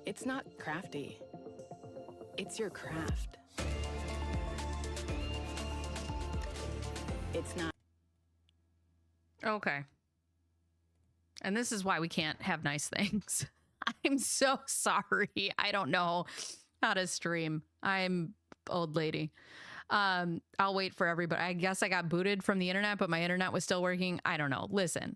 It's not crafty. It's your craft. It's not. Okay. And this is why we can't have nice things. I'm so sorry. I don't know how to stream. I'm old lady. I'll wait for everybody. I guess I got booted from the internet, but my internet was still working. I don't know. Listen,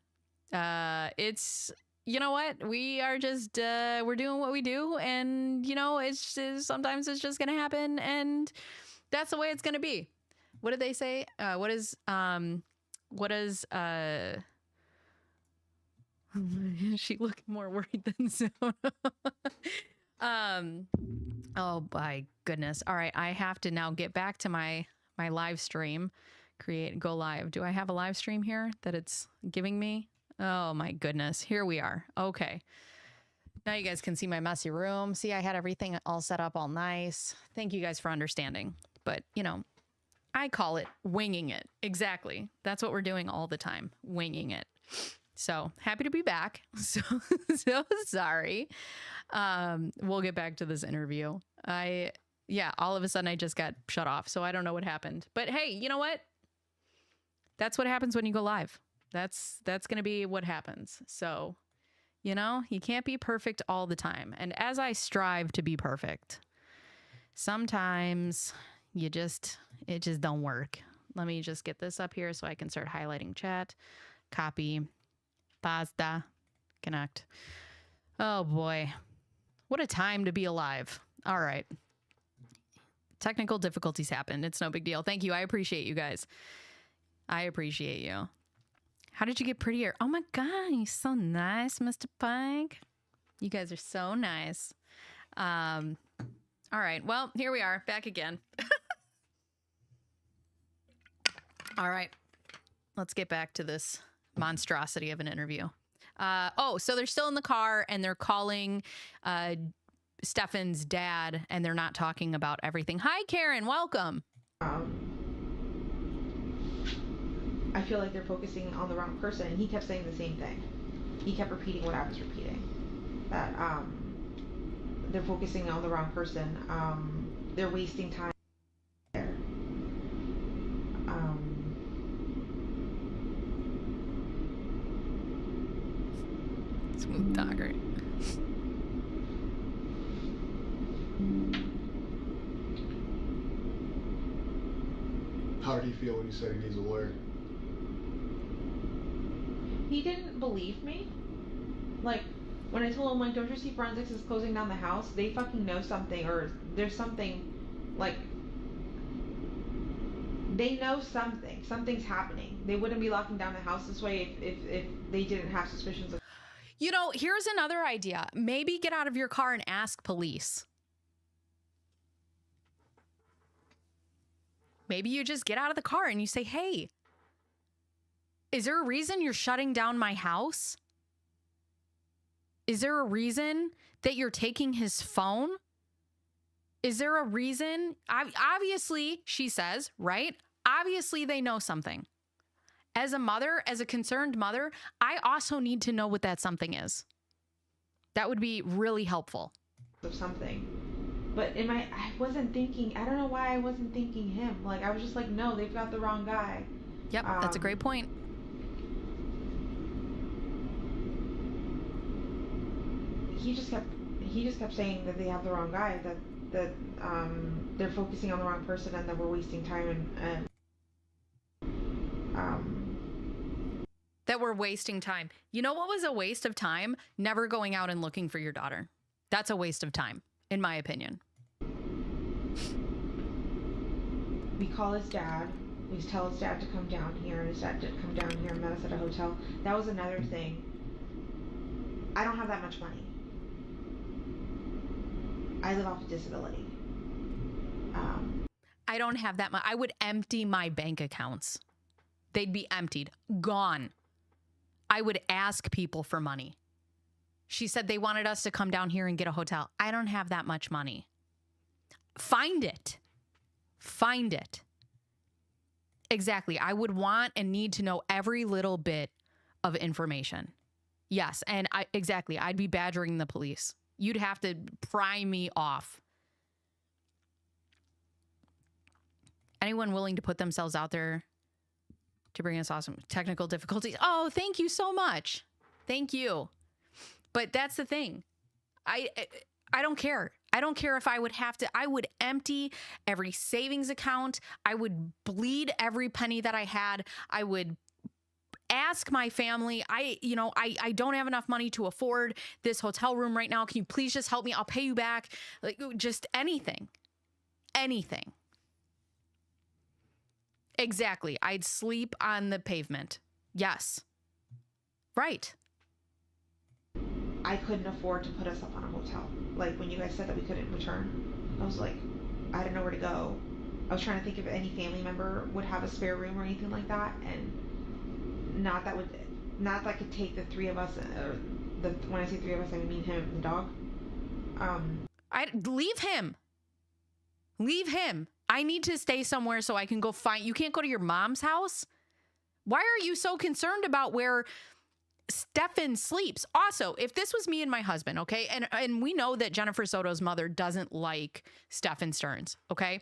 it's, you know what? We are just, we're doing what we do. And, you know, sometimes it's just going to happen. And that's the way it's going to be. What did they say? What is, she looked more worried than Zona. Oh my goodness. All right. I have to now get back to my live stream, go live. Do I have a live stream here that it's giving me? Oh my goodness. Here we are. Okay. Now you guys can see my messy room. See, I had everything all set up all nice. Thank you guys for understanding. But you know, I call it winging it. Exactly. That's what we're doing all the time. Winging it. So happy to be back. So sorry. We'll get back to this interview. All of a sudden I just got shut off. So I don't know what happened, but hey, you know what? That's what happens when you go live. That's going to be what happens. So, you know, you can't be perfect all the time. And as I strive to be perfect, sometimes it just don't work. Let me just get this up here so I can start highlighting chat, copy, pasta, connect. Oh boy. What a time to be alive. All right. Technical difficulties happened. It's no big deal. Thank you. I appreciate you guys. I appreciate you. How did you get prettier? Oh my God, you're so nice, Mr. Pike. You guys are so nice. All right. Well, here we are back again. All right. Let's get back to this monstrosity of an interview. So they're still in the car and they're calling Stefan's dad and they're not talking about everything. Hi, Karen. Welcome. I feel like they're focusing on the wrong person. And he kept saying the same thing. He kept repeating what I was repeating. That they're focusing on the wrong person. They're wasting time there. Smooth talker. How did he feel when you said he needs a lawyer? He didn't believe me. Like, when I told him, like, don't you see forensics is closing down the house? They fucking know something, or there's something, like, they know something. Something's happening. They wouldn't be locking down the house this way if they didn't have suspicions of... You know, here's another idea. Maybe get out of your car and ask police. Maybe you just get out of the car and you say, hey, is there a reason you're shutting down my house? Is there a reason that you're taking his phone? Is there a reason? Obviously, she says, right? Obviously, they know something. As a mother, as a concerned mother, I also need to know what that something is. That would be really helpful. Of something. But I wasn't thinking, I don't know why I wasn't thinking him. Like, I was just like, no, they've got the wrong guy. Yep, that's a great point. He just kept saying that they have the wrong guy, that they're focusing on the wrong person and that we're wasting time and that we're wasting time. You know what was a waste of time? Never going out and looking for your daughter. That's a waste of time, in my opinion. We call his dad. We tell his dad to come down here, and his dad did come down here and met us at a hotel. That was another thing. I don't have that much money. I live off of disability. I don't have that much. I would empty my bank accounts. They'd be emptied, gone. I would ask people for money. She said they wanted us to come down here and get a hotel. I don't have that much money. Find it. Find it. Exactly. I would want and need to know every little bit of information. Yes, and exactly, I'd be badgering the police. You'd have to pry me off. Anyone willing to put themselves out there to bring us awesome technical difficulties? Oh, thank you so much. Thank you. But that's the thing. I don't care. I don't care if I would have to. I would empty every savings account. I would bleed every penny that I had. I would ask my family, I don't have enough money to afford this hotel room right now. Can you please just help me? I'll pay you back. Like, just anything. Anything. Exactly. I'd sleep on the pavement. Yes. Right. I couldn't afford to put us up on a hotel. Like, when you guys said that we couldn't return, I was like, I didn't know where to go. I was trying to think if any family member would have a spare room or anything like that, and not that could take the three of us, or when I say three of us, I mean him and the dog. I'd leave him. Leave him. I need to stay somewhere so I can go find. You can't go to your mom's house? Why are you so concerned about where Stefan sleeps? Also, if this was me and my husband, okay, and we know that Jennifer Soto's mother doesn't like Stefan Stearns, okay?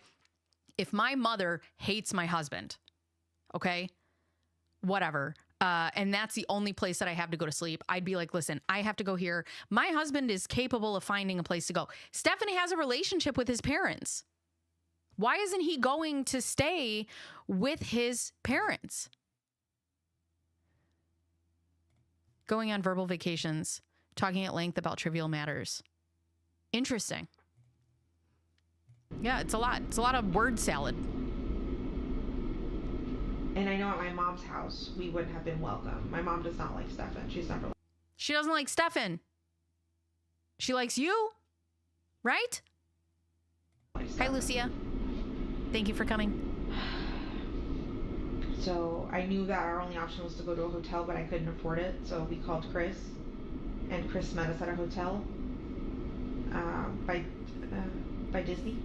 If my mother hates my husband, okay, whatever, and that's the only place that I have to go to sleep, I'd be like, listen, I have to go here. My husband is capable of finding a place to go. Stefan has a relationship with his parents. Why isn't he going to stay with his parents? Going on verbal vacations, talking at length about trivial matters. Interesting. Yeah, it's a lot. It's a lot of word salad. And I know at my mom's house, we wouldn't have been welcome. My mom does not like Stefan. She doesn't like Stefan. She likes you, right? Hi, Lucia. Thank you for coming. So I knew that our only option was to go to a hotel, but I couldn't afford it. So we called Chris, and Chris met us at a hotel by Disney,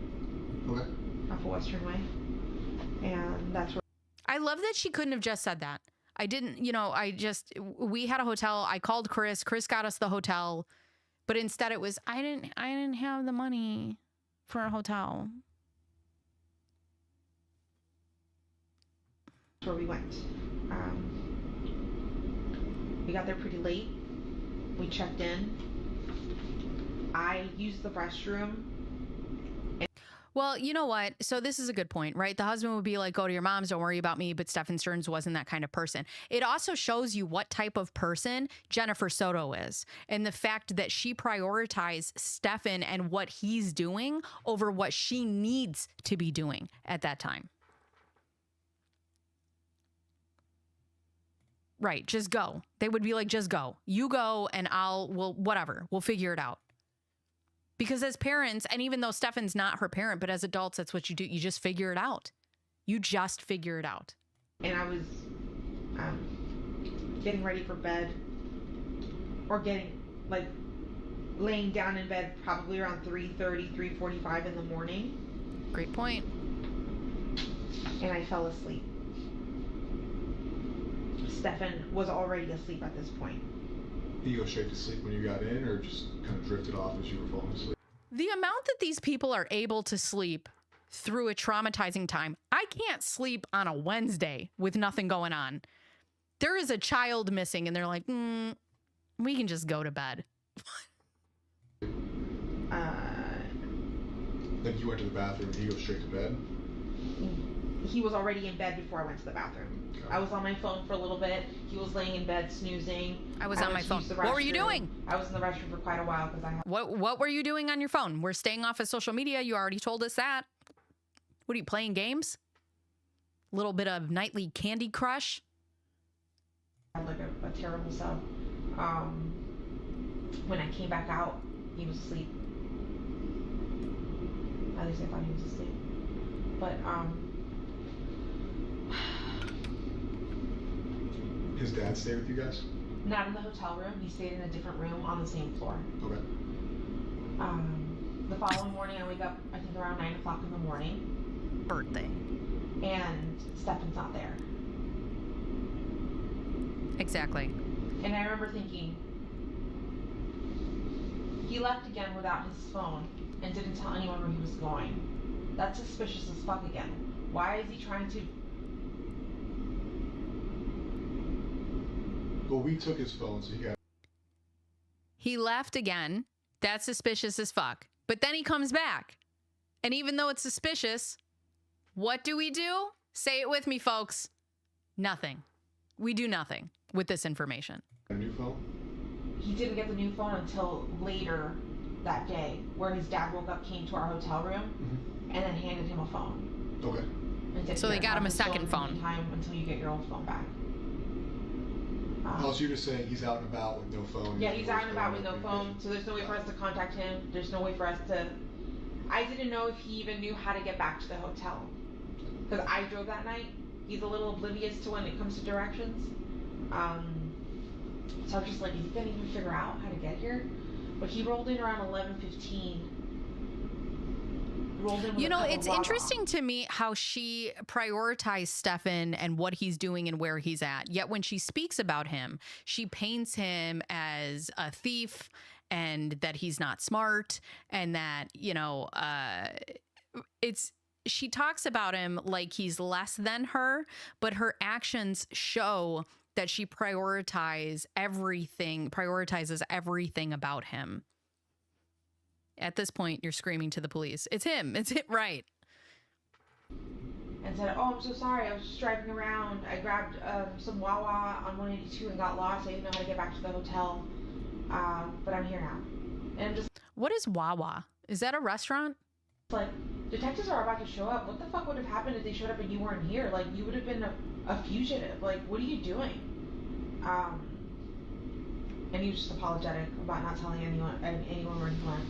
okay, off of Western Way, and that's where. I love that she couldn't have just said that. I didn't, we had a hotel. I called Chris. Chris got us the hotel, but instead it was I didn't have the money for a hotel. Where we went. We got there pretty late. We checked in. I used the restroom. Well, you know what? So this is a good point, right? The husband would be like, go to your mom's, don't worry about me. But Stefan Stearns wasn't that kind of person. It also shows you what type of person Jennifer Soto is. And the fact that she prioritized Stefan and what he's doing over what she needs to be doing at that time. Right, just go. They would be like, just go. You go and whatever. We'll figure it out. Because as parents, and even though Stefan's not her parent, but as adults, that's what you do. You just figure it out. You just figure it out. And I was getting ready for bed, or laying down in bed probably around 3:30, 3:45 in the morning. Great point. And I fell asleep. Stefan was already asleep at this point. Did you go straight to sleep when you got in, or just kind of drifted off as you were falling asleep? The amount that these people are able to sleep through a traumatizing time. I can't sleep on a Wednesday with nothing going on. There is a child missing, and they're like, we can just go to bed. Then you went to the bathroom and you go straight to bed? He was already in bed before I went to the bathroom. Okay. I was on my phone for a little bit. He was laying in bed snoozing. I was on my phone. What were you doing? I was in the restroom for quite a while because I had... What were you doing on your phone? We're staying off of social media. You already told us that. What are you, playing games? A little bit of nightly Candy Crush? I had like a terrible sub. When I came back out, he was asleep. At least I thought he was asleep. But his dad stayed with you guys? Not in the hotel room. He stayed in a different room on the same floor. Okay. The following morning, I wake up, I think around 9 o'clock in the morning. Birthday. And Stefan's not there. Exactly. And I remember thinking, He left again without his phone and didn't tell anyone where he was going. That's suspicious as fuck again. Why is he trying to... Well, we took his phone, so he got... He left again. That's suspicious as fuck. But then he comes back. And even though it's suspicious, what do? Say it with me, folks. Nothing. We do nothing with this information. A new phone? He didn't get the new phone until later that day, where his dad woke up, came to our hotel room, and then handed him a phone. Okay. And said, So they "Here, got him a have this second in the phone. meantime until you get your old phone back." Oh, so you're just saying he's out and about with no phone? Yeah, he's out and about with no phone, so there's no way for us to contact him. There's no way for us to... I didn't know if he even knew how to get back to the hotel. Because I drove that night. He's a little oblivious to when it comes to directions. So I was just like, is he gonna even figure out how to get here? But he rolled in around 11:15. You know, it's interesting to me how she prioritized Stefan and what he's doing and where he's at. Yet when she speaks about him, she paints him as a thief and that he's not smart and that, you know, she talks about him like he's less than her, but her actions show that she prioritizes everything about him. At this point, you're screaming to the police. It's him. It's it, right? And said, "Oh, I'm so sorry. I was just driving around. I grabbed some Wawa on 182 and got lost. I didn't know how to get back to the hotel. But I'm here now." And I'm just... What is Wawa? Is that a restaurant? Like, detectives are about to show up. What the fuck would have happened if they showed up and you weren't here? Like, you would have been a fugitive. Like, what are you doing? And he was just apologetic about not telling anyone where he went.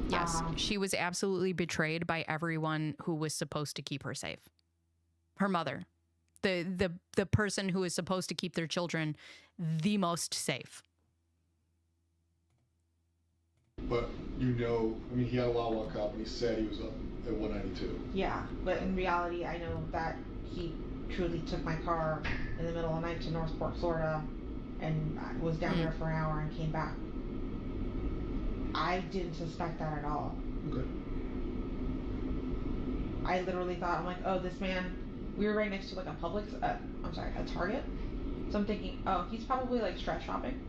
Yes, she was absolutely betrayed by everyone who was supposed to keep her safe. Her mother, the person who is supposed to keep their children the most safe. But you know, I mean, he had a Wawa cup and he said he was up at 192. Yeah, but in reality, I know that he truly took my car in the middle of the night to Northport, Florida, and I was down there for an hour and came back. I didn't suspect that at all. Okay. I literally thought, I'm like, oh, this man, we were right next to like a a Target. So I'm thinking, oh, he's probably like stress shopping.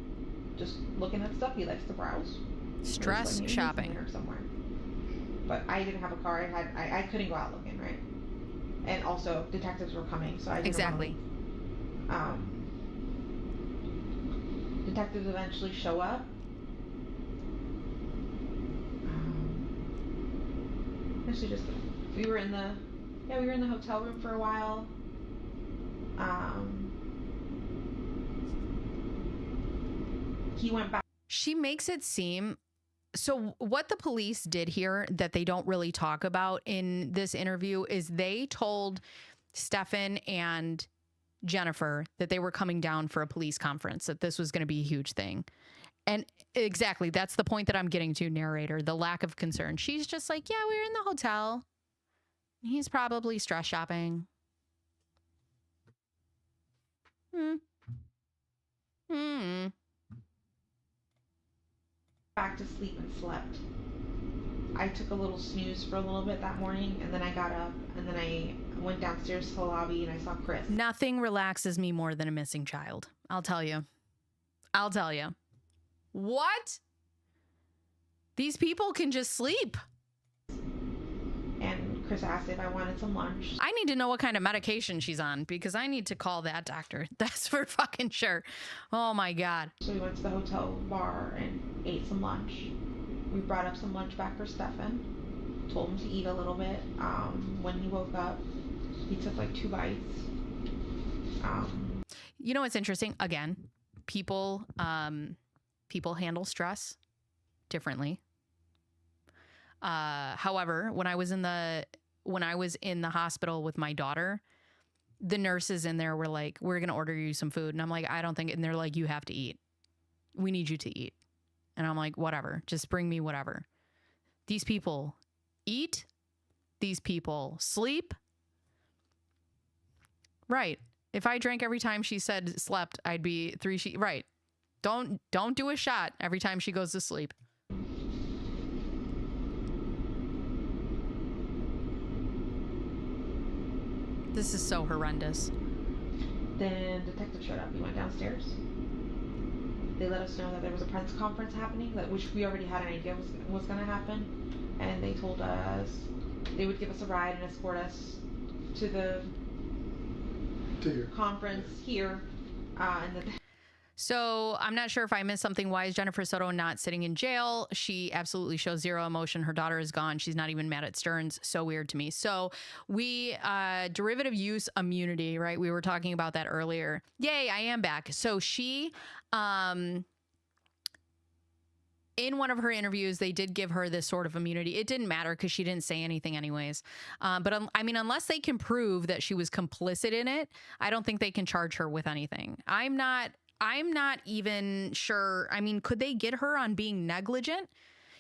Just looking at stuff. He likes to browse. Stress shopping. Or somewhere. But I didn't have a car. I couldn't go out looking, right? And also, detectives were coming, so I didn't Exactly. Detectives eventually show up. Actually, we were in the hotel room for a while. He went back. She makes it seem... So what the police did here that they don't really talk about in this interview is they told Stefan and Jennifer that they were coming down for a police conference, that this was going to be a huge thing. And exactly, that's the point that I'm getting to, narrator, the lack of concern. She's just like, yeah, we were in the hotel. He's probably stress shopping. Back to sleep and slept. I took a little snooze for a little bit that morning, and then I got up, and then I went downstairs to the lobby, and I saw Chris. Nothing relaxes me more than a missing child. I'll tell you. What? These people can just sleep. And Chris asked if I wanted some lunch. I need to know what kind of medication she's on because I need to call that doctor. That's for fucking sure. Oh my God. So we went to the hotel bar and ate some lunch. We brought up some lunch back for Stefan. Told him to eat a little bit. When he woke up, he took like 2 bites. You know what's interesting? Again, people handle stress differently. However, when I was in the hospital with my daughter, the nurses in there were like, we're going to order you some food. And I'm like, I don't think, and they're like, you have to eat. We need you to eat. And I'm like, whatever, just bring me whatever. These people eat. These people sleep. Right. If I drank every time she said slept, I'd be right. Don't do a shot every time she goes to sleep. This is so horrendous. Then detective showed up. He went downstairs. They let us know that there was a press conference happening, which we already had an idea was going to happen. And they told us they would give us a ride and escort us to the conference here. So I'm not sure if I missed something. Why is Jennifer Soto not sitting in jail? She absolutely shows zero emotion. Her daughter is gone. She's not even mad at Stearns. So weird to me. So derivative use immunity, right? We were talking about that earlier. Yay, I am back. So she, in one of her interviews, they did give her this sort of immunity. It didn't matter because she didn't say anything anyways. But I mean, unless they can prove that she was complicit in it, I don't think they can charge her with anything. I'm not even sure. I mean, could they get her on being negligent?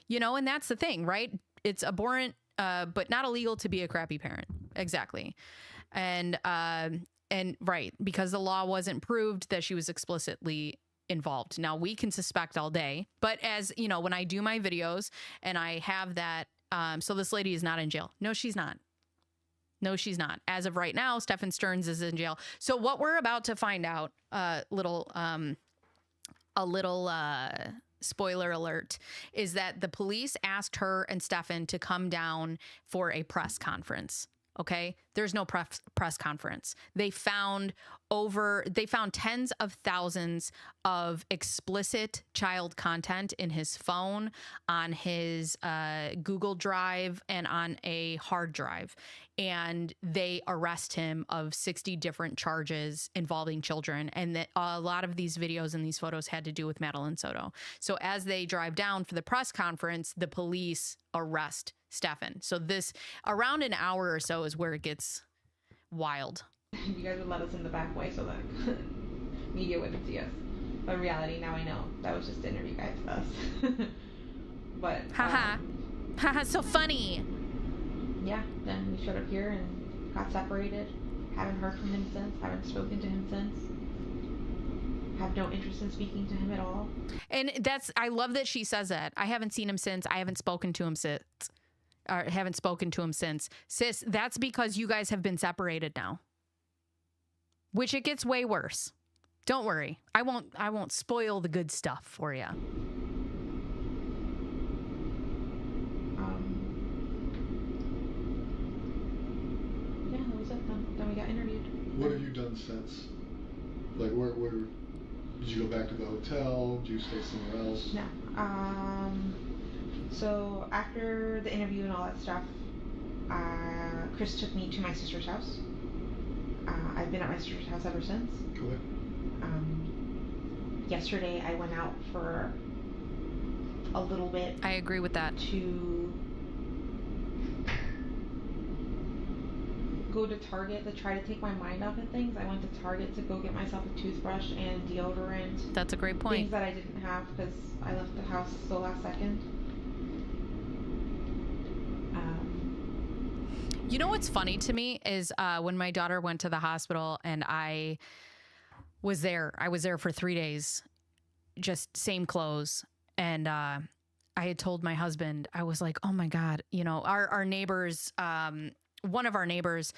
You know, and that's the thing, right? It's abhorrent, but not illegal to be a crappy parent. Exactly. And right, because the law wasn't proved that she was explicitly involved. Now, we can suspect all day, but as you know, when I do my videos and I have that, so this lady is not in jail. No, she's not. No, she's not. As of right now, Stephen Stearns is in jail. So what we're about to find out, a little spoiler alert, is that the police asked her and Stephen to come down for a press conference. Okay, there's no press conference. They found tens of thousands of explicit child content in his phone, on his Google Drive, and on a hard drive. And they arrest him of 60 different charges involving children. And that a lot of these videos and these photos had to do with Madeline Soto. So as they drive down for the press conference, the police arrest Stephen. So this, around an hour or so, is where it gets wild. You guys would let us in the back way so that media wouldn't see us. But in reality, now I know that was just to interview guys with us. But haha, so funny. Yeah, then we showed up here and got separated. Haven't heard from him since. Haven't spoken to him since. Have no interest in speaking to him at all. And I love that she says that. I haven't seen him since. I haven't spoken to him since. Or haven't spoken to him since. Sis, that's because you guys have been separated now. Which it gets way worse. Don't worry. I won't spoil the good stuff for you. Yeah, that was it then. Then we got interviewed. What have you done since? Like, where did you go back to the hotel? Did you stay somewhere else? No. So after the interview and all that stuff, Chris took me to my sister's house. I've been at my sister's house ever since. Okay. Yesterday I went out for a little bit. I agree with that. To go to Target to try to take my mind off of things. I went to Target to go get myself a toothbrush and deodorant. That's a great point. Things that I didn't have because I left the house so last second. You know what's funny to me is when my daughter went to the hospital and I was there for 3 days, just same clothes. And I had told my husband, I was like, oh my God, you know, our neighbors, one of our neighbors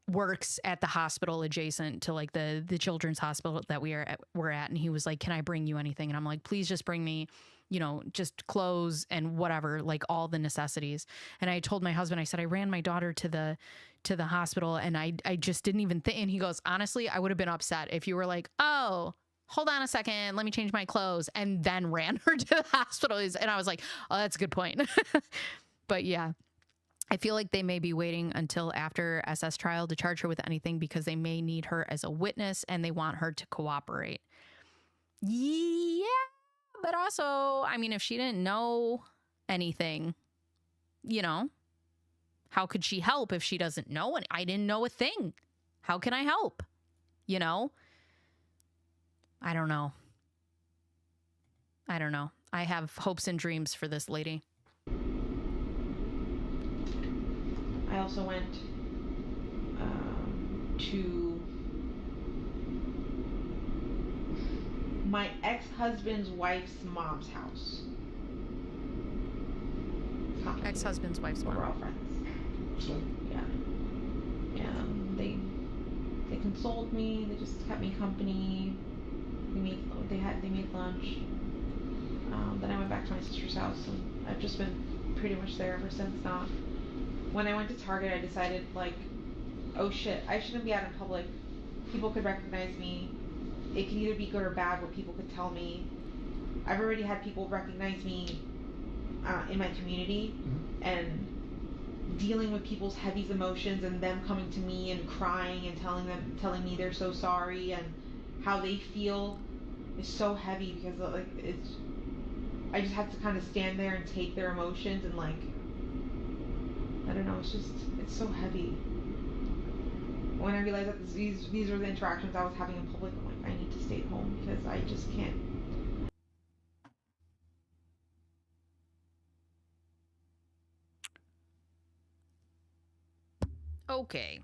works at the hospital adjacent to like the children's hospital that we're at. And he was like, can I bring you anything? And I'm like, please just bring me, you know, just clothes and whatever, like all the necessities. And I told my husband, I said, I ran my daughter to the hospital and I just didn't even think. And he goes, honestly, I would have been upset if you were like, oh, hold on a second, let me change my clothes, and then ran her to the hospital. And I was like, oh, that's a good point. But yeah, I feel like they may be waiting until after SS trial to charge her with anything because they may need her as a witness and they want her to cooperate. Yeah. But also, I mean, if she didn't know anything, you know, how could she help if she doesn't know? And I didn't know a thing. How can I help? You know? I don't know. I have hopes and dreams for this lady. I also went to my ex-husband's wife's mom's house. Ex-husband's wife's We're mom. all friends. So, Yeah. And they consoled me. They just kept me company. They made lunch. Then I went back to my sister's house, and I've just been pretty much there ever since. Now, when I went to Target, I decided, like, oh shit, I shouldn't be out in public. People could recognize me. It can either be good or bad what people could tell me. I've already had people recognize me in my community, and dealing with people's heavy emotions and them coming to me and crying and telling me they're so sorry and how they feel is so heavy, because like I just have to kind of stand there and take their emotions, and like, I don't know, it's so heavy. When I realized that these were the interactions I was having in public, I'm like, I need to stay at home because I just can't. Okay.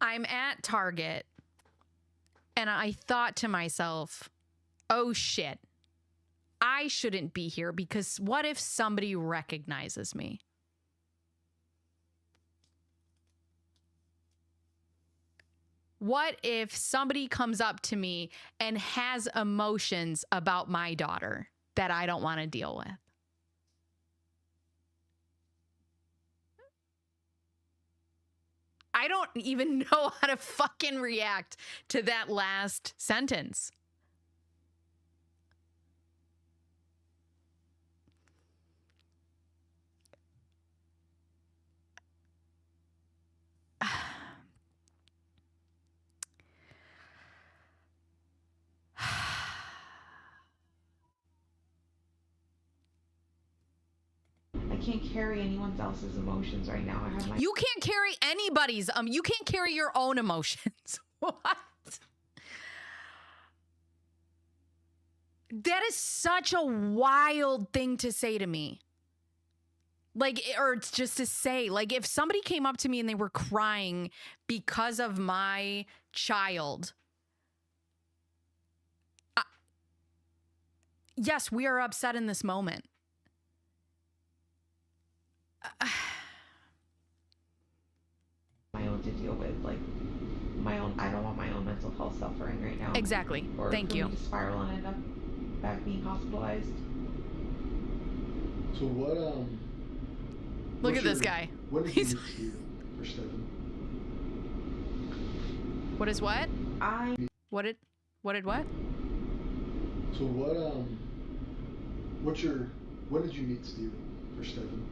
I'm at Target, and I thought to myself, oh shit, I shouldn't be here, because what if somebody recognizes me? What if somebody comes up to me and has emotions about my daughter that I don't want to deal with? I don't even know how to fucking react to that last sentence. I can't carry anyone else's emotions right now. I have my. You can't carry anybody's, you can't carry your own emotions. What? That is such a wild thing to say to me. Like, or it's just to say, like, if somebody came up to me and they were crying because of my child, yes, we are upset in this moment. My own to deal with, like, my own. I don't want my own mental health suffering right now. Exactly. Or Thank you. Me to spiral and end up back being hospitalized. So what? Look at this guy. What did you need to do for Stefan? What is what? I. What did what? So what? What did you meet Steven for Stefan?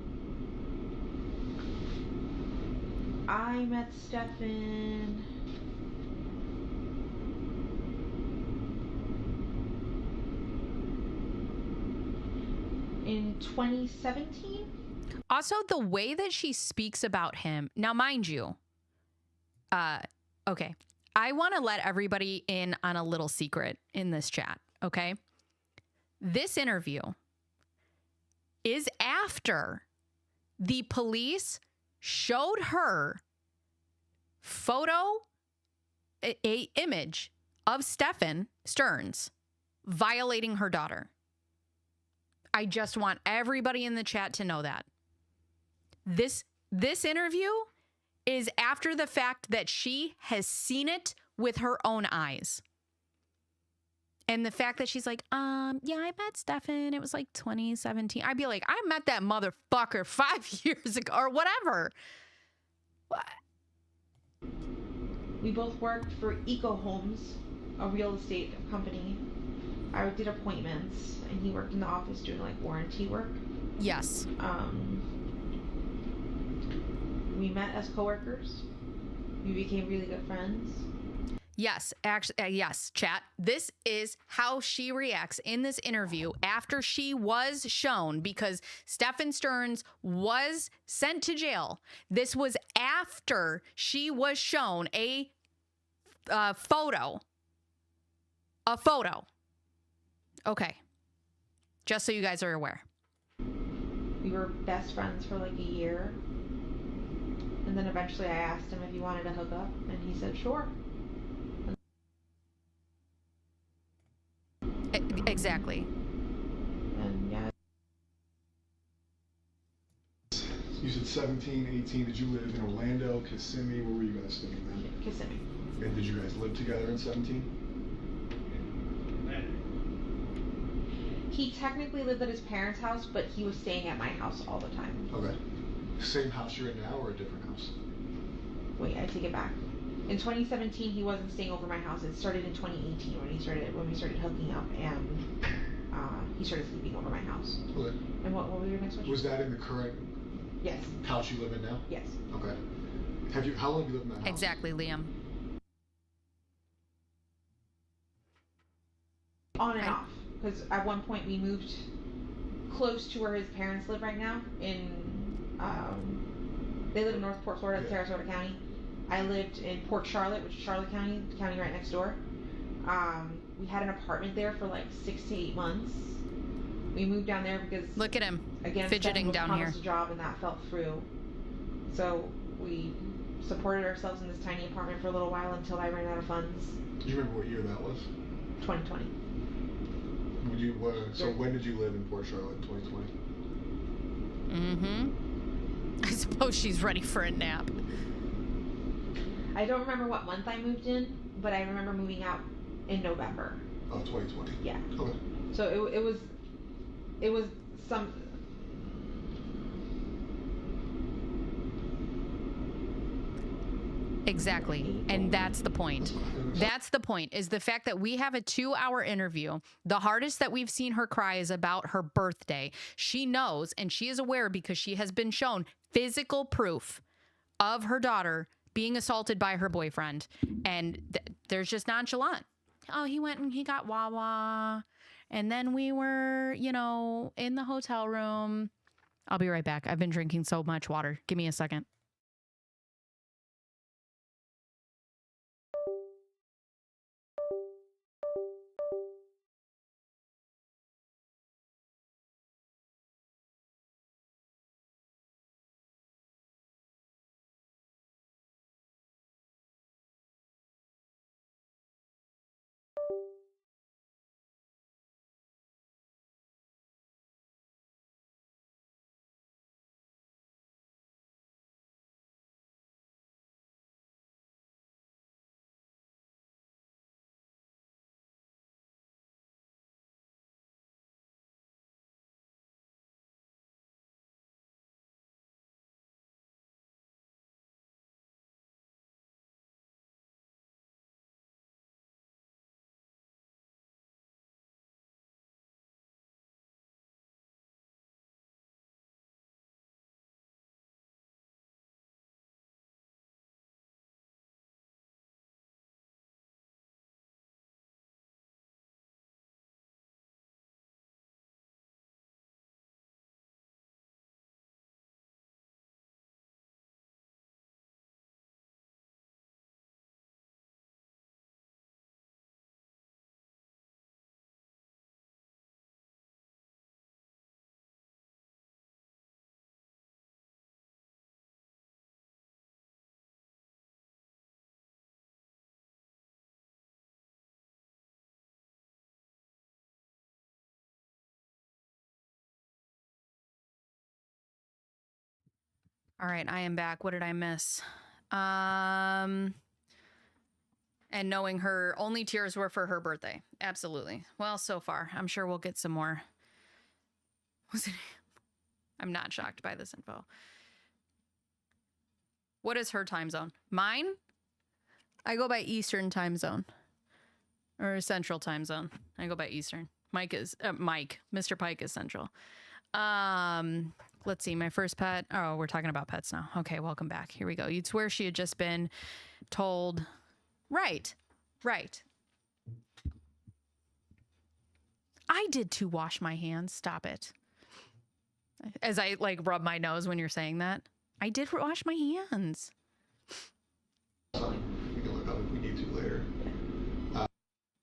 I met Stefan in 2017. Also, the way that she speaks about him. Now, mind you, okay, I want to let everybody in on a little secret in this chat, okay? This interview is after the police showed her a image of Stefan Stearns violating her daughter. I just want everybody in the chat to know that. This interview is after the fact that she has seen it with her own eyes. And the fact that she's like, yeah, I met Stefan. It was like 2017. I'd be like, I met that motherfucker 5 years ago or whatever. What? We both worked for Eco Homes, a real estate company. I did appointments, and he worked in the office doing like warranty work. Yes. We met as coworkers. We became really good friends. Yes, actually, yes, chat. This is how she reacts in this interview after she was shown, because Stefan Stearns was sent to jail. This was after she was shown a photo. A photo. Okay. Just so you guys are aware. We were best friends for like a year. And then eventually I asked him if he wanted to hook up, and he said sure. Exactly. And yeah. You said 17, 18. Did you live in Orlando, Kissimmee? Where were you guys living then? Kissimmee. And did you guys live together in 17? He technically lived at his parents' house, but he was staying at my house all the time. Okay. Same house you're in now or a different house? Wait, I take it back. In 2017, he wasn't staying over my house. It started in 2018 when we started hooking up, and he started sleeping over my house. Okay. And what was your next question? Was that in the current Yes. house you live in now? Yes. Okay. How long have you lived in that house? Exactly, Liam. On and off. Because at one point we moved close to where his parents live right now. They live in North Port, Florida, Sarasota County. I lived in Port Charlotte, which is Charlotte County, the county right next door. We had an apartment there for like 6 to 8 months. We moved down there because Look at him, again, fidgeting down here. A job, and that fell through. So we supported ourselves in this tiny apartment for a little while until I ran out of funds. Do you remember what year that was? 2020. So when did you live in Port Charlotte in 2020? Mm-hmm. I suppose she's ready for a nap. I don't remember what month I moved in, but I remember moving out in November. Of 2020? Yeah. Okay. So it was some... Exactly. And that's the point. That's the point, is the fact that we have a 2-hour interview. The hardest that we've seen her cry is about her birthday. She knows, and she is aware because she has been shown physical proof of her daughter being assaulted by her boyfriend. And there's just nonchalant. Oh, he went and he got Wawa. And then we were, in the hotel room. I'll be right back. I've been drinking so much water. Give me a second. All right, I am back. What did I miss? And knowing her only tears were for her birthday. Absolutely. Well, so far. I'm sure we'll get some more. I'm not shocked by this info. What is her time zone? Mine? I go by Eastern time zone. Or Central time zone. I go by Eastern. Mr. Pike is Central. Let's see, my first pet. Oh, we're talking about pets now. Okay, welcome back. Here we go. You'd swear she had just been told. Right. I did too wash my hands. Stop it. As I rub my nose when you're saying that. I did wash my hands. We can look up if we need to later.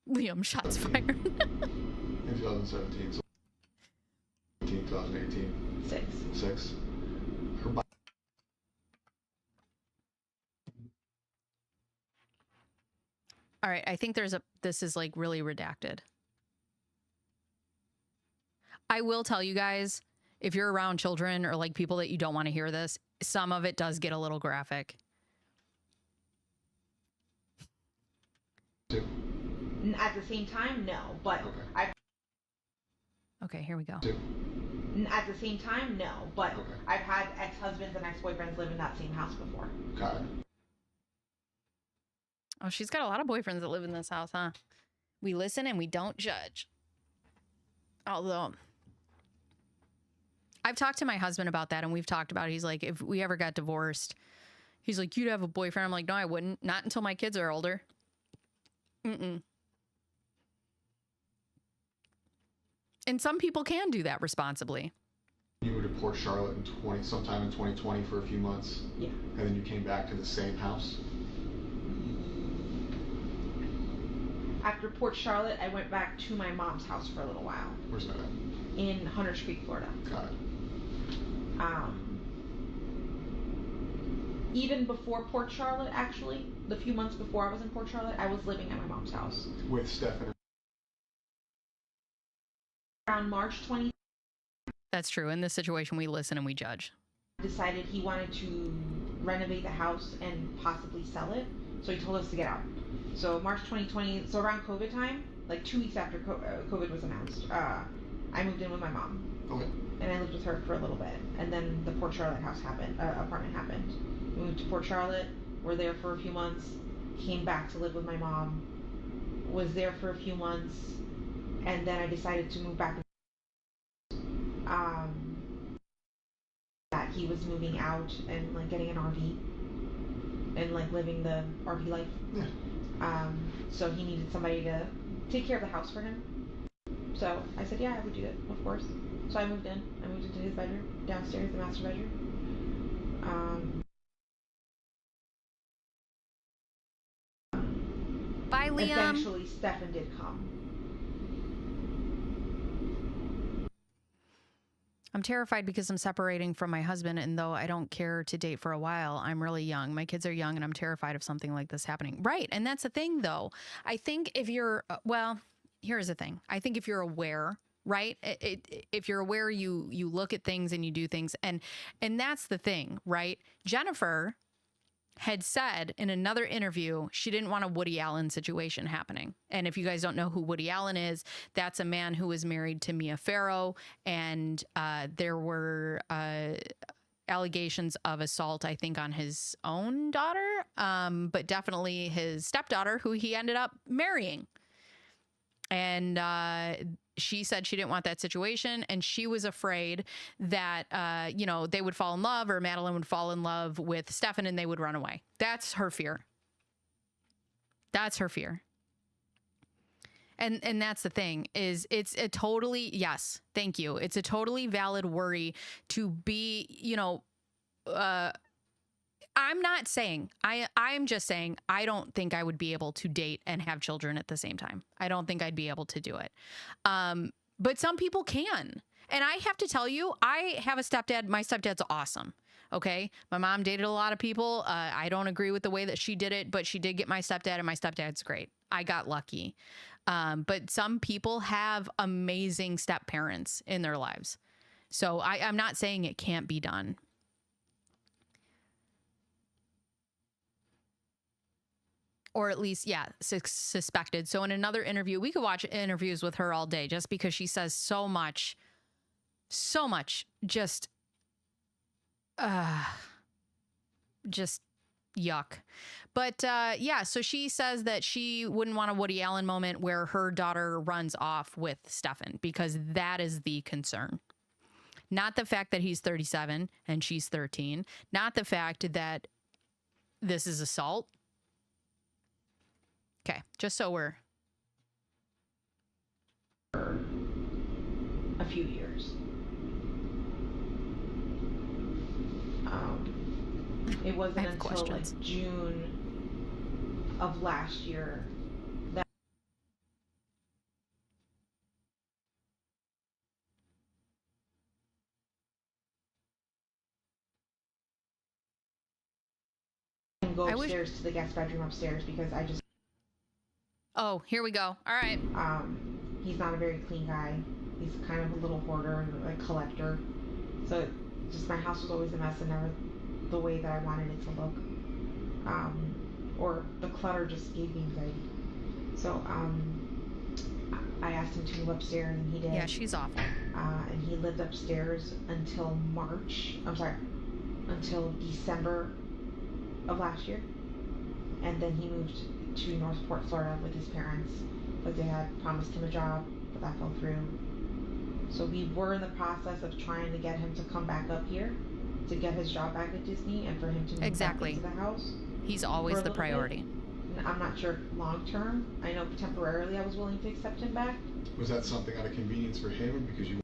Liam, shots fired. In 2017, so 2018. 6. 6. Her All right, I think this is like really redacted. I will tell you guys, if you're around children or like people that you don't want to hear this, some of it does get a little graphic. At the same time, no. But Okay, here we go. At the same time, no. But Okay. I've had ex-husbands and ex-boyfriends live in that same house before. Got it. Oh, she's got a lot of boyfriends that live in this house, huh? We listen and we don't judge. Although, I've talked to my husband about that, and we've talked about it. He's like, if we ever got divorced, he's like, you'd have a boyfriend. I'm like, no, I wouldn't. Not until my kids are older. Mm-mm. And some people can do that responsibly. You moved to Port Charlotte sometime in 2020 for a few months. Yeah. And then you came back to the same house. After Port Charlotte, I went back to my mom's house for a little while. Where's that at? In Hunters Creek, Florida. Got it. Even before Port Charlotte, actually, the few months before I was in Port Charlotte, I was living at my mom's house. With Stefan. Around March 20. That's true. In this situation, we listen and we judge. Decided he wanted to renovate the house and possibly sell it, so he told us to get out. So March 2020, so around COVID time, like 2 weeks after COVID was announced, I moved in with my mom. Okay. And I lived with her for a little bit, and then the Port Charlotte apartment happened. We moved to Port Charlotte, were there for a few months, came back to live with my mom, was there for a few months, and then I decided to move back. That he was moving out and like getting an RV and like living the RV life. Yeah. So he needed somebody to take care of the house for him. So I said, yeah, I would do it, of course. So I moved in. I moved into his bedroom, downstairs, the master bedroom. Bye, Liam. Eventually, Stefan did come. I'm terrified because I'm separating from my husband, and though I don't care to date for a while, I'm really young. My kids are young, and I'm terrified of something like this happening. Right, and that's the thing, though. I think if you're, well, here's the thing. I think if you're aware, right? If you're aware, you look at things and you do things, and that's the thing, right? Jennifer had said in another interview she didn't want a Woody Allen situation happening. And if you guys don't know who Woody Allen is, that's a man who was married to Mia Farrow, and there were allegations of assault, I think, on his own daughter, but definitely his stepdaughter, who he ended up marrying. And she said she didn't want that situation, and she was afraid that, you know, they would fall in love, or Madelaine would fall in love with Stefan and they would run away. That's her fear. That's her fear. And that's the thing, is it's a totally, yes, thank you. It's a totally valid worry to be, you know, I'm not saying, I'm just saying, I don't think I would be able to date and have children at the same time. I don't think I'd be able to do it. But some people can. And I have to tell you, I have a stepdad. My stepdad's awesome. Okay. My mom dated a lot of people. I don't agree with the way that she did it, but she did get my stepdad, and my stepdad's great. I got lucky. But some people have amazing step parents in their lives. So I'm not saying it can't be done. Or at least, yeah, suspected. So in another interview, we could watch interviews with her all day just because she says so much, just yuck. But yeah, so she says that she wouldn't want a Woody Allen moment where her daughter runs off with Stefan, because that is the concern. Not the fact that he's 37 and she's 13. Not the fact that this is assault. Okay, just so we're... A few years. It wasn't until like June of last year that and go upstairs to the guest bedroom upstairs because I just. Oh, here we go. All right. He's not a very clean guy. He's kind of a little hoarder, a collector. So just my house was always a mess and never the way that I wanted it to look. Or the clutter just gave me anxiety. So I asked him to move upstairs and he did. Yeah, she's awful. And he lived upstairs until until December of last year. And then he moved to Northport, Florida with his parents. But they had promised him a job, but that fell through. So we were in the process of trying to get him to come back up here to get his job back at Disney and for him to move back into the house. He's always the priority. I'm not sure long term. I know temporarily I was willing to accept him back. Was that something out of convenience for him or because you?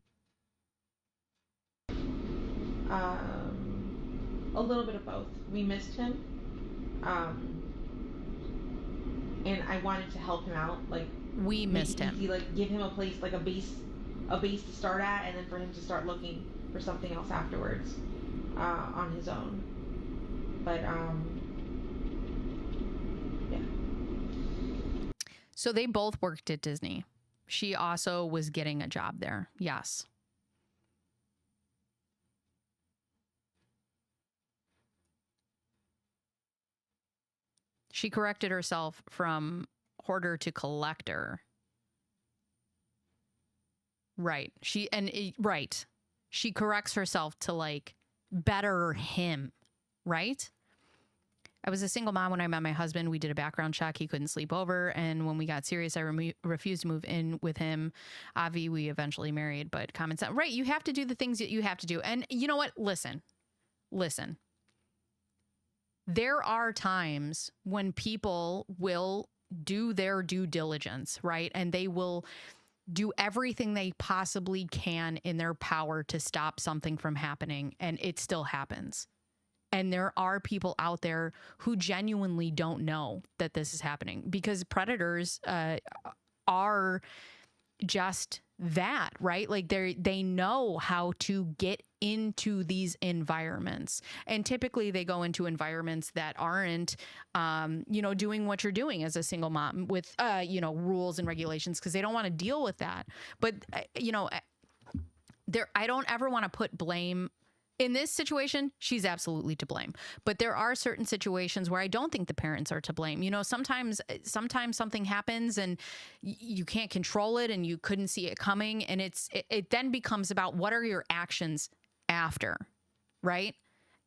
A little bit of both. We missed him. And I wanted to help him out. Like we missed him. Like give him a place, like a base to start at, and then for him to start looking for something else afterwards, on his own. But yeah. So they both worked at Disney. She also was getting a job there. Yes. She corrected herself from hoarder to collector. Right. Right. She corrects herself to like better him. Right. I was a single mom when I met my husband. We did a background check. He couldn't sleep over. And when we got serious, I refused to move in with him. Avi, we eventually married, but common sense. Right. You have to do the things that you have to do. And you know what? Listen. There are times when people will do their due diligence, right? And they will do everything they possibly can in their power to stop something from happening, and it still happens. And there are people out there who genuinely don't know that this is happening because predators are just that, right? Like they know how to get into these environments, and typically they go into environments that aren't, doing what you're doing as a single mom with, rules and regulations because they don't want to deal with that. But I don't ever want to put blame. In this situation, she's absolutely to blame. But there are certain situations where I don't think the parents are to blame. You know, sometimes something happens and you can't control it and you couldn't see it coming. And it then becomes about what are your actions after, right?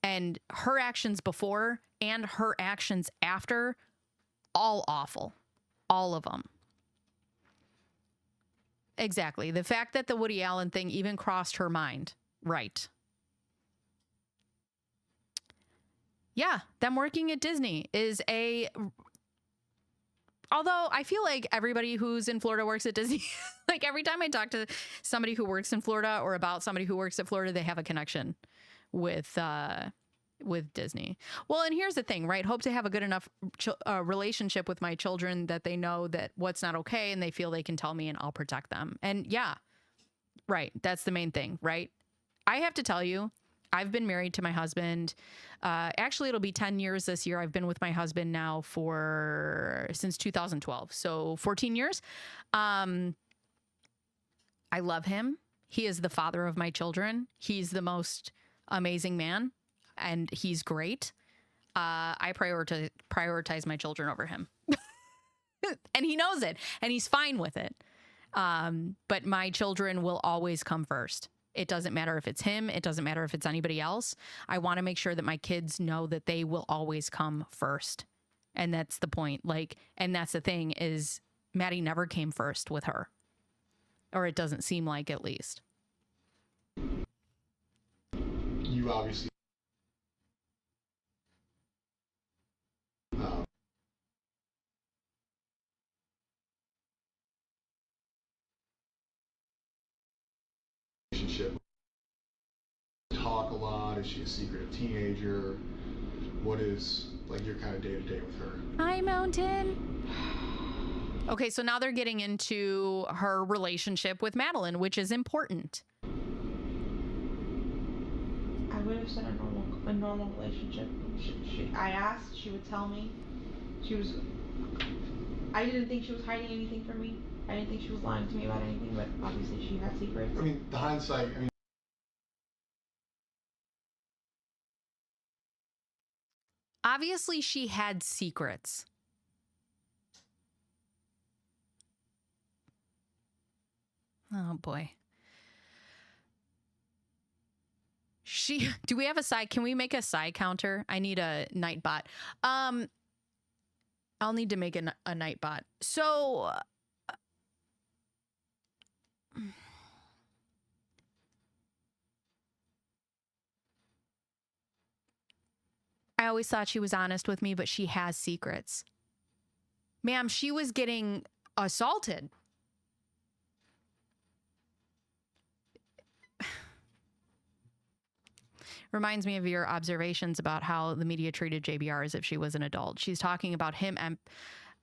And her actions before and her actions after, all awful. All of them. Exactly. The fact that the Woody Allen thing even crossed her mind. Right. Yeah, them working at Disney is although I feel like everybody who's in Florida works at Disney. Like every time I talk to somebody who works in Florida or about somebody who works at Florida, they have a connection with Disney. Well, and here's the thing, right? Hope to have a good enough relationship with my children that they know that what's not okay and they feel they can tell me and I'll protect them. And yeah, right. That's the main thing, right? I have to tell you, I've been married to my husband. Actually, it'll be 10 years this year. I've been with my husband now since 2012. So 14 years. I love him. He is the father of my children. He's the most amazing man and he's great. I prioritize my children over him and he knows it and he's fine with it. But my children will always come first. It doesn't matter if it's him. It doesn't matter if it's anybody else. I want to make sure that my kids know that they will always come first. And that's the point. And that's the thing is Maddie never came first with her. Or it doesn't seem like, at least. You obviously relationship. Talk a lot. Is she a secretive teenager? What is your kind of day-to-day with her? Hi, Mountain. Okay, so now they're getting into her relationship with Madelaine, which is important. I would have said a normal a normal relationship. I asked, she would tell me. I didn't think she was hiding anything from me. I didn't think she was lying to me about anything, but obviously she had secrets. I mean, the hindsight, I mean, Obviously, she had secrets. Oh boy. Do we have a side? Can we make a side counter? I need a night bot. I'll need to make a night bot. So I always thought she was honest with me, but she has secrets. Ma'am, she was getting assaulted. Reminds me of your observations about how the media treated JBR as if she was an adult. She's talking about him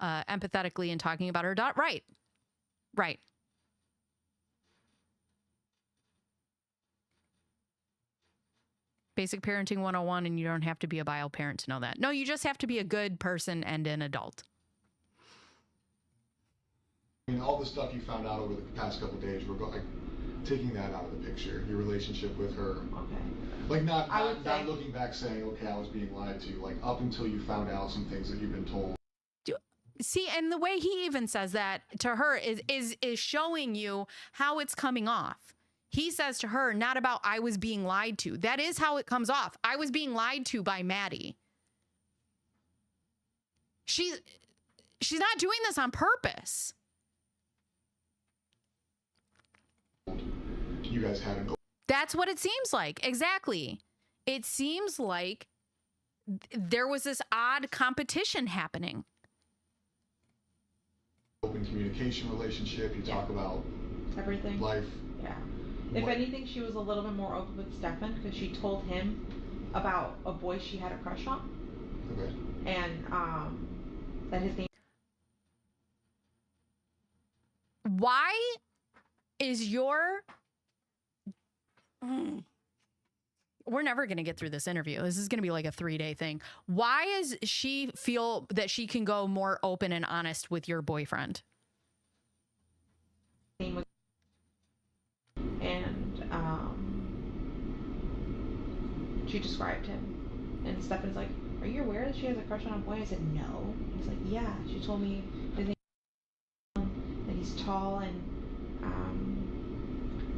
empathetically and talking about her daughter. Right. Right. Basic parenting 101, and you don't have to be a bio parent to know that. No, you just have to be a good person and an adult. I mean, all the stuff you found out over the past couple of days, we're taking that out of the picture. Your relationship with her. Okay. Like not looking back saying, okay, I was being lied to. Like up until you found out some things that you've been told. See, and the way he even says that to her is showing you how it's coming off. He says to her, not about I was being lied to. That is how it comes off. I was being lied to by Maddie. She's not doing this on purpose. You guys had an. That's what it seems like. Exactly. It seems like there was this odd competition happening. Open communication relationship. You talk about everything. Life. Yeah. If anything, she was a little bit more open with Stefan because she told him about a boy she had a crush on. Okay. And that his name. Why is your... We're never going to get through this interview. This is going to be like a 3-day thing. Why does she feel that she can go more open and honest with your boyfriend? And she described him. And Stefan's like, are you aware that she has a crush on a boy? I said, no. He's like, yeah. She told me his name that he's tall and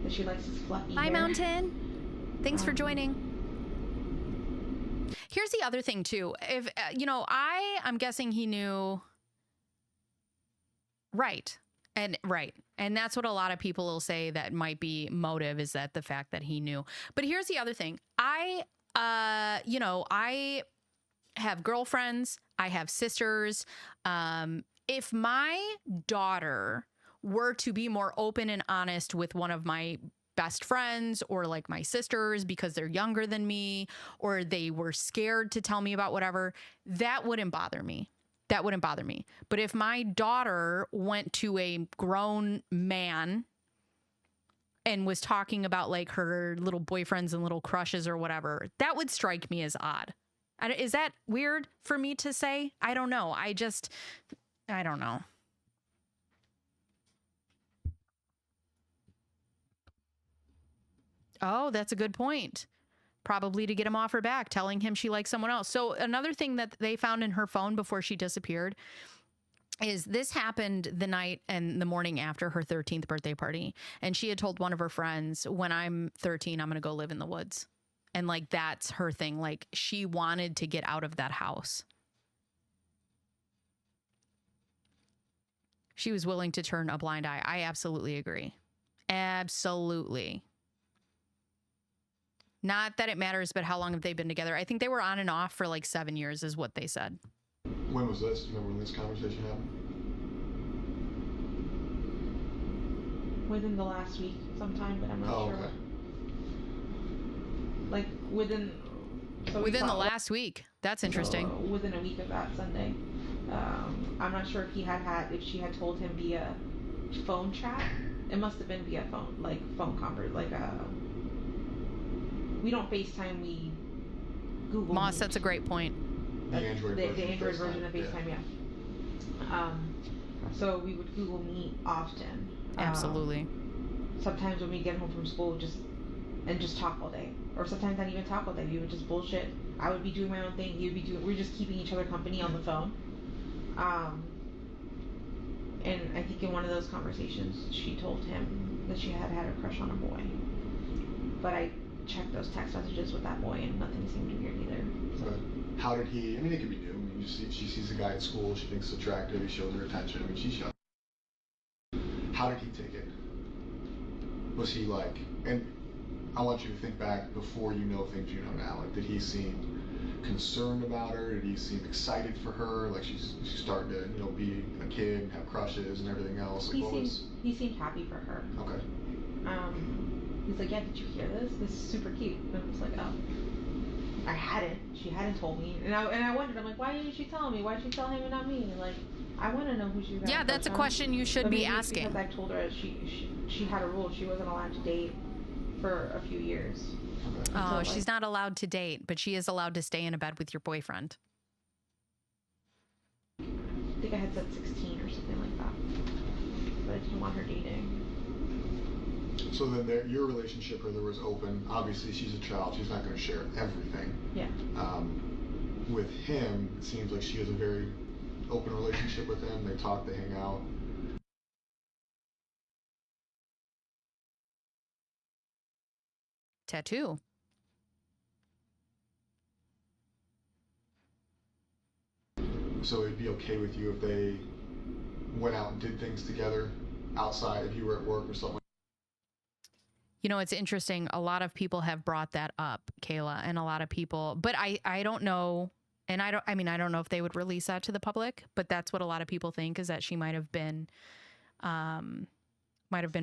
that she likes his fluffy hair. Hi, Mountain. Thanks for joining. Here's the other thing, too. If, I'm guessing he knew. Right. And that's what a lot of people will say that might be motive, is that the fact that he knew. But here's the other thing. I have girlfriends. I have sisters. If my daughter were to be more open and honest with one of my best friends or like my sisters because they're younger than me, or they were scared to tell me about whatever, that wouldn't bother me. That wouldn't bother me. But if my daughter went to a grown man and was talking about like her little boyfriends and little crushes or whatever, that would strike me as odd. Is that weird for me to say? I don't know. I don't know. Oh, that's a good point. Probably to get him off her back, telling him she likes someone else. So another thing that they found in her phone before she disappeared is this happened the night and the morning after her 13th birthday party. And she had told one of her friends, when I'm 13, I'm going to go live in the woods. And like, that's her thing. Like, she wanted to get out of that house. She was willing to turn a blind eye. I absolutely agree. Absolutely. Not that it matters, but how long have they been together? I think they were on and off for like 7 years is what they said. When was this? Do you remember when this conversation happened? Within the last week sometime, but I'm not sure. Okay. Like within the last week. That's interesting. So, within a week of that Sunday. I'm not sure if if she had told him via phone chat. It must have been via phone, like phone convert, like we don't FaceTime, we Google Moss, Meet. that's a great point. The Android version. The Android of version of FaceTime, yeah. So we would Google Meet often. Absolutely. Sometimes when we get home from school, just talk all day, or sometimes not even talk all day. We would just bullshit. I would be doing my own thing. He would be doing. We're just keeping each other company on the phone. And I think in one of those conversations, she told him that she had a crush on a boy. But I checked those text messages with that boy, and nothing seemed weird either. So. How did he? I mean, it could be new. I mean, she sees a guy at school. She thinks it's attractive. He shows her attention. I mean, she's young. How did he take it? Was he like? And I want you to think back before you know things you know now. Like, did he seem concerned about her? Did he seem excited for her? Like she's starting to be a kid and have crushes and everything else. Like, he seemed happy for her. Okay. He's like, yeah, did you hear this? This is super cute. And I was like, oh. I hadn't. She hadn't told me, and I wondered. I'm like, why didn't she tell me? Why did she tell him and not me? And like, I want to know who she was. Yeah, that's a question you should be asking. Because I told her she had a rule. She wasn't allowed to date for a few years. Okay. Oh, So, she's not allowed to date, but she is allowed to stay in a bed with your boyfriend. I think I had said 16 or something like that, but I didn't want her dating. So then your relationship with her was open. Obviously, she's a child. She's not going to share everything. Yeah. With him, it seems like she has a very open relationship with him. They talk, they hang out. Tattoo. So it'd be okay with you if they went out and did things together outside if you were at work or something? You know, it's interesting. A lot of people have brought that up, Kayla, and a lot of people, but I don't know. And I don't know if they would release that to the public, but that's what a lot of people think, is that she might have been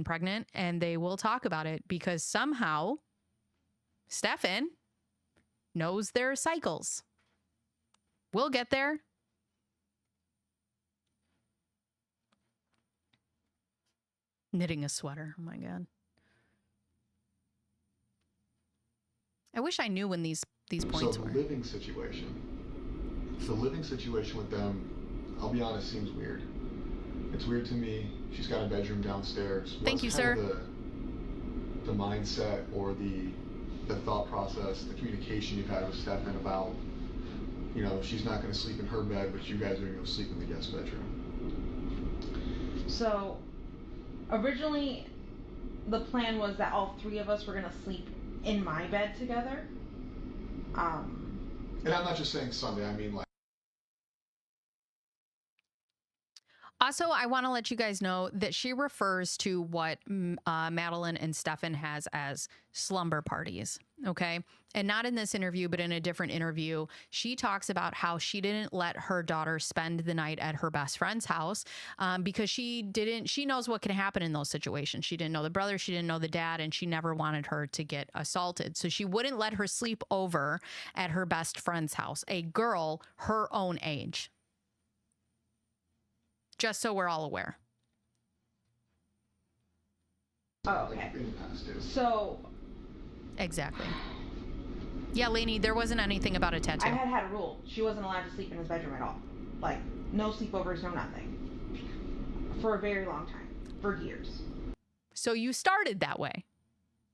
pregnant, and they will talk about it because somehow Stefan knows their cycles. We'll get there. Knitting a sweater. Oh my God. I wish I knew when these points so were. The living situation with them, I'll be honest, seems weird. It's weird to me. She's got a bedroom downstairs. Thank you, sir. The mindset or the thought process, the communication you've had with Stefan about, she's not going to sleep in her bed, but you guys are going to go sleep in the guest bedroom. So, originally, the plan was that all three of us were going to sleep in my bed together. And I'm not just saying Sunday, I mean like. Also, I want to let you guys know that she refers to what Madeleine and Stefan has as slumber parties, okay? And not in this interview, but in a different interview, she talks about how she didn't let her daughter spend the night at her best friend's house because she knows what can happen in those situations. She didn't know the brother, she didn't know the dad, and she never wanted her to get assaulted. So she wouldn't let her sleep over at her best friend's house, a girl her own age. Just so we're all aware. Oh, okay. In the past, too. So. Exactly. Yeah, Lainey, there wasn't anything about a tattoo. I had a rule. She wasn't allowed to sleep in his bedroom at all. Like, no sleepovers, no nothing. For a very long time. For years. So you started that way.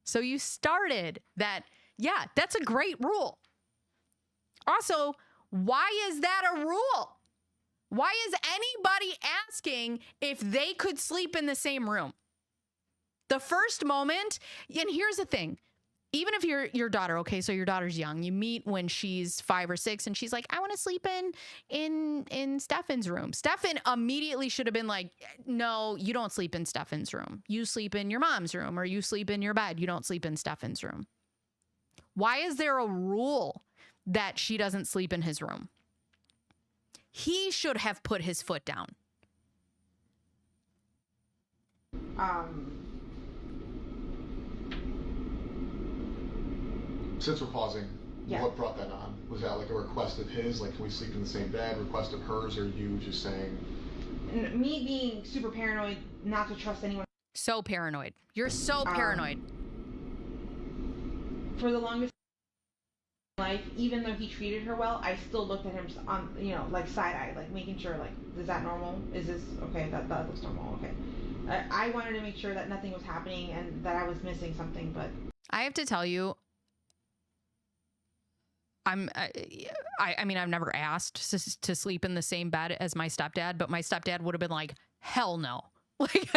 So you started that. Yeah, that's a great rule. Also, why is that a rule? Why is anybody asking if they could sleep in the same room? The first moment, and here's the thing, even if your daughter, okay, so your daughter's young, you meet when she's 5 or 6, and she's like, I want to sleep in Stefan's room. Stefan immediately should have been like, no, you don't sleep in Stefan's room. You sleep in your mom's room, or you sleep in your bed. You don't sleep in Stefan's room. Why is there a rule that she doesn't sleep in his room? He should have put his foot down. Since we're pausing, yeah. What brought that on? Was that like a request of his, like, can we sleep in the same bed, request of hers, or you just saying? Me being super paranoid, not to trust anyone. So paranoid. You're so paranoid. For the longest life, even though he treated her well, I still looked at him on, you know, like side eye, like making sure, like, is that normal? Is this okay? That looks normal. Okay. I wanted to make sure that nothing was happening and that I was missing something, but I have to tell you, I mean, I've never asked to sleep in the same bed as my stepdad, but my stepdad would have been like, hell no. Like,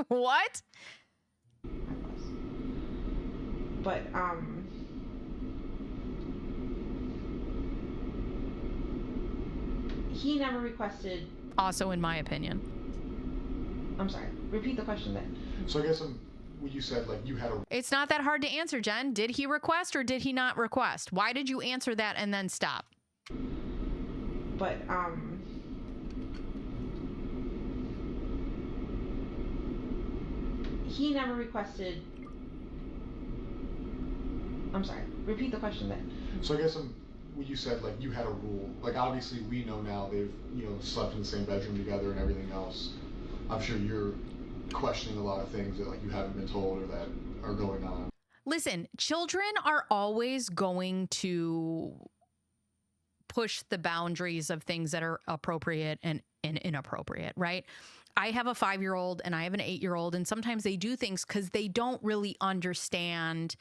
what? but he never requested. Also, in my opinion. I'm sorry. Repeat the question then. So I guess when you said like you had a. It's not that hard to answer, Jen. Did he request or did he not request? Why did you answer that and then stop? But he never requested. I'm sorry. Repeat the question then. So I guess when you said like you had a rule, like obviously we know now they've slept in the same bedroom together and everything else. I'm sure you're questioning a lot of things that like you haven't been told or that are going on. Listen, children are always going to push the boundaries of things that are appropriate and inappropriate, right? I have a 5-year-old and I have an 8-year-old, and sometimes they do things because they don't really understand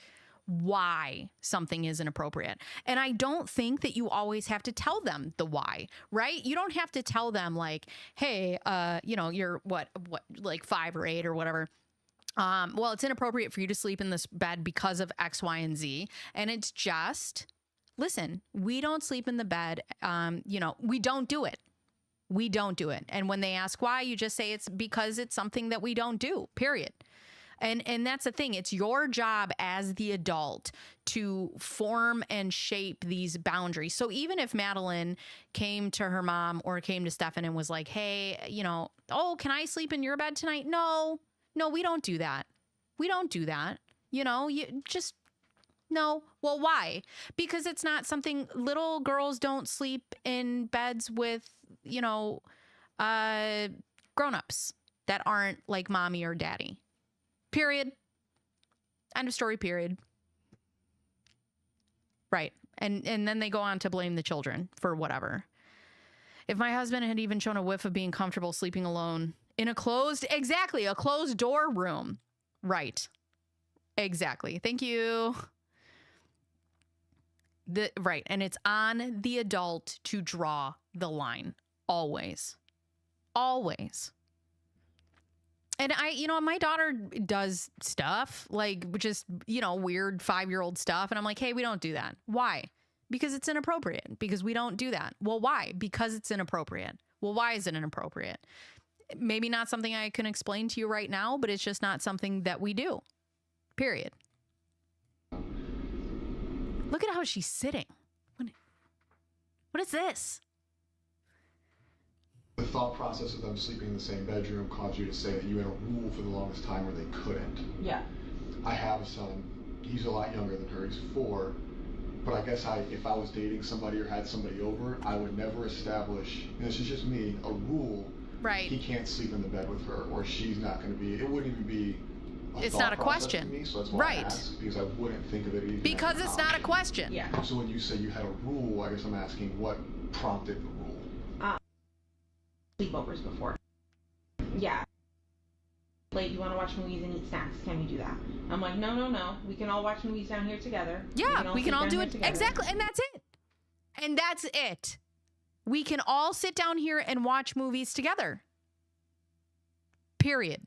why something isn't appropriate. And I don't think that you always have to tell them the why, right? You don't have to tell them like, hey, you're what, like 5 or 8 or whatever. Well, it's inappropriate for you to sleep in this bed because of X, Y, and Z. And it's just, listen, we don't sleep in the bed. We don't do it. We don't do it. And when they ask why, you just say it's because it's something that we don't do, period. And that's the thing. It's your job as the adult to form and shape these boundaries. So even if Madelaine came to her mom or came to Stefan and was like, hey, can I sleep in your bed tonight? No, we don't do that. We don't do that. No. Well, why? Because it's not something, little girls don't sleep in beds with, grown-ups that aren't like mommy or daddy. Period. End of story, period. Right. And then they go on to blame the children for whatever. If my husband had even shown a whiff of being comfortable sleeping alone in a closed door room. Right. Exactly. Thank you. Right. And it's on the adult to draw the line. Always. Always. And my daughter does stuff like just, weird 5-year-old stuff. And I'm like, hey, we don't do that. Why? Because it's inappropriate. Because we don't do that. Well, why? Because it's inappropriate. Well, why is it inappropriate? Maybe not something I can explain to you right now, but it's just not something that we do. Period. Look at how she's sitting. What is this? The thought process of them sleeping in the same bedroom caused you to say that you had a rule for the longest time where they couldn't. Yeah. I have a son. He's a lot younger than her. He's 4. But I guess if I was dating somebody or had somebody over, I would never establish, and this is just me, a rule. Right. He can't sleep in the bed with her, or she's not going to be. It wouldn't even be. It's not a question. Me, so that's why right. I asked, because I wouldn't think of it even. Because it's not a question. Yeah. So when you say you had a rule, I guess I'm asking what prompted the rule. Sleepovers before. Yeah. Late, you want to watch movies and eat snacks? Can we do that? I'm like, no. We can all watch movies down here together. Yeah, we can all do it together. exactly, and that's it. And that's it. We can all sit down here and watch movies together. Period.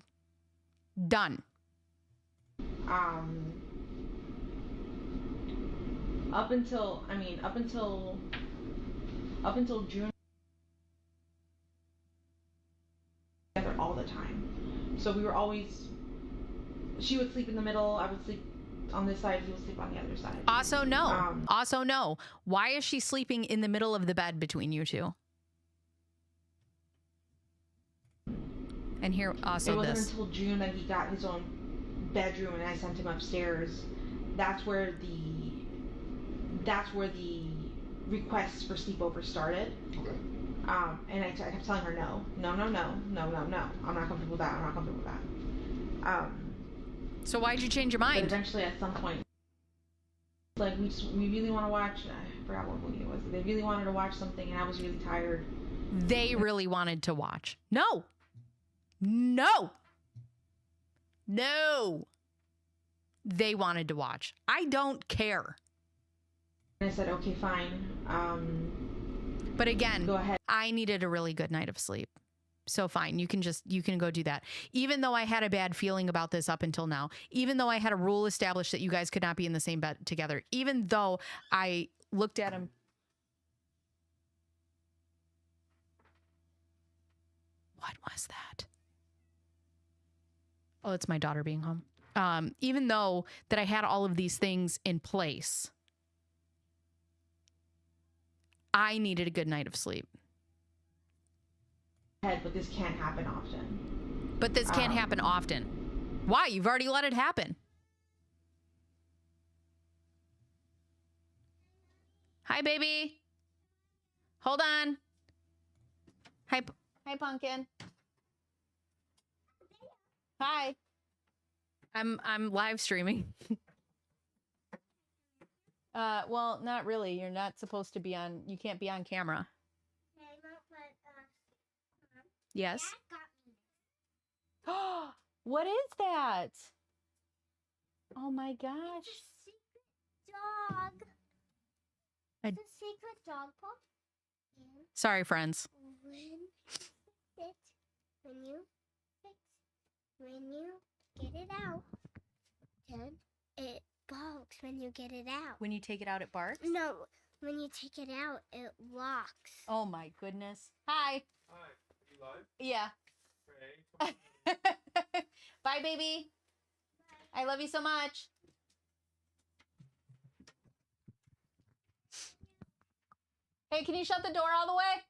Done. Up until June, together all the time. So we were always. She would sleep in the middle. I would sleep on this side. He would sleep on the other side. Also, no. Why is she sleeping in the middle of the bed between you two? And here also it wasn't this. Until June that he got his own bedroom and I sent him upstairs. That's where the requests for sleepovers started. Okay. And I kept telling her no. I'm not comfortable with that. So why'd you change your mind? But eventually, at some point, Like we really want to watch. I forgot what movie it was. They really wanted to watch something, and I was really tired. They really wanted to watch. No. No. No. They wanted to watch. I don't care. And I said, okay, fine. But again, go ahead. I needed a really good night of sleep. So fine, you can go do that. Even though I had a bad feeling about this up until now, even though I had a rule established that you guys could not be in the same bed together, even though I looked at him. What was that? Oh, it's my daughter being home. Even though that I had all of these things in place, I needed a good night of sleep. But this can't happen often. But this can't happen often. Why? You've already let it happen. Hi, baby. Hold on. Hi, Pumpkin. Hi. I'm live streaming. Well, not really. You're not supposed to be on. You can't be on camera. Yes. Oh, what is that? Oh my gosh. It's a secret dog. It's a secret dog pop. Sorry, friends. When you get it out, then it barks when you get it out. When you take it out, it barks? No, when you take it out, it locks. Oh my goodness. Hi. Hi. Are you live? Yeah. Great. Bye, baby. Bye. I love you so much. Hey, can you shut the door all the way?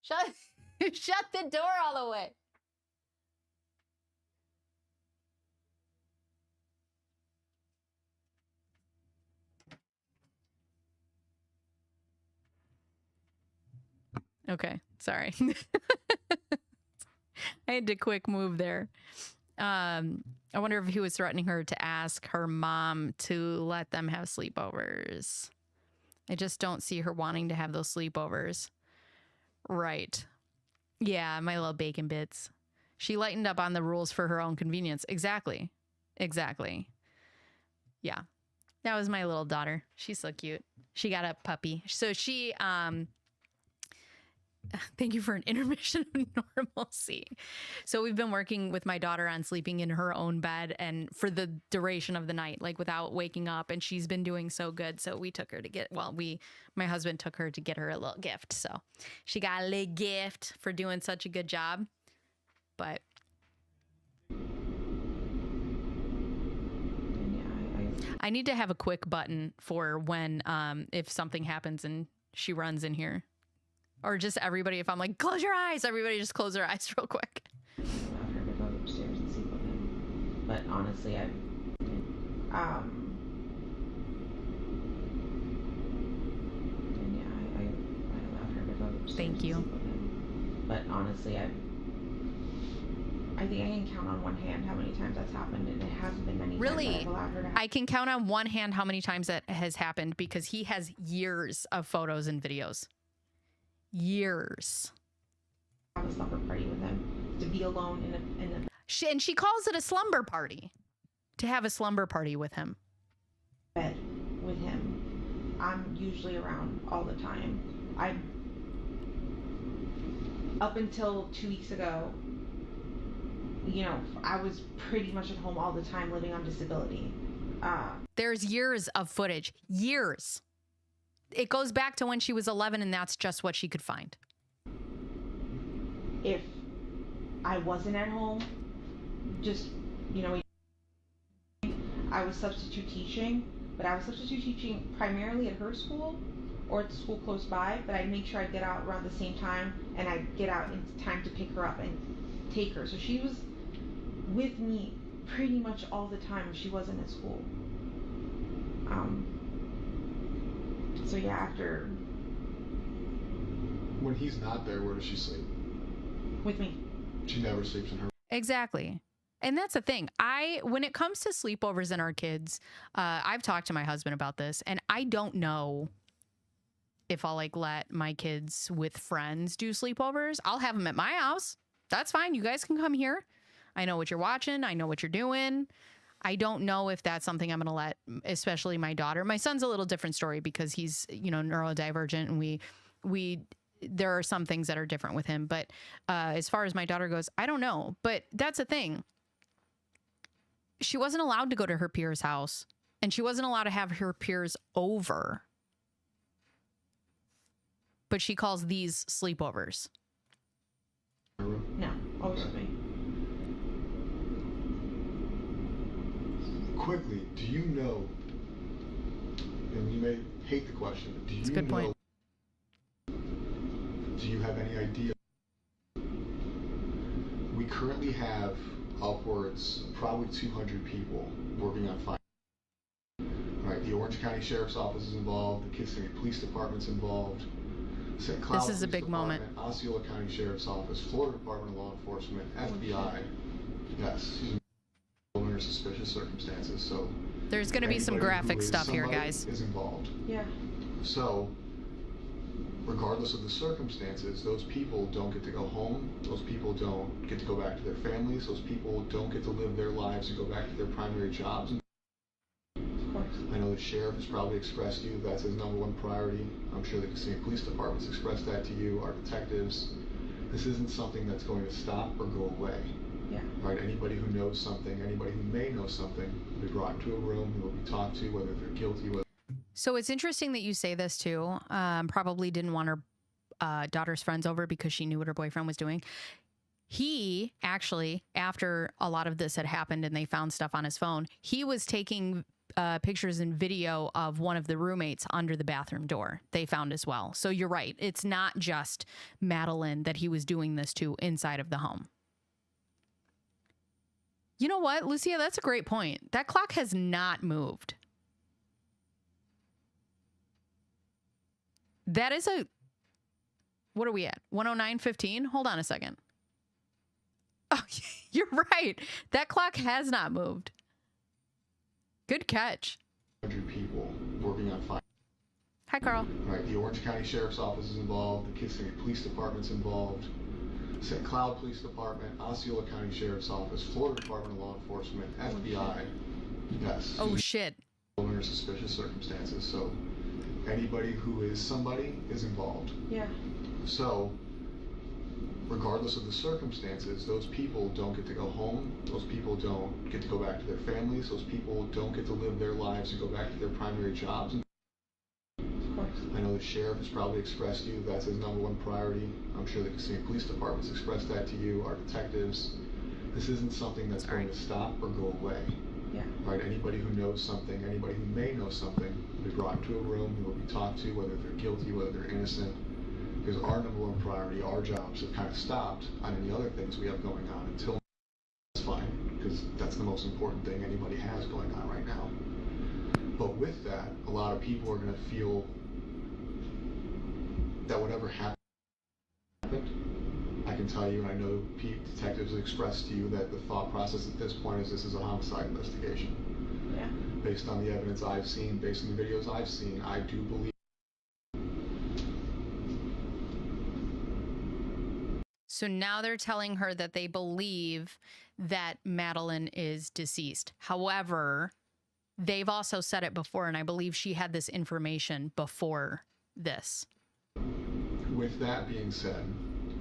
Shut the door all the way. Okay, sorry. I had to quick move there. I wonder if he was threatening her to ask her mom to let them have sleepovers. I just don't see her wanting to have those sleepovers. Right. Yeah, my little bacon bits. She lightened up on the rules for her own convenience. Exactly. Exactly. Yeah. That was my little daughter. She's so cute. She got a puppy. So she, thank you for an intermission of normalcy. So we've been working with my daughter on sleeping in her own bed and for the duration of the night, like without waking up. And she's been doing so good. So we took her to get, my husband took her to get her a little gift. So she got a little gift for doing such a good job. But I need to have a quick button for when, if something happens and she runs in here. Or just everybody, if I'm like, close your eyes, everybody just close their eyes real quick. I allowed her to go upstairs and sleep with him. But honestly, I allowed her to go upstairs Thank you. and sleep with him. But honestly, I think I can count on one hand how many times that's happened, and it hasn't been many Really? times that I've allowed her to I can count on one hand how many times that has happened because he has years of photos and videos. Years. have a slumber party with him, to be alone in a And she calls it a slumber party. To have a slumber party with him. bed with him. I'm usually around all the time. Up until 2 weeks ago, I was pretty much at home all the time living on disability. There's years of footage. Years. It goes back to when she was 11 and that's just what she could find. If I wasn't at home, I was substitute teaching, but I was substitute teaching primarily at her school or at the school close by, but I'd make sure I'd get out around the same time and I'd get out in time to pick her up and take her. So she was with me pretty much all the time. She wasn't at school. So yeah, after When he's not there, where does she sleep? with me. She never sleeps in her. Exactly. And that's the thing. When it comes to sleepovers and our kids, I've talked to my husband about this, and I don't know if I'll like let my kids with friends do sleepovers. I'll have them at my house. That's fine. You guys can come here. I know what you're watching. I know what you're doing. I don't know if that's something I'm going to let, especially my daughter. My son's a little different story because he's, neurodivergent, and there are some things that are different with him. But as far as my daughter goes, I don't know. But that's the thing. She wasn't allowed to go to her peer's house, and she wasn't allowed to have her peers over. But she calls these sleepovers. No, always with me. Quickly, do you know, and you may hate the question, but do you That's a good point. Do you have any idea? We currently have upwards, probably 200 people working on fire. Right, the Orange County Sheriff's Office is involved, the Kissimmee Police Department's involved, St. Cloud This is a Police big moment. Department, Osceola County Sheriff's Office, Florida Department of Law Enforcement, FBI. Yes, under suspicious circumstances. So there's going to be some graphic stuff here, guys. Is involved. Yeah. So, regardless of the circumstances, those people don't get to go home. Those people don't get to go back to their families. Those people don't get to live their lives and go back to their primary jobs. Of course. I know the sheriff has probably expressed to you that's his #1 priority. I'm sure the Kissimmee Police Department's expressed that to you, our detectives. This isn't something that's going to stop or go away. Yeah. Right? Anybody who knows something, anybody who may know something, will be brought into a room, who will be talked to, whether they're guilty, whether... So it's interesting that you say this too. Probably didn't want her daughter's friends over because she knew what her boyfriend was doing. He actually, after a lot of this had happened and they found stuff on his phone, he was taking pictures and video of one of the roommates under the bathroom door. They found as well. So you're right. It's not just Madelaine that he was doing this to inside of the home. You know what, Lucia? That's a great point. That clock has not moved. That is what are we at? 109:15? Hold on a second. Oh, you're right. That clock has not moved. Good catch. 100 people working on fire. Hi, Carl. Right, the Orange County Sheriff's Office is involved, the Kissimmee Police Department's involved, St. Cloud Police Department, Osceola County Sheriff's Office, Florida Department of Law Enforcement, FBI. Yes. Oh, shit. Under suspicious circumstances. So anybody who is somebody is involved. Yeah. So regardless of the circumstances, those people don't get to go home. Those people don't get to go back to their families. Those people don't get to live their lives and go back to their primary jobs. I know the sheriff has probably expressed to you that's his #1 priority. I'm sure the Kissimmee Police Department's expressed that to you, our detectives. This isn't something that's going to stop or go away. Yeah. Right? Anybody who knows something, anybody who may know something, will be brought into a room, who will be talked to, whether they're guilty, whether they're innocent. Because our #1 priority, our jobs have kind of stopped on any other things we have going on until it's fine, because that's the most important thing anybody has going on right now. But with that, a lot of people are going to feel that whatever happened, I can tell you, and I know detectives have expressed to you that the thought process at this point is this is a homicide investigation. Yeah. Based on the evidence I've seen, based on the videos I've seen, I do believe. So now they're telling her that they believe that Madelaine is deceased. However, they've also said it before, and I believe she had this information before this. With that being said,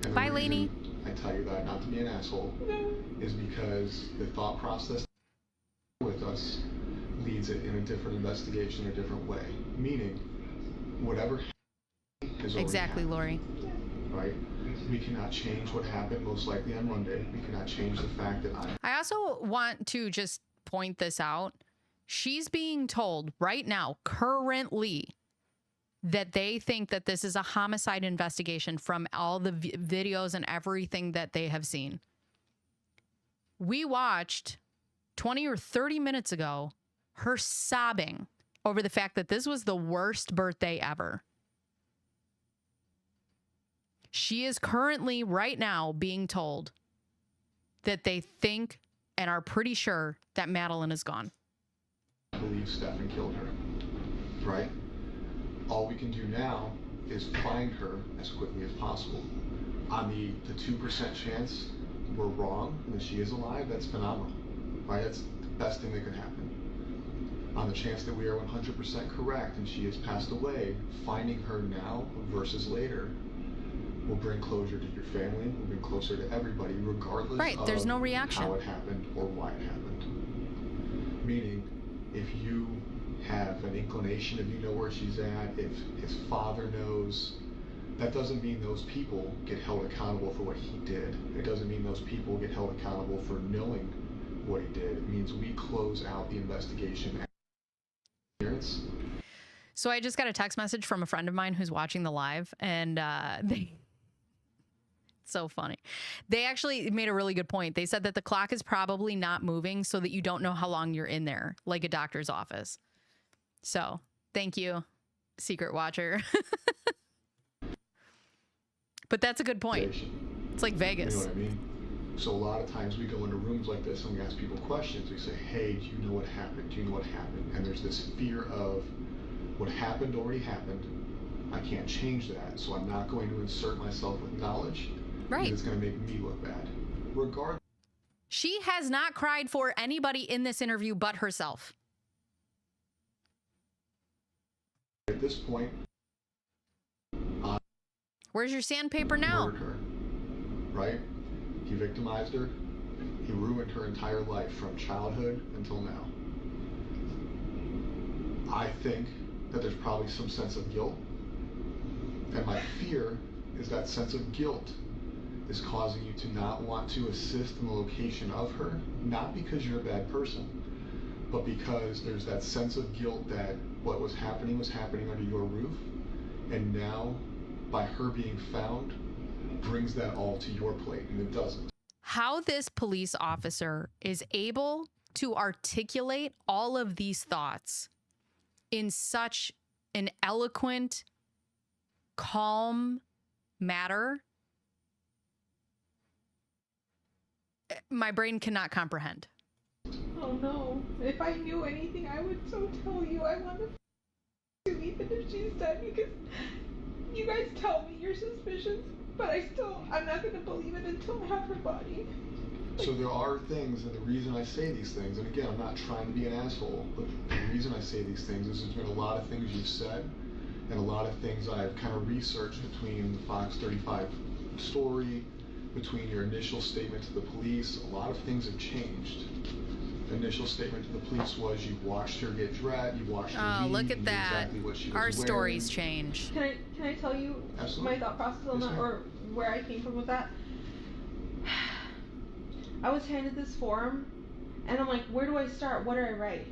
and Bye, the Lainey. reason I tell you that, not to be an asshole, is because the thought process with us leads it in a different investigation, a different way. Meaning, whatever is already Exactly, happened, Lori. right? We cannot change what happened most likely on Monday. We cannot change the fact that I also want to just point this out. She's being told right now, currently, that they think that this is a homicide investigation from all the videos and everything that they have seen. We watched 20 or 30 minutes ago her sobbing over the fact that this was the worst birthday ever. She is currently right now being told that they think and are pretty sure that Madelaine is gone. I believe Stefan killed her, right? All we can do now is find her as quickly as possible. On the 2% chance we're wrong and that she is alive, that's phenomenal, right? That's the best thing that could happen. On the chance that we are 100% correct and she has passed away, finding her now versus later will bring closure to your family, will bring closer to everybody, regardless of there's no reaction. how it happened or why it happened. Meaning, if you have an inclination, if you know where she's at, if his father knows, that doesn't mean those people get held accountable for what he did. It doesn't mean those people get held accountable for knowing what he did. It means we close out the investigation. So I just got a text message from a friend of mine who's watching the live, and it's so funny. They actually made a really good point. They said that the clock is probably not moving so that you don't know how long you're in there, like a doctor's office. So thank you, Secret Watcher. But that's a good point. It's like Vegas. You know what I mean? So a lot of times we go into rooms like this and we ask people questions. We say, hey, do you know what happened? Do you know what happened? And there's this fear of what happened already happened. I can't change that. So I'm not going to insert myself with knowledge. Right. It's going to make me look bad. Regardless. She has not cried for anybody in this interview but herself. At this point, where's your sandpaper now? Murdered her, right? He victimized her. He ruined her entire life from childhood until now. I think that there's probably some sense of guilt. And my fear is that sense of guilt is causing you to not want to assist in the location of her, not because you're a bad person, but because there's that sense of guilt that what was happening under your roof, and now, by her being found, brings that all to your plate, and it doesn't. How this police officer is able to articulate all of these thoughts in such an eloquent, calm manner, my brain cannot comprehend. Oh no. If I knew anything, I would so tell you. I want to even if she's dead, because you guys tell me your suspicions, but I'm not going to believe it until I have her body. So there are things, and the reason I say these things, and again, I'm not trying to be an asshole, but the reason I say these things is there's been a lot of things you've said, and a lot of things I've kind of researched between the Fox 35 story, between your initial statement to the police. A lot of things have changed. The initial statement to the police was you watched her get dressed, you watched her leave, look at you knew that. exactly what she was Our wearing. stories change. Can I tell you Absolutely. my thought process on Yes, that, ma'am. or where I came from with that? I was handed this form, and I'm like, where do I start? What do I write?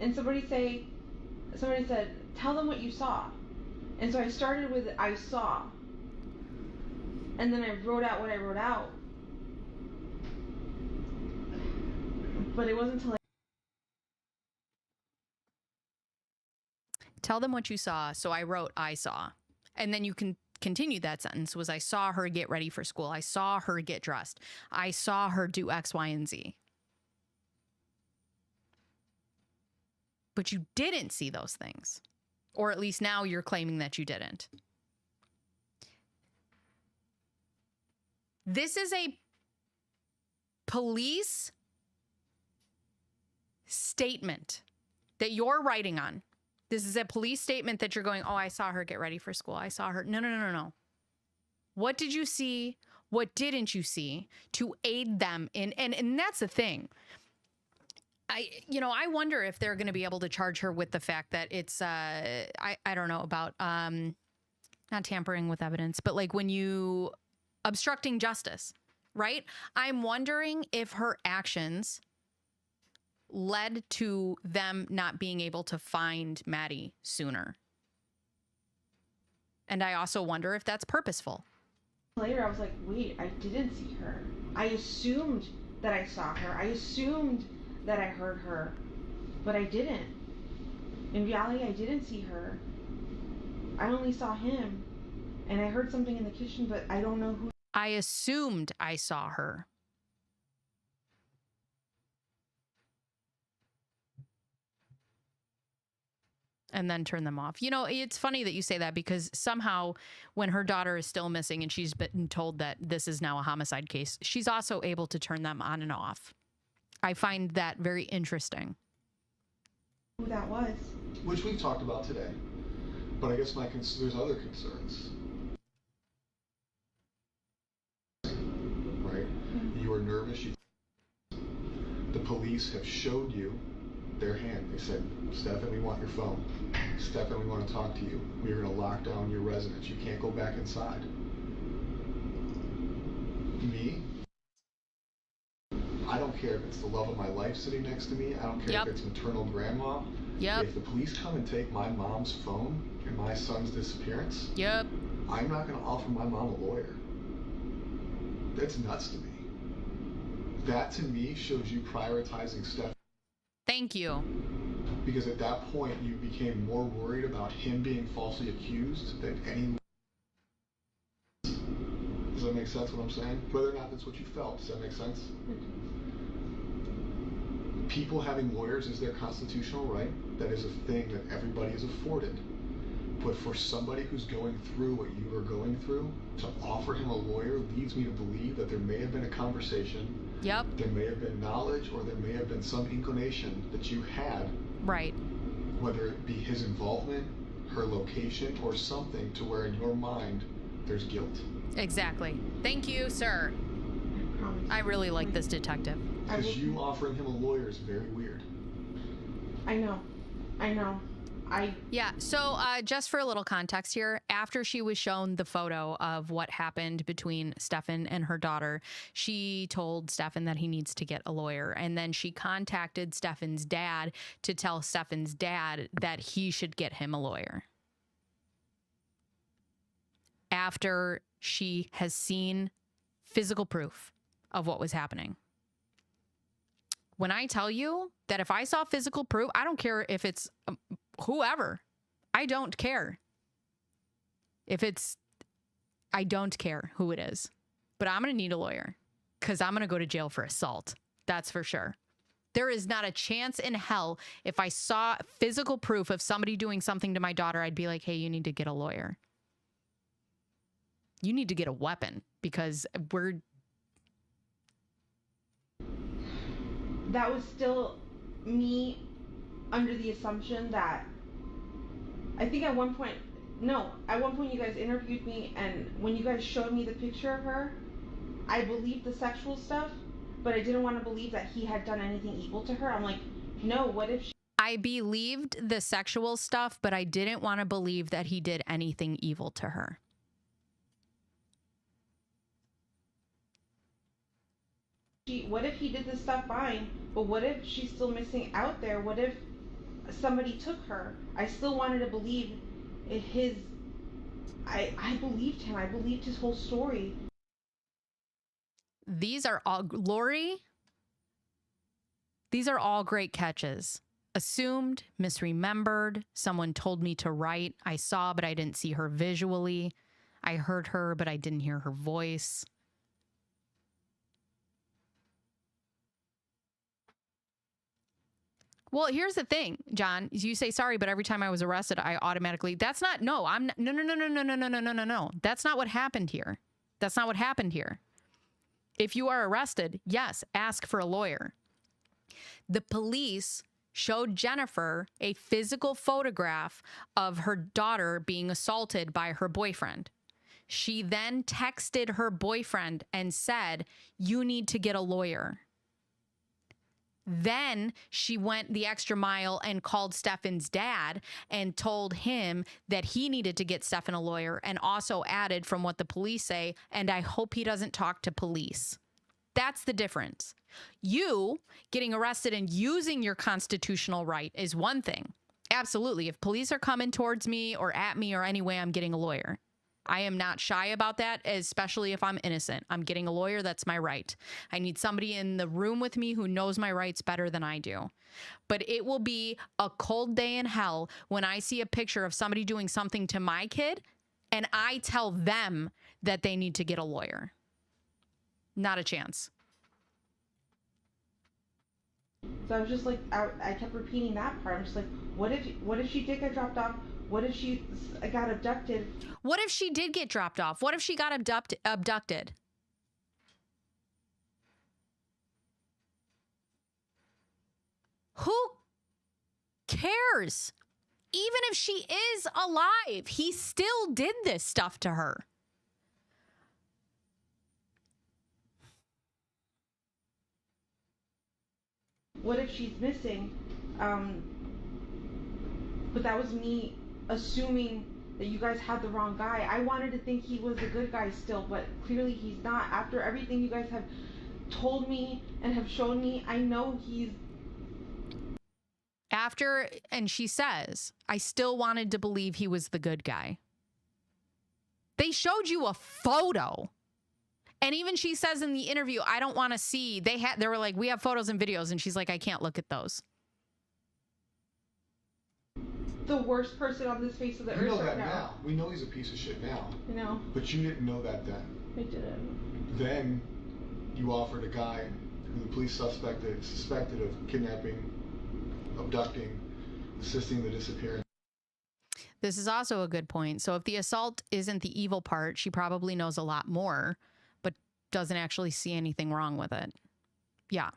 And somebody said, tell them what you saw. And so I started with I saw. And then I wrote out what I wrote out. But it wasn't until Tell them what you saw. So I wrote, I saw. And then you can continue that sentence was I saw her get ready for school. I saw her get dressed. I saw her do X, Y, and Z. But you didn't see those things. Or at least now you're claiming that you didn't. This is a police statement that you're writing on. This is a police statement that you're going, oh, I saw her get ready for school. I saw her. No. What did you see? What didn't you see to aid them in? And that's the thing. I wonder if they're going to be able to charge her with the fact that it's, I don't know about, not tampering with evidence, but like when you obstructing justice, right? I'm wondering if her actions led to them not being able to find Maddie sooner. And I also wonder if that's purposeful. later I was like, wait, I didn't see her. I assumed that I saw her. I assumed that I heard her, but I didn't. In reality, I didn't see her. I only saw him, and I heard something in the kitchen, but I don't know who. I assumed I saw her. and then turn them off. You know, it's funny that you say that because somehow when her daughter is still missing and she's been told that this is now a homicide case, she's also able to turn them on and off. I find that very interesting. Who that was. Which we talked about today. But I guess there's other concerns. Right? You are nervous. The police have showed you their hand. They said, Stefan, we want your phone. Stefan, we want to talk to you. We are going to lock down your residence. You can't go back inside. Me? I don't care if it's the love of my life sitting next to me. I don't care if it's maternal grandma. If the police come and take my mom's phone and my son's disappearance, I'm not going to offer my mom a lawyer. That's nuts to me. That to me shows you prioritizing Stefan. Thank you. Because at that point, you became more worried about him being falsely accused than any. Does that make sense what I'm saying? Whether or not that's what you felt, does that make sense? People having lawyers is their constitutional right. That is a thing that everybody is afforded. But for somebody who's going through what you are going through, to offer him a lawyer leads me to believe that there may have been a conversation. There may have been knowledge, or there may have been some inclination that you had. Right. Whether it be his involvement, her location, or something to where in your mind there's guilt. Exactly. Thank you, sir. I really like this detective. Because you offering him a lawyer is very weird. I know. Yeah, so just for a little context here, after she was shown the photo of what happened between Stefan and her daughter, she told Stefan that he needs to get a lawyer. And then she contacted Stefan's dad to tell Stefan's dad that he should get him a lawyer. After she has seen physical proof of what was happening. When I tell you that if I saw physical proof, I don't care if it's whoever. I don't care. I don't care who it is. But I'm going to need a lawyer because I'm going to go to jail for assault. That's for sure. There is not a chance in hell if I saw physical proof of somebody doing something to my daughter, I'd be like, hey, you need to get a lawyer. You need to get a weapon because that was still me under the assumption that I think at one point you guys interviewed me, and when you guys showed me the picture of her, I believed the sexual stuff, but I didn't want to believe that he had done anything evil to her. I'm like, no, what if I believed the sexual stuff, but I didn't want to believe that he did anything evil to her. What if he did this stuff fine, but what if she's still missing out there? What if somebody took her? I still wanted to believe I believed him. I believed his whole story. These are all, Lori, these are all great catches. Assumed, misremembered, someone told me to write. I saw, but I didn't see her visually. I heard her, but I didn't hear her voice. Well, here's the thing, John. You say sorry, but every time I was arrested, I automatically. That's not. No, I'm not, no. That's not what happened here. That's not what happened here. If you are arrested, yes, ask for a lawyer. The police showed Jennifer a physical photograph of her daughter being assaulted by her boyfriend. She then texted her boyfriend and said, "You need to get a lawyer." Then she went the extra mile and called Stefan's dad and told him that he needed to get Stefan a lawyer, and also added, from what the police say, and I hope he doesn't talk to police. That's the difference. You getting arrested and using your constitutional right is one thing. Absolutely. If police are coming towards me or at me or any way, I'm getting a lawyer. I am not shy about that, especially if I'm innocent. I'm getting a lawyer. That's my right. I need somebody in the room with me who knows my rights better than I do. But it will be a cold day in hell when I see a picture of somebody doing something to my kid and I tell them that they need to get a lawyer. Not a chance. So I was just like, I kept repeating that part. I'm just like, what if she did get dropped off? What if she got abducted? What if she did get dropped off? What if she got abducted? Who cares? Even if she is alive, he still did this stuff to her. What if she's missing? But that was me assuming that you guys had the wrong guy. I wanted to think he was a good guy still, but clearly he's not. After everything you guys have told me and have shown me, I know he's... After, and she says, I still wanted to believe he was the good guy. They showed you a photo. And even she says in the interview, I don't want to see. They were like, we have photos and videos. And she's like, I can't look at those. the worst person on this face of the earth. You know right that now. We know he's a piece of shit now. You know. But you didn't know that then. I didn't. Then you offered a guy who the police suspected of kidnapping, abducting, assisting the disappearance. This is also a good point. So if the assault isn't the evil part, she probably knows a lot more, but doesn't actually see anything wrong with it. Yeah.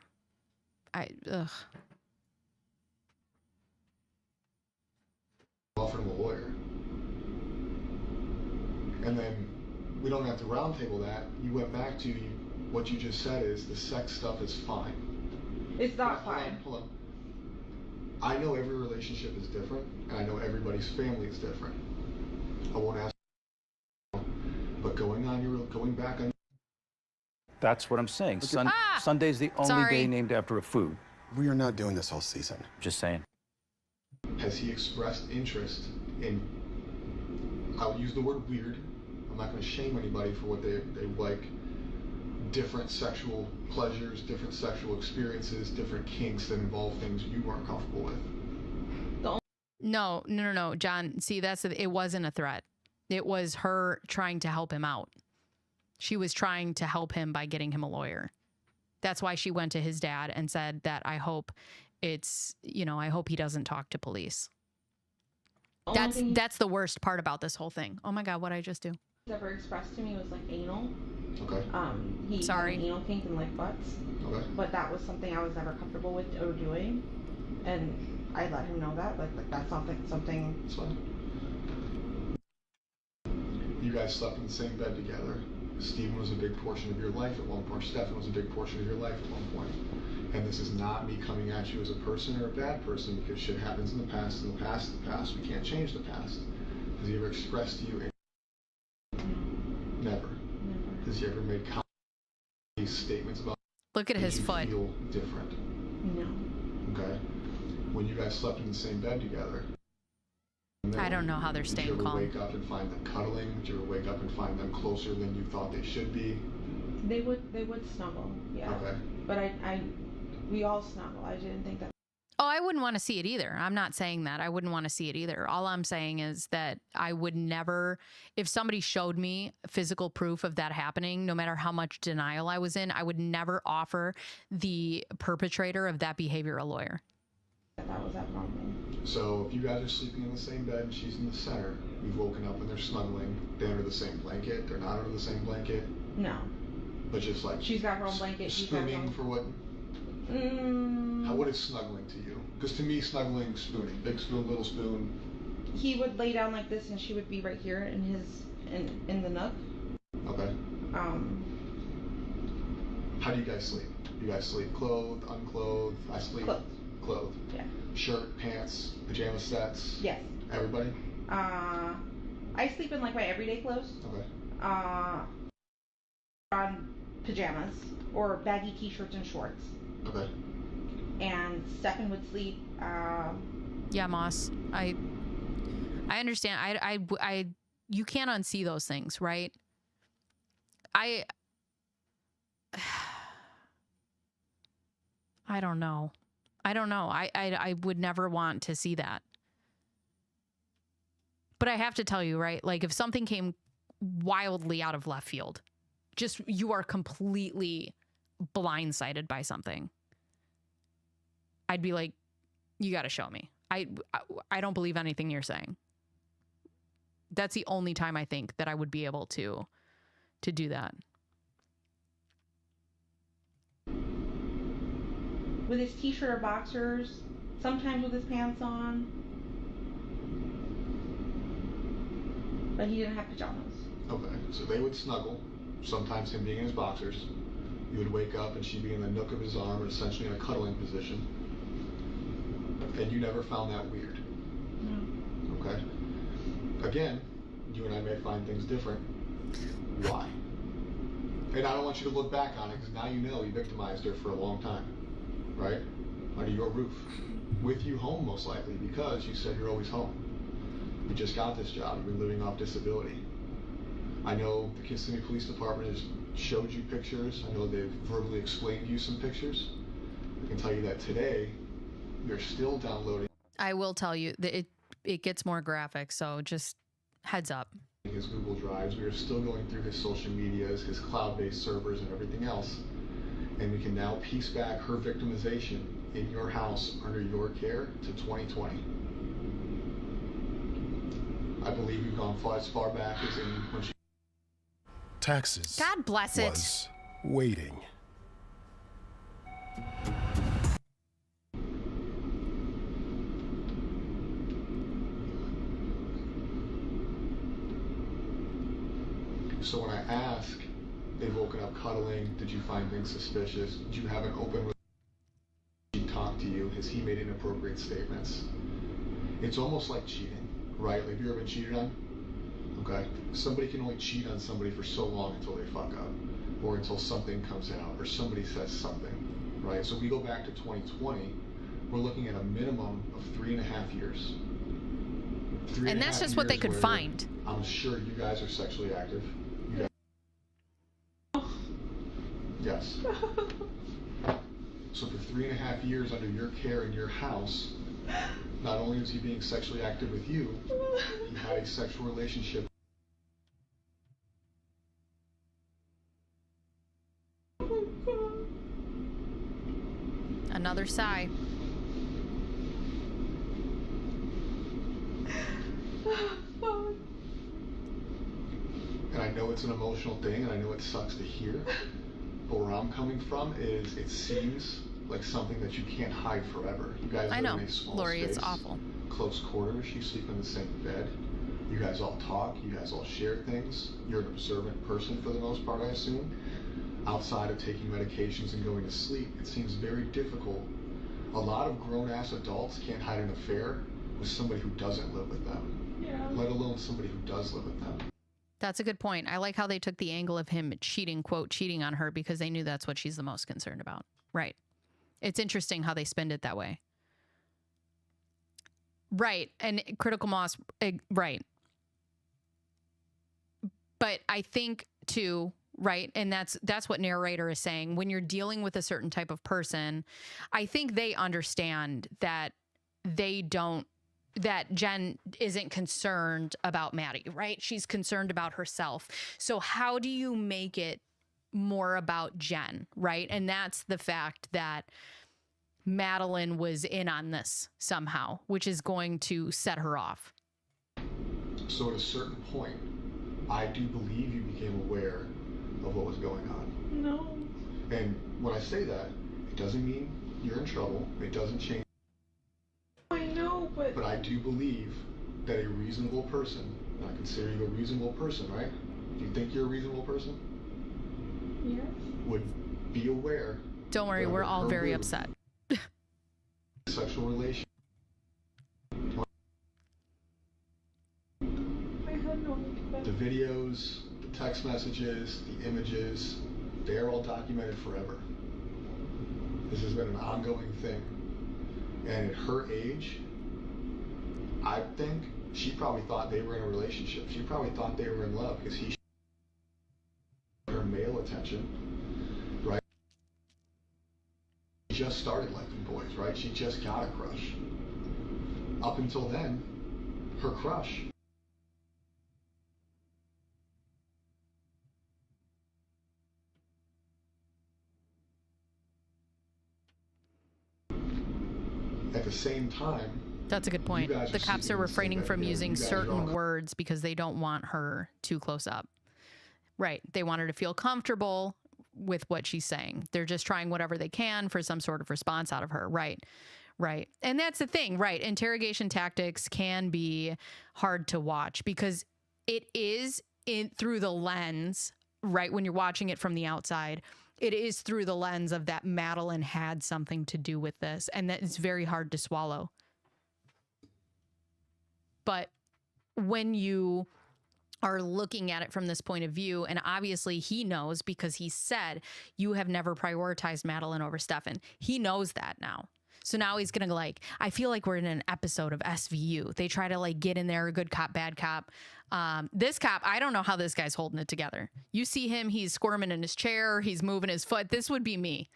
Ugh. Offered him a lawyer. And then we don't have to roundtable that. You went back to what you just said is the sex stuff is fine. It's not fine. Hold on. I know every relationship is different, and I know everybody's family is different. I won't ask, but going back on. That's what I'm saying. Sunday's the only day named after a food. We are not doing this all season. Just saying. Has he expressed interest in, I'll use the word weird, I'm not going to shame anybody for what they like, different sexual pleasures, different sexual experiences, different kinks that involve things you weren't comfortable with? No, John. See, it wasn't a threat. It was her trying to help him out. She was trying to help him by getting him a lawyer. That's why she went to his dad and said that I hope I hope he doesn't talk to police. That's the worst part about this whole thing. Oh my God, what'd I just do? Ever expressed to me was like anal. Okay. He had an anal kink and like butts. Okay. But that was something I was never comfortable with or doing, and I let him know that like that's not like something. It's fine. You guys slept in the same bed together. Stephen was a big portion of your life at one point. Stefan was a big portion of your life at one point. And this is not me coming at you as a person or a bad person, because shit happens in the past. In the past, we can't change the past. Has he ever expressed to you Never. Never. Has he ever made these statements about? Look at his foot. Feel different? No. Okay. When you guys slept in the same bed together. I don't know how they're staying calm. Did you ever wake up and find them cuddling? Did you ever wake up and find them closer than you thought they should be? They would snuggle. Yeah. Okay. But we all snuggle. I didn't think that. Oh, I wouldn't want to see it either. I'm not saying that. I wouldn't want to see it either. All I'm saying is that I would never, if somebody showed me physical proof of that happening, no matter how much denial I was in, I would never offer the perpetrator of that behavior a lawyer. That was that problem. So if you guys are sleeping in the same bed and she's in the center, you've woken up and they're snuggling, they're under the same blanket, they're not under the same blanket? No. But just like... She's got her own blanket, she's got her spooning own... for what? What is snuggling to you? Because to me, snuggling, spooning. Big spoon, little spoon. He would lay down like this and she would be right here in the nook. Okay. How do you guys sleep? Do you guys sleep clothed, unclothed? I sleep clothed. Yeah. Shirt, pants, pajama sets? Yes. Everybody? I sleep in like my everyday clothes. Okay. On pajamas or baggy t-shirts and shorts. Okay. And Stefan would sleep. Yeah, Moss. I understand. I you can't unsee those things, right? I don't know. I would never want to see that. But I have to tell you, right? Like if something came wildly out of left field, just you are completely blindsided by something. I'd be like, you got to show me. I don't believe anything you're saying. That's the only time I think that I would be able to do that. With his t-shirt or boxers, sometimes with his pants on. But he didn't have pajamas. Okay, so they would snuggle, sometimes him being in his boxers. You would wake up and she'd be in the nook of his arm, essentially in a cuddling position. And you never found that weird. No. Okay? Again, you and I may find things different. Why? And I don't want you to look back on it, because now you know you victimized her for a long time. Right? Under your roof. With you home, most likely, because you said you're always home. You just got this job. You've been living off disability. I know the Kissimmee Police Department has showed you pictures. I know they've verbally explained to you some pictures. I can tell you that today, they're still downloading. I will tell you that it gets more graphic, so just heads up. His Google Drives. We are still going through his social medias, his cloud-based servers, and everything else. And we can now piece back her victimization in your house under your care to 2020. I believe you've gone as far back as in when she... Taxes. God bless it. Was waiting. So when I ask, they've woken up cuddling, did you find things suspicious? Did you have an open relationship? Did he talk to you? Has he made inappropriate statements? It's almost like cheating, right? Like, have you ever been cheated on? Okay. Somebody can only cheat on somebody for so long until they fuck up, or until something comes out, or somebody says something, right? So if we go back to 2020, we're looking at a minimum of 3.5 years. And that's just what they could find. I'm sure you guys are sexually active. You guys... Yes. So for 3.5 years under your care in your house, not only was he being sexually active with you, he had a sexual relationship. Another sigh. And I know it's an emotional thing, and I know it sucks to hear, but where I'm coming from is it seems like something that you can't hide forever. You guys live in a small Lori, space, it's awful. Close quarters, you sleep in the same bed, you guys all talk, you guys all share things, you're an observant person for the most part, I assume. Outside of taking medications and going to sleep, it seems very difficult. A lot of grown-ass adults can't hide an affair with somebody who doesn't live with them, let alone somebody who does live with them. That's a good point. I like how they took the angle of him cheating, quote, cheating on her, because they knew that's what she's the most concerned about. Right. It's interesting how they spend it that way. Right. And critical mass, right. But I think too, right, and that's what narrator is saying, when you're dealing with a certain type of person, I think they understand that that Jen isn't concerned about Maddie, right? She's concerned about herself. So how do you make it more about Jen, right? And that's the fact that Madelaine was in on this somehow, which is going to set her off. So at a certain point, I do believe you became aware of what was going on. No. And when I say that, it doesn't mean you're in trouble. It doesn't change. I know, but I do believe that a reasonable person, and I consider you a reasonable person, right? Do you think you're a reasonable person? yes. Would be aware. Don't worry, we're all very upset. Sexual relation. I had no idea. The videos, the text messages, the images, they're all documented forever. This has been an ongoing thing. And at her age, I think she probably thought they were in a relationship. She probably thought they were in love because he her male attention, right? She just started liking boys, right? She just got a crush. Up until then, her crush At the same time, that's a good point. The cops are refraining from using certain words because they don't want her too close up. Right. They want her to feel comfortable with what she's saying. They're just trying whatever they can for some sort of response out of her. Right. Right. And that's the thing, right? Interrogation tactics can be hard to watch because it is through the lens, right? When you're watching it from the outside, it is through the lens of that Madelaine had something to do with this. And that is very hard to swallow. But when you are looking at it from this point of view, and obviously he knows because he said, you have never prioritized Madelaine over Stefan. He knows that now. So now he's going to like, I feel like we're in an episode of SVU. They try to like get in there, good cop, bad cop. This cop, I don't know how this guy's holding it together. You see him, he's squirming in his chair. He's moving his foot. This would be me.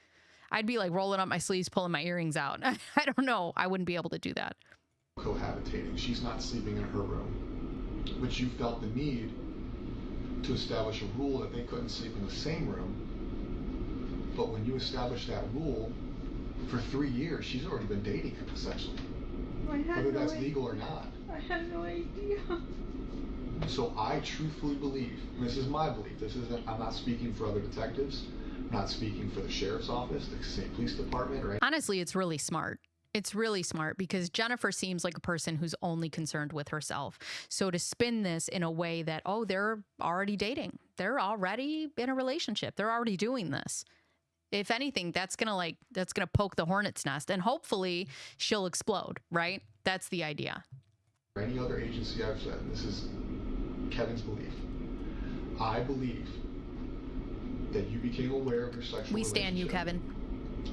I'd be like rolling up my sleeves, pulling my earrings out. I don't know. I wouldn't be able to do that. Cohabitating. She's not sleeping in her room. But you felt the need to establish a rule that they couldn't sleep in the same room. But when you establish that rule, for 3 years, she's already been dating him, essentially. Whether that's legal or not. I had no idea. So I truthfully believe, and this is my belief, I'm not speaking for other detectives, I'm not speaking for the sheriff's office, the state police department, or honestly, it's really smart. It's really smart because Jennifer seems like a person who's only concerned with herself. So to spin this in a way that, oh, they're already dating. They're already in a relationship. They're already doing this. If anything, that's going to poke the hornet's nest and hopefully she'll explode, right? That's the idea. Any other agency I've said, and this is Kevin's belief. I believe that you became aware of your sexual relationship. We stand you, Kevin.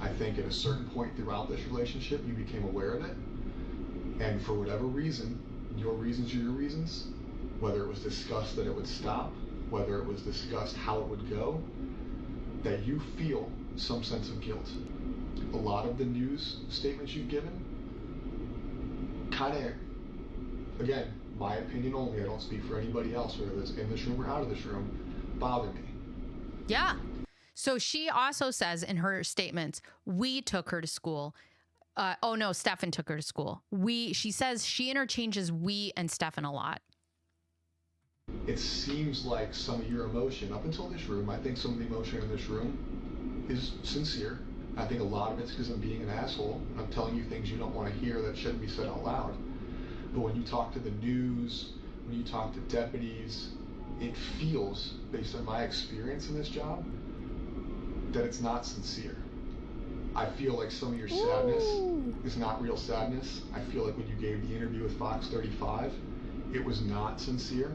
I think at a certain point throughout this relationship, you became aware of it. And for whatever reason, your reasons are your reasons, whether it was discussed that it would stop, whether it was discussed how it would go, that you feel some sense of guilt. A lot of the news statements you've given kind of, again, my opinion only, I don't speak for anybody else, whether it's in this room or out of this room, bother me. Yeah. So she also says in her statements, we took her to school. Oh no, Stefan took her to school. She says she interchanges we and Stefan a lot. It seems like some of your emotion, up until this room, I think some of the emotion in this room is sincere. I think a lot of it's because I'm being an asshole. I'm telling you things you don't want to hear that shouldn't be said out loud. But when you talk to the news, when you talk to deputies, it feels, based on my experience in this job, that it's not sincere. I feel like some of your sadness is not real sadness. I feel like when you gave the interview with Fox 35, it was not sincere.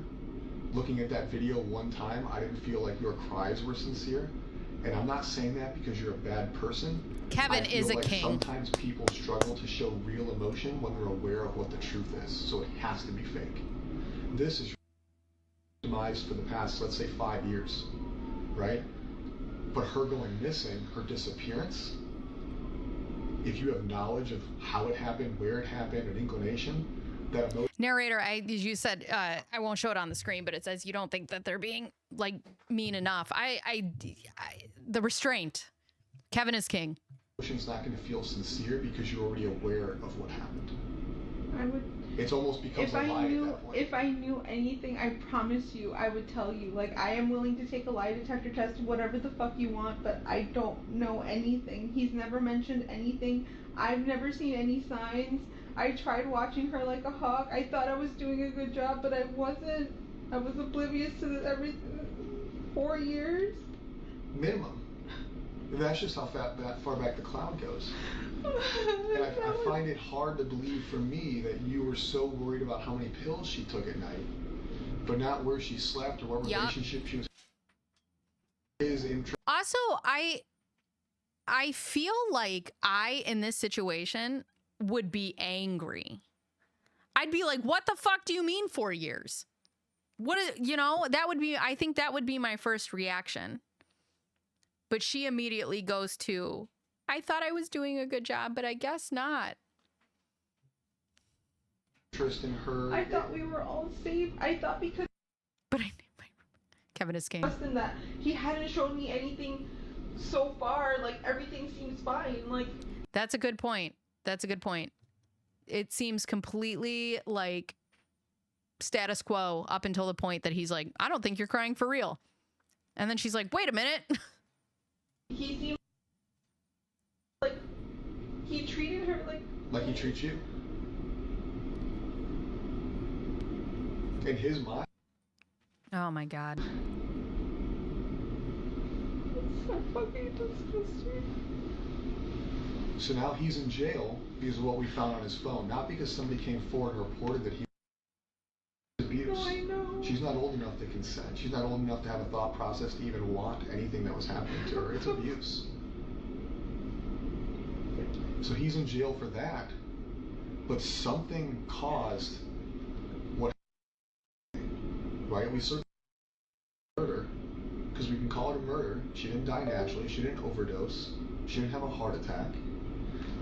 Looking at that video one time, I didn't feel like your cries were sincere. And I'm not saying that because you're a bad person. Kevin is a king. Sometimes people struggle to show real emotion when they're aware of what the truth is. So it has to be fake. This is demised for the past, let's say, 5 years, right? But her going missing, her disappearance, if you have knowledge of how it happened, where it happened, an inclination, that emotion. Narrator, you said, I won't show it on the screen, but it says you don't think that they're being like mean enough. The restraint. Kevin is king. Emotion's not going to feel sincere because you're already aware of what happened. I would. It's almost becomes a lie at that point. If I knew anything, I promise you, I would tell you. Like, I am willing to take a lie detector test, whatever the fuck you want, but I don't know anything. He's never mentioned anything. I've never seen any signs. I tried watching her like a hawk. I thought I was doing a good job, but I wasn't. I was oblivious to everything. 4 years? Minimum. That's just how that far back the cloud goes. And I find it hard to believe for me that you were so worried about how many pills she took at night, but not where she slept or what relationship she was in. Also, I feel like in this situation, would be angry. I'd be like, what the fuck do you mean 4 years? I think that would be my first reaction. But she immediately goes to, I thought I was doing a good job, but I guess not. Interest in her. I thought we were all safe. I thought because. But Kevin is king. That he hadn't shown me anything so far. Like, everything seems fine. Like. That's a good point. That's a good point. it seems completely like status quo up until the point that he's like, I don't think you're crying for real. And then she's like, wait a minute. He seemed like he treated her like he treats you. In his mind. Oh my God. It's so fucking disgusting. So now he's in jail because of what we found on his phone, not because somebody came forward and reported that he was abused. No, I know. She's not old enough to consent. She's not old enough to have a thought process to even want anything that was happening to her. It's abuse. So he's in jail for that, but something caused what happened, right? We searched murder, because we can call it a murder. She didn't die naturally. She didn't overdose. She didn't have a heart attack.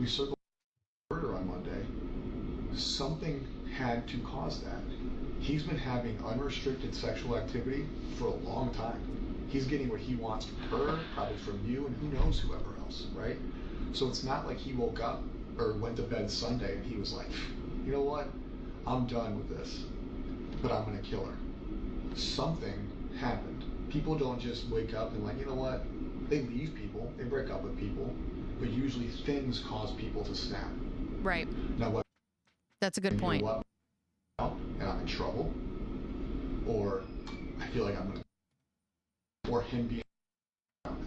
We circled murder on Monday. Something had to cause that. He's been having unrestricted sexual activity for a long time. He's getting what he wants from her, probably from you, and who knows whoever else, right? So it's not like he woke up or went to bed Sunday and he was like, you know what? I'm done with this, but I'm gonna kill her. Something happened. People don't just wake up and like, you know what? They leave people, they break up with people, but usually things cause people to snap. Right. Now what? That's a good point. You know what? And I'm in trouble, or I feel like I'm gonna, or him being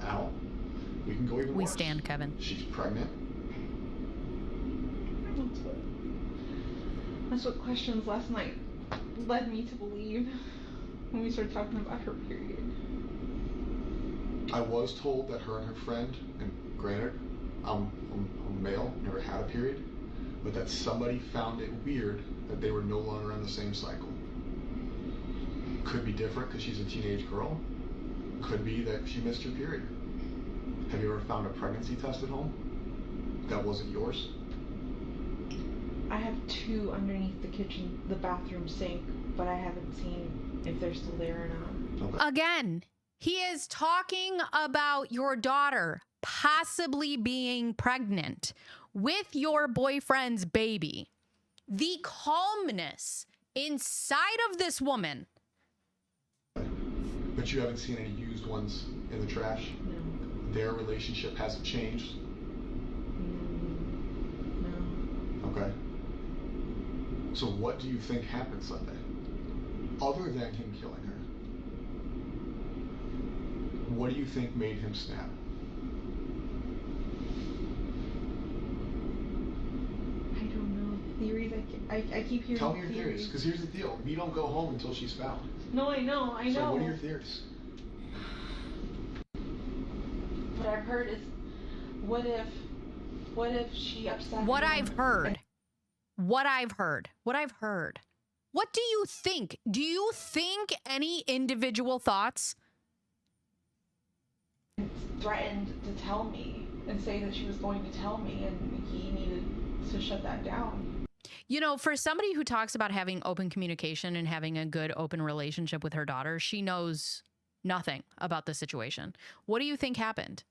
out. We can go even We worse. stand, Kevin. She's pregnant. That's what questions last night led me to believe when we started talking about her period. I was told that her and her friend, and granted, I'm male, never had a period, but that somebody found it weird that they were no longer on the same cycle. Could be different because she's a teenage girl. Could be that she missed her period. Have you ever found a pregnancy test at home that wasn't yours? I have 2 underneath the bathroom sink, but I haven't seen if they're still there or not. Okay. Again, he is talking about your daughter possibly being pregnant with your boyfriend's baby. The calmness inside of this woman. But you haven't seen any used ones in the trash? No. Their relationship hasn't changed? No. Okay. So what do you think happened Sunday? Other than him killing her. What do you think made him snap? I don't know. Theories, I keep hearing Tell me your theories, because here's the deal. We don't go home until she's found. No, I know. So what are your theories? What I've heard is, what if she upset What him? I've heard. What I've heard. What I've heard. What do you think? Do you think any individual thoughts? Threatened to tell me and say that she was going to tell me, and he needed to shut that down. You know, for somebody who talks about having open communication and having a good open relationship with her daughter, she knows nothing about the situation. What do you think happened?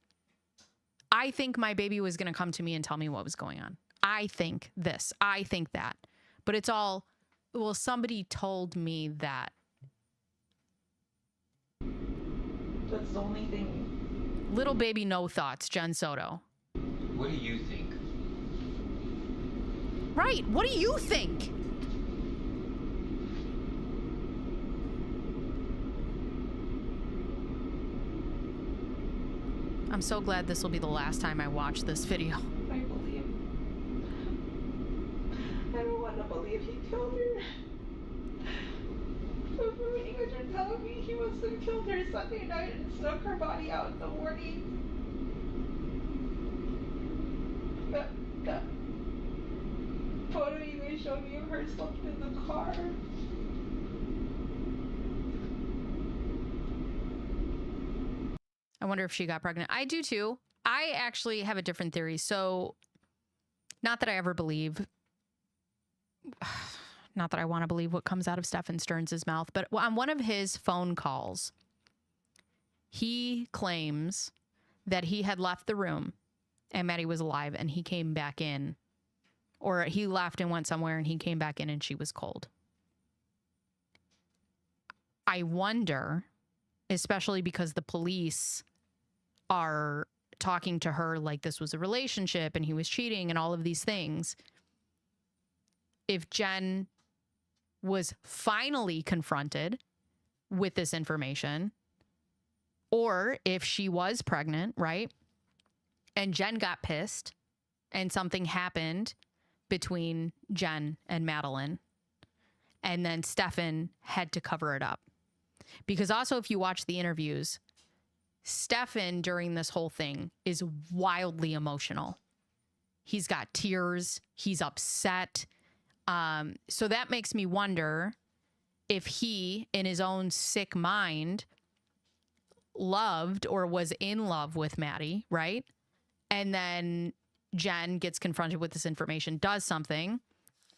I think my baby was going to come to me and tell me what was going on. I think this. I think that. But it's all, well, somebody told me that. That's the only thing. Little baby no thoughts, Jen Soto. What do you think? Right. What do you think? I'm so glad this will be the last time I watch this video. I believe. I don't want to believe he killed her. But from what you guys are telling me, he must have killed her Sunday night and snuck her body out in the morning. That photo you guys showed me of her slept in the car. I wonder if she got pregnant. I do too. I actually have a different theory. So, not that I ever believe, not that I want to believe what comes out of Stephen Stearns' mouth, but on one of his phone calls, he claims that he had left the room and Maddie was alive and he came back in or he left and went somewhere and he came back in and she was cold. I wonder, especially because the police are talking to her like this was a relationship and he was cheating and all of these things, if Jen was finally confronted with this information, or if she was pregnant, right? And Jen got pissed and something happened between Jen and Madelaine, and then Stefan had to cover it up. Because also, if you watch the interviews, Stefan during this whole thing is wildly emotional. He's got tears. He's upset. So that makes me wonder if he, in his own sick mind, loved or was in love with Maddie, right? And then Jen gets confronted with this information, does something,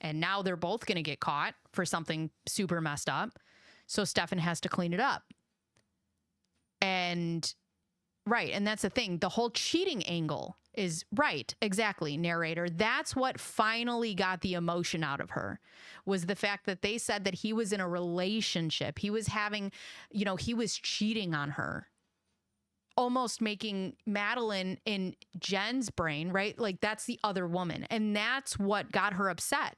and now they're both going to get caught for something super messed up. So Stefan has to clean it up. And right, and that's the thing. The whole cheating angle is right, exactly, narrator. That's what finally got the emotion out of her, was the fact that they said that he was in a relationship. He was having, you know, he was cheating on her, almost making Madelaine in Jen's brain, right? Like that's the other woman. And that's what got her upset.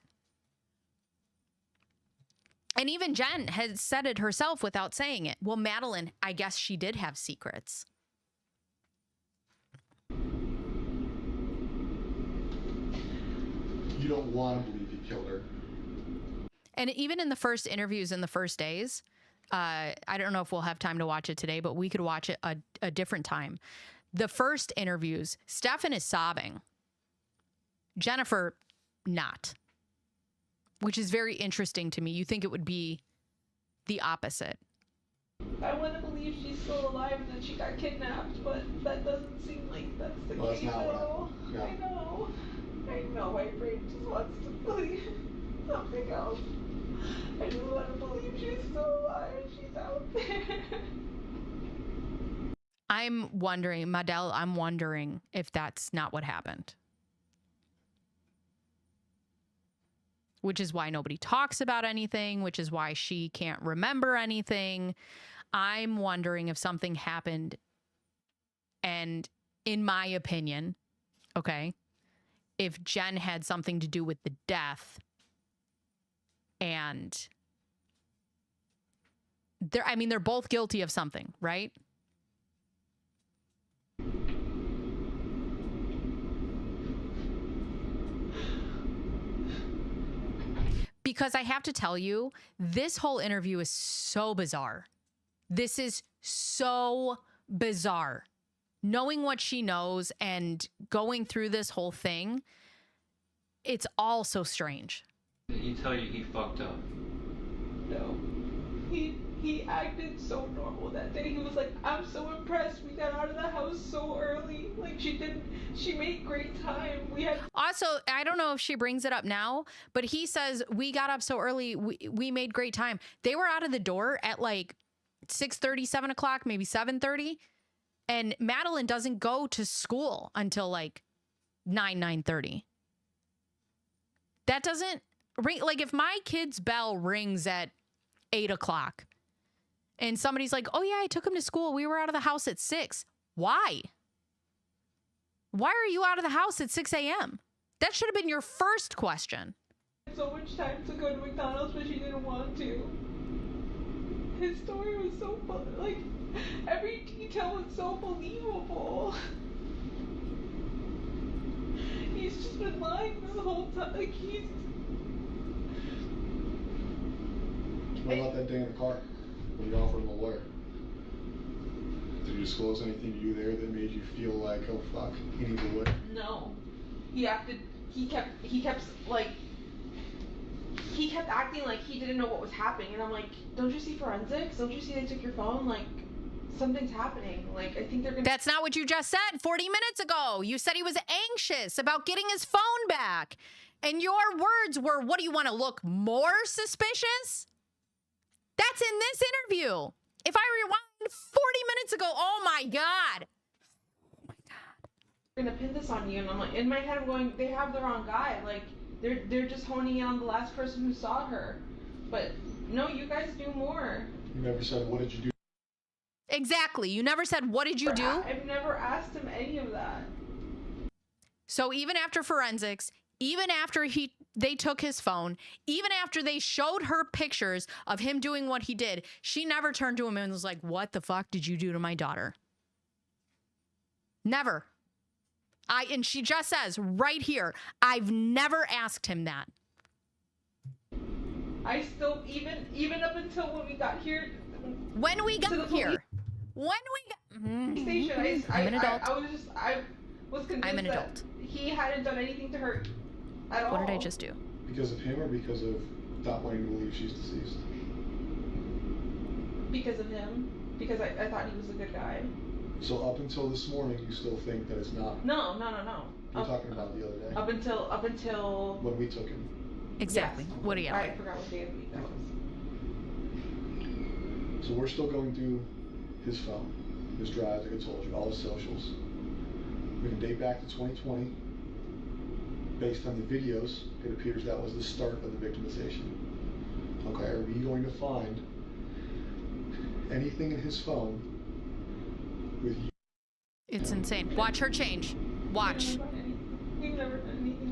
And even Jen had said it herself without saying it. Well, Madelaine, I guess she did have secrets. You don't want to believe he killed her. And even in the first interviews in the first days, I don't know if we'll have time to watch it today, but we could watch it a different time. The first interviews, Stefan is sobbing. Jennifer, not. Which is very interesting to me. You think it would be the opposite. I want to believe she's still alive and that she got kidnapped, but that doesn't seem like that's the case at all. Yeah. I know my brain just wants to believe something else. I just want to believe she's still alive. She's out there. I'm wondering, Madelle, I'm wondering if that's not what happened. Which is why nobody talks about anything, which is why she can't remember anything. I'm wondering if something happened, and in my opinion, okay, if Jen had something to do with the death, and they're both guilty of something, right? Because I have to tell you, this whole interview is so bizarre. This is so bizarre. Knowing what she knows and going through this whole thing, it's all so strange. Did he tell you he fucked up? No. He acted so normal that day. He was like, I'm so impressed. We got out of the house so early. Like she made great time. Also, I don't know if she brings it up now, but he says, we got up so early. We made great time. They were out of the door at like 6:30, 7 o'clock, maybe 7:30. And Madelaine doesn't go to school until like 9:30. That doesn't ring. Like if my kid's bell rings at 8 o'clock and somebody's like, oh yeah, I took him to school. We were out of the house at 6. Why? Why are you out of the house at 6 a.m.? That should have been your first question. So much time to go to McDonald's, but she didn't want to. His story was so fun. Like, every detail was so believable. He's just been lying this whole time. Like, What about that day in the car when you offered him a lawyer? Did you disclose anything to you there that made you feel like, oh fuck, he needs a lawyer? No. He kept acting like he didn't know what was happening, and I'm like, don't you see forensics? Don't you see they took your phone? Like, something's happening. Like, I think they're gonna... That's not what you just said 40 minutes ago. You said he was anxious about getting his phone back. And your words were, what do you want to look more suspicious? That's in this interview. If I rewind 40 minutes ago, oh my God. They're gonna pin this on you, and I'm like, in my head I'm going, they have the wrong guy. Like, They're just honing in on the last person who saw her. But no, you guys do more. You never said, what did you do? Exactly. You never said, what did you do? I've never asked him any of that. So even after forensics, even after they took his phone, even after they showed her pictures of him doing what he did, she never turned to him and was like, what the fuck did you do to my daughter? Never. And she just says right here, I've never asked him that. I still, even up until when we got here. When we got here. Station, I'm an adult. I was convinced I'm an adult. that he hadn't done anything to her at all. What did I just do? Because of him or because of not wanting to believe she's deceased? Because of him. Because I thought he was a good guy. So up until this morning, you still think that it's not? No. You're talking about the other day. Up until when we took him. Exactly. Yes. What do you? I forgot what day of the week that was. So we're still going through his phone, his drives, like I told you, all his socials. We can date back to 2020. Based on the videos, it appears that was the start of the victimization. Okay, are we going to find anything in his phone with you? It's insane. Watch her change. Watch. We've never done anything.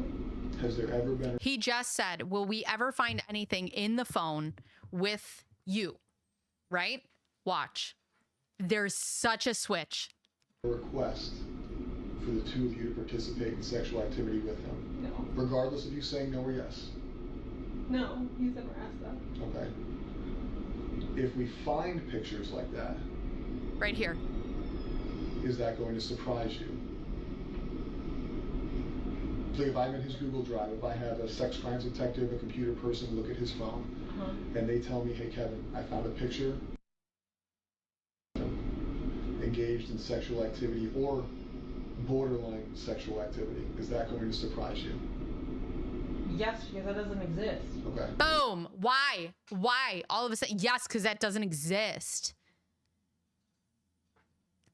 Has there ever been? He just said, will we ever find anything in the phone with you? Right? Watch. There's such a switch. A request for the two of you to participate in sexual activity with him? No. Regardless of you saying no or yes? No, he's never asked that. Okay. If we find pictures like that. Right here. Is that going to surprise you? So if I'm in his Google Drive, if I have a sex crimes detective, a computer person look at his phone, and they tell me, hey Kevin, I found a picture engaged in sexual activity or borderline sexual activity, is that going to surprise you? Yes, because that doesn't exist. Okay. Boom. Why? All of a sudden, yes, because that doesn't exist.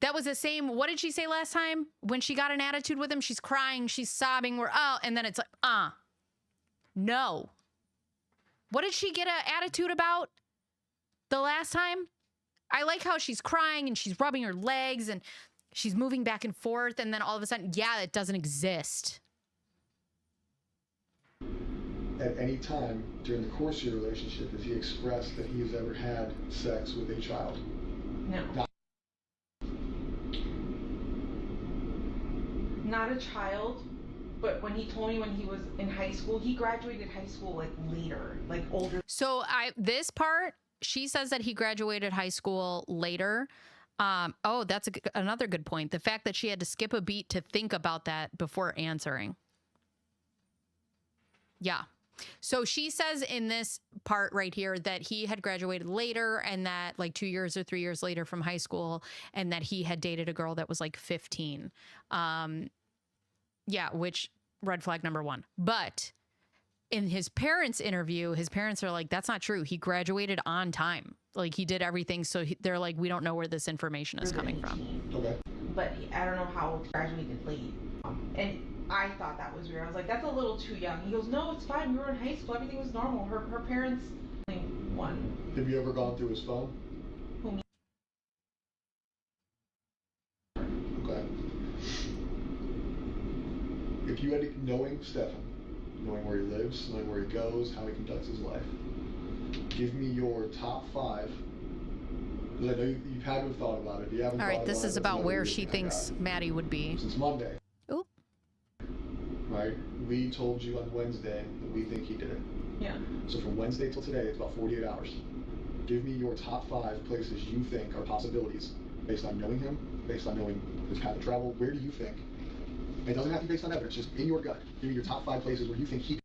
That was the same. What did she say last time? When she got an attitude with him, she's crying, she's sobbing, and then it's like, no. What did she get an attitude about the last time? I like how she's crying and she's rubbing her legs and she's moving back and forth. And then all of a sudden, yeah, it doesn't exist. At any time during the course of your relationship, has he expressed that he has ever had sex with a child? No. Not a child, but when he told me when he was in high school, he graduated high school like later, like older. So this part, she says that he graduated high school later. That's another good point. The fact that she had to skip a beat to think about that before answering. Yeah. So she says in this part right here that he had graduated later and that like 2 years or 3 years later from high school, and that he had dated a girl that was like 15. Yeah, which red flag number one. But in his parents' interview, his parents are like, that's not true. He graduated on time. Like he did everything. So they're like, we don't know where this information is coming from. Okay. But I don't know how he graduated late. And I thought that was weird. I was like, that's a little too young. He goes, no, it's fine. We were in high school. Everything was normal. Her parents, one. Have you ever gone through his phone? Who? Okay. If you had to, knowing Stefan, knowing where he lives, knowing where he goes, how he conducts his life, give me your top 5. Because I know you've had to have thought about it. You haven't. All right, this is about where she thinks Maddie would be. Since Monday. Ooh. Right? We told you on Wednesday that we think he did it. Yeah. So from Wednesday till today, it's about 48 hours. Give me your top 5 places you think are possibilities based on knowing him, based on knowing his path of travel. Where do you think? It doesn't have to be based on evidence, just in your gut. Give me your top 5 places where you think he.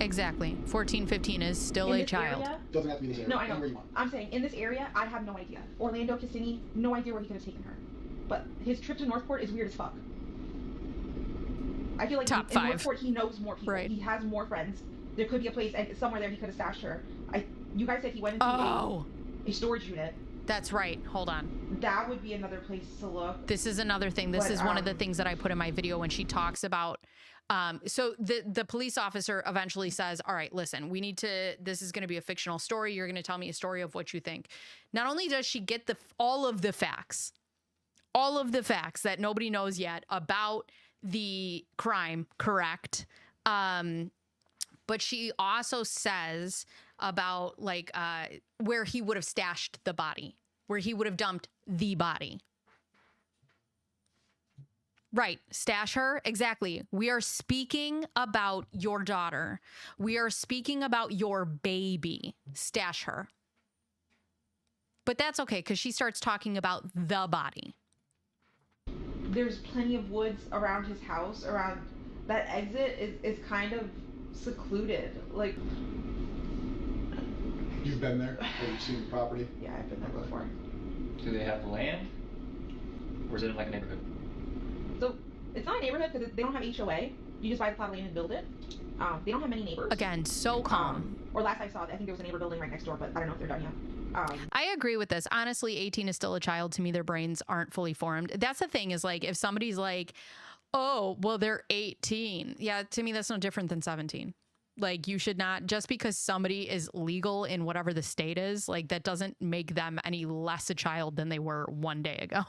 Exactly. 14, 15 is still a child. Area? Doesn't have to be this area. No, I know. Anywhere you want. I'm saying in this area, I have no idea. Orlando, Kissimmee, no idea where he could have taken her. But his trip to Northport is weird as fuck. I feel like Top in 5. Northport he knows more people. Right. He has more friends. There could be a place and somewhere there he could have stashed her. You guys said he went into a storage unit That's right. Hold on. That would be another place to look. This is another thing. This is one of the things that I put in my video when she talks about. So the police officer eventually says, all right, listen, we need to, this is going to be a fictional story. You're going to tell me a story of what you think. Not only does she get all of the facts that nobody knows yet about the crime correct, but she also says about like where he would have stashed the body, where he would have dumped the body. Right. Stash her. Exactly. We are speaking about your daughter. We are speaking about your baby. Stash her. But that's okay because she starts talking about the body. There's plenty of woods around his house. Around that exit is kind of secluded. Like, You've been there? Have you seen the property? yeah, I've been there before. Do they have land? Or is it like a neighborhood? So it's not a neighborhood because they don't have HOA. You just buy the plot of land and build it. They don't have many neighbors. Again, so calm. Or last I saw, I think there was a neighbor building right next door, but I don't know if they're done yet. I agree with this. Honestly, 18 is still a child. To me, their brains aren't fully formed. That's the thing is like, if somebody's like, oh, well, they're 18. Yeah, to me, that's no different than 17. Like, you should not, just because somebody is legal in whatever the state is, like, that doesn't make them any less a child than they were one day ago.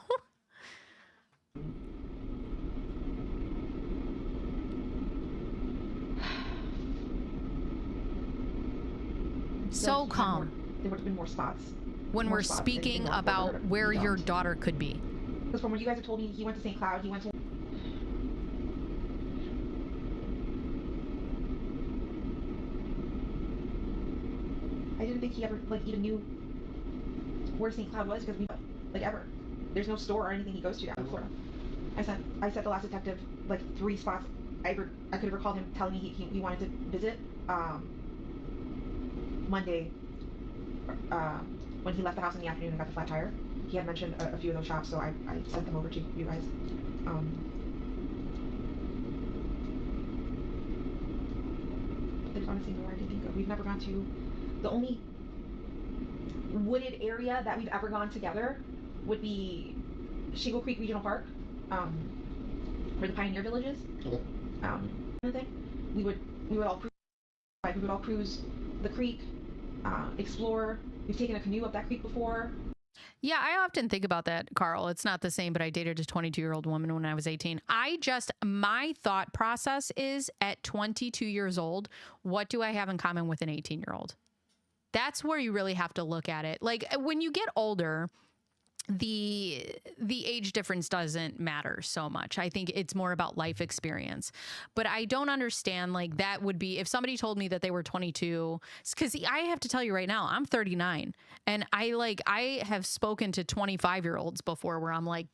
So calm. There would have been more spots. When we're speaking about where your daughter could be. Because from what you guys have told me, he went to St. Cloud, he went to... I didn't think he ever, like, even knew where St. Cloud was, because we, like, ever. There's no store or anything he goes to down in Florida. I sent the last detective, like, 3 spots. I could have recalled him telling me he wanted to visit, Monday, when he left the house in the afternoon and got the flat tire. He had mentioned a few of those shops, so I sent them over to you guys. There's honestly nowhere I can think of. We've never gone to... The only wooded area that we've ever gone together would be Shingle Creek Regional Park, where the Pioneer Village is. Okay. We would all cruise the creek, explore. We've taken a canoe up that creek before. Yeah, I often think about that, Carl. It's not the same, but I dated a 22-year-old woman when I was 18. My thought process is at 22 years old, what do I have in common with an 18-year-old? That's where you really have to look at it. Like, when you get older, the age difference doesn't matter so much. I think it's more about life experience. But I don't understand, like, that would be if somebody told me that they were 22, because I have to tell you right now, I'm 39 and I have spoken to 25-year-olds before where I'm like,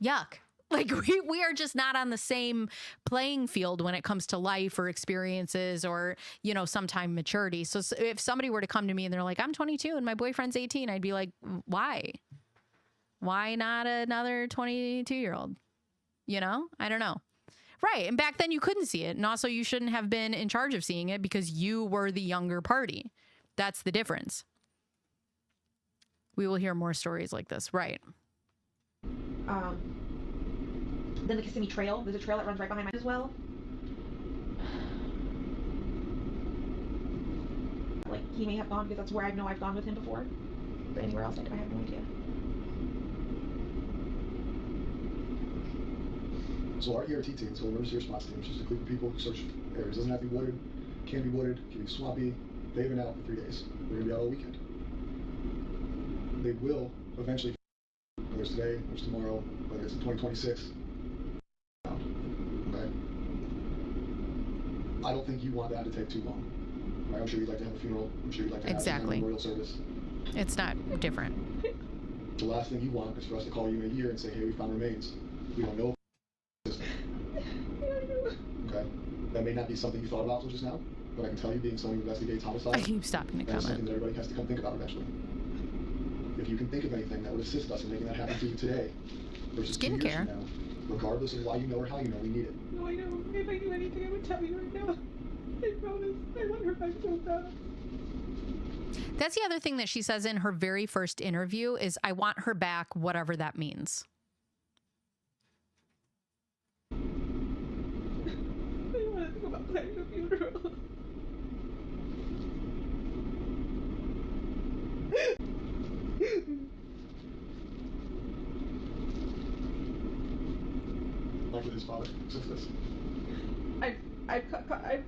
yuck. Like, we are just not on the same playing field when it comes to life or experiences or, you know, sometime maturity. So if somebody were to come to me and they're like, I'm 22 and my boyfriend's 18, I'd be like, why? Why not another 22-year-old? You know, I don't know. Right. And back then you couldn't see it. And also you shouldn't have been in charge of seeing it because you were the younger party. That's the difference. We will hear more stories like this. Right. Then the Kissimmee Trail. There's a trail that runs right behind mine as well. Like, he may have gone because that's where I know I've gone with him before. But anywhere else, I have no idea. So our ERT team, so emergency response team, is just a group of people who search areas. Doesn't have to be wooded, can be wooded, can be swampy. They've been out for 3 days. They're gonna be out all weekend. They will eventually, whether it's today, whether it's tomorrow, whether it's in 2026. Okay. I don't think you want that to take too long. Right? I'm sure you'd like to have a funeral. I'm sure you'd like to have a memorial service. It's not different. The last thing you want is for us to call you in a year and say, hey, we found remains. We don't know. Okay. That may not be something you thought about till just now, but I can tell you, being someone who investigates homicide, I keep stopping to that's something comment. that everybody has to come think about eventually. If you can think of anything that would assist us in making that happen to you today versus 2 years from now, regardless of why you know or how you know, we need it. No, I know. If I knew anything, I would tell you right now. I promise. I want her back so bad. That's the other thing that she says in her very first interview is, I want her back, whatever that means. I want to think about planning a funeral. With his father since this. I've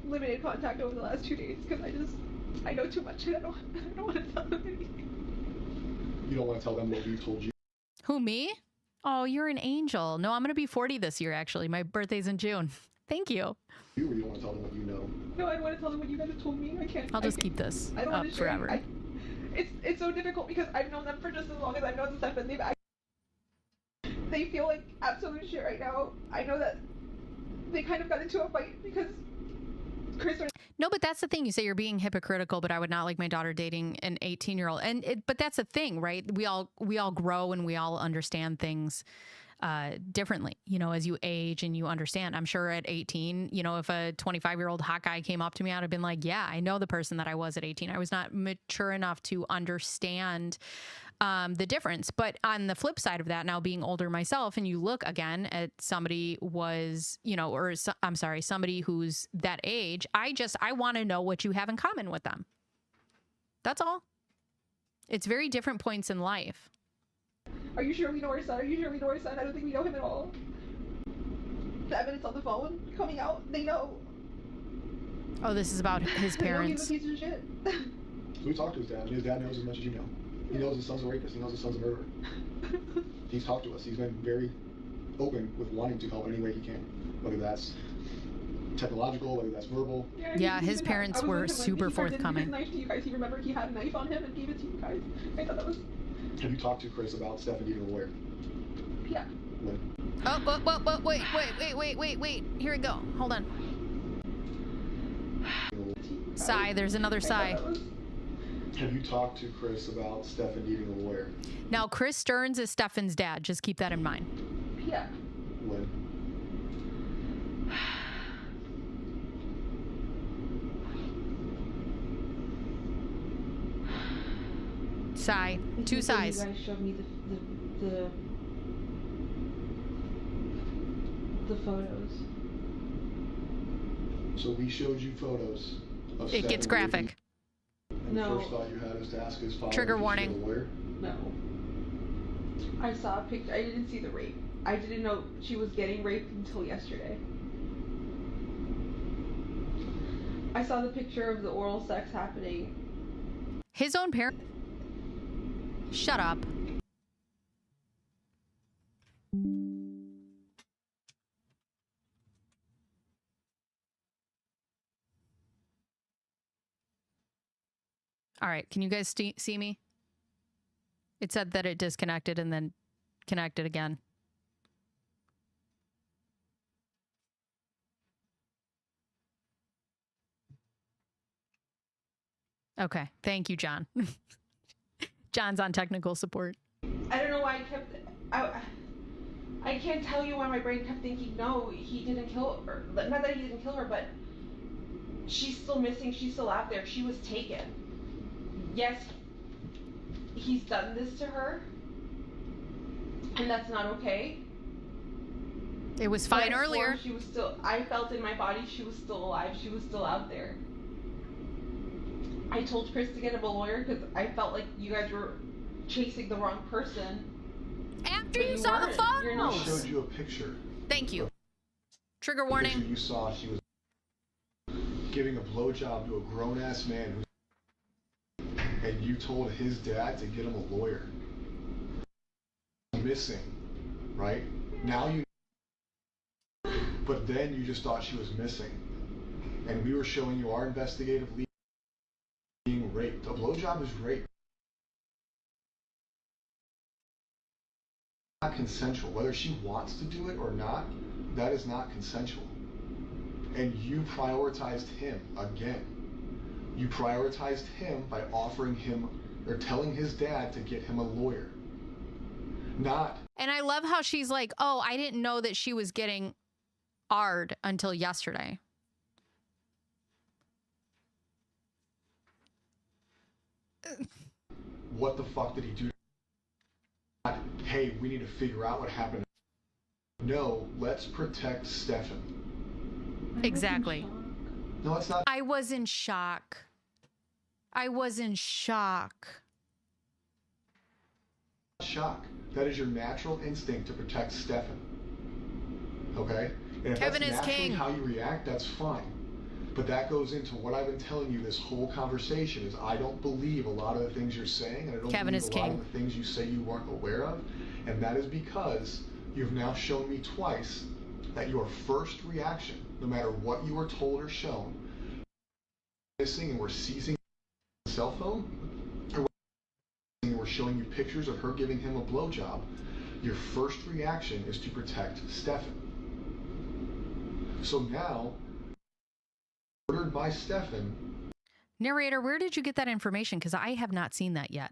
limited contact over the last 2 days because I know too much and I don't want to tell them anything. You don't want to tell them what we've told you? Who, me? Oh, you're an angel. No, I'm going to be 40 this year, actually. My birthday's in June. Thank you. You or you don't want to tell them what you know? No, I don't want to tell them what you guys have told me. I can't. I'll just keep this I don't up want to share. forever. It's so difficult because I've known them for just as long as I've known Steph, and they feel like absolute shit right now. I know that they kind of got into a fight because Chris. No, but that's the thing. You say you're being hypocritical, but I would not like my daughter dating an 18-year-old. But that's the thing, right? We all grow and we all understand things differently, you know, as you age and you understand. I'm sure at 18, you know, if a 25-year-old hot guy came up to me, I'd have been like, yeah, I know the person that I was at 18. I was not mature enough to understand the difference. But on the flip side of that, now being older myself, and you look again at somebody was, you know, somebody who's that age, I want to know what you have in common with them. That's all. It's very different points in life. Are you sure we know our son? Are you sure we know our son? I don't think we know him at all. The evidence on the phone coming out, they know. Oh, this is about his parents. They know he's a piece of shit. So we talked to his dad, and his dad knows as much as you know. He knows his son's a rapist. He knows his son's a murderer. He's talked to us. He's been very open with wanting to help any way he can, whether that's technological, whether that's verbal. Yeah, his parents were super forthcoming. He knife to you guys. He remembered he had a knife on him and gave it to you guys. I thought that was. Have you talked to Chris about Steph needing a lawyer? Yeah. When? Oh, wait. Here we go. Hold on. Sigh, there's another sigh. Have you talked to Chris about Stephen needing a lawyer? Now, Chris Stearns is Stefan's dad. Just keep that in mind. Yeah. When? Sigh. Two sighs. You guys showed me the photos. So we showed you photos of It gets graphic. And No. the first thought you had was to ask his father. Trigger if he warning. should get a lawyer? No. I saw a picture. I didn't see the rape. I didn't know she was getting raped until yesterday. I saw the picture of the oral sex happening. His own parent. Shut up. All right. Can you guys see me? It said that it disconnected and then connected again. Okay. Thank you, John. John's on technical support. I don't know why I kept. I can't tell you why my brain kept thinking, no, he didn't kill her. Not that he didn't kill her, but she's still missing. She's still out there. She was taken. Yes, he's done this to her, and that's not okay. It was fine earlier. She was still. I felt in my body she was still alive. She was still out there. I told Chris to get him a lawyer because I felt like you guys were chasing the wrong person. After you saw the photos. I showed you a picture. Thank you. Trigger The warning. picture you saw, she was giving a blowjob to a grown-ass man and you told his dad to get him a lawyer. Missing, right? Now you, but then you just thought she was missing. And we were showing you our investigative lead being raped. A blowjob is rape. Not consensual. Whether she wants to do it or not, that is not consensual. And you prioritized him again. You prioritized him by offering him or telling his dad to get him a lawyer. Not. And I love how she's like, oh, I didn't know that she was getting AR'd until yesterday. What the fuck did he do? Hey, we need to figure out what happened. No, let's protect Stefan. Exactly. No, it's not. I was in shock. I was in shock. Shock. That is your natural instinct to protect Stefan. Okay? And if Kevin that's is naturally king. how you react, that's fine. But that goes into what I've been telling you this whole conversation is I don't believe a lot of the things you're saying, and I don't Kevin believe is a lot king. of the things you say you weren't aware of. And that is because you've now shown me twice that your first reaction, no matter what you were told or shown, missing and we're seizing the cell phone, or we're showing you pictures of her giving him a blowjob, your first reaction is to protect Stefan. So now, ordered by Stefan. Narrator, where did you get that information? Because I have not seen that yet.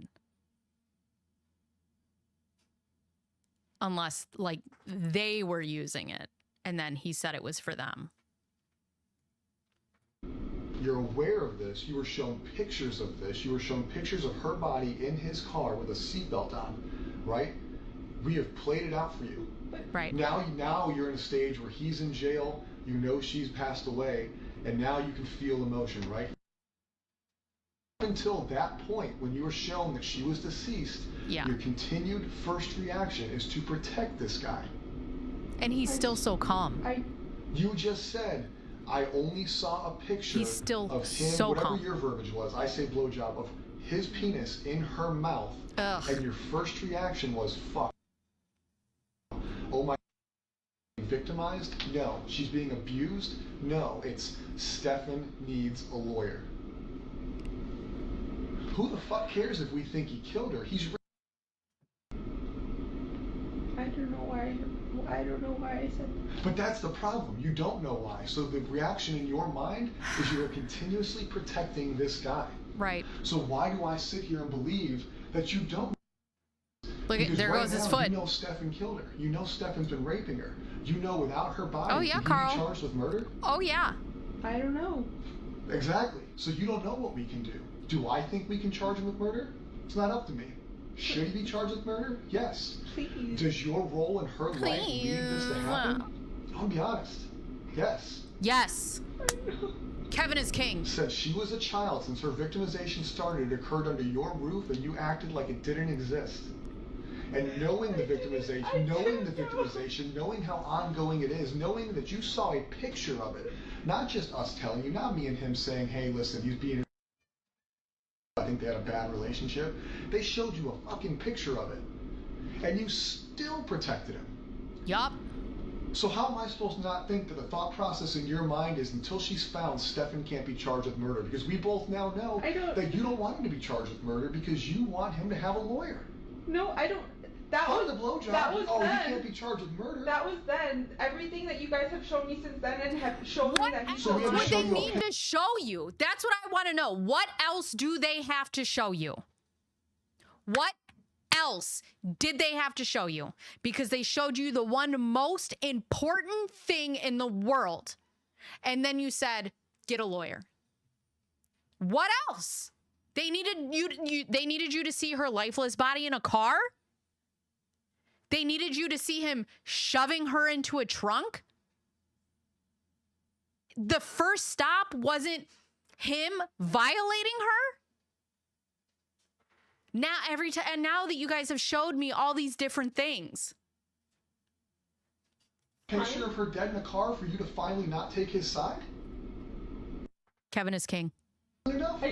Unless, like, they were using it, and then he said it was for them. You're aware of this. You were shown pictures of this. You were shown pictures of her body in his car with a seatbelt on, right? We have played it out for you. Right. Now you're in a stage where he's in jail. You know she's passed away, and now you can feel emotion, right? Until that point, when you were shown that she was deceased, your continued first reaction is to protect this guy. And he's still so calm. You just said, I only saw a picture He's still of him, so whatever calm. your verbiage was, I say blowjob, of his penis in her mouth. Ugh. And your first reaction was, fuck. Oh my, victimized? No. She's being abused? No. It's Stefan needs a lawyer. Who the fuck cares if we think he killed her? He's. I don't know why. I don't know why I said that. But that's the problem. You don't know why. So the reaction in your mind is you are continuously protecting this guy. Right. So why do I sit here and believe that you don't? Look, there goes his foot. You know Stefan killed her. You know Stefan's been raping her. You know without her body, Oh, yeah, can Carl. he be charged with murder? Oh, yeah. I don't know. Exactly. So you don't know what we can do. Do I think we can charge him with murder? It's not up to me. Should he be charged with murder? Yes. Please. Does your role in her life lead this to happen? I'll be honest. Yes. Yes. Kevin is king. Since she was a child, since her victimization started, it occurred under your roof and you acted like it didn't exist. And knowing the victimization, knowing how ongoing it is, knowing that you saw a picture of it, not just us telling you, not me and him saying, hey, listen, he's being, I think they had a bad relationship. They showed you a fucking picture of it. And you still protected him. Yup. So how am I supposed to not think that the thought process in your mind is until she's found, Stefan can't be charged with murder? Because we both now know that you don't want him to be charged with murder because you want him to have a lawyer. No, I don't. That was was the blowjob. That was then. then. He can't be charged with murder. That was then. Everything that you guys have shown me since then and have shown me that he's What would they need to show you? That's what I want to know. What else do they have to show you? What else did they have to show you? Because they showed you the one most important thing in the world. And then you said, get a lawyer. What else? They needed you to see her lifeless body in a car? They needed you to see him shoving her into a trunk? The first stop wasn't him violating her? Now and now that you guys have showed me all these different things. Picture of her dead in a car for you to finally not take his side? Kevin is king. Enough.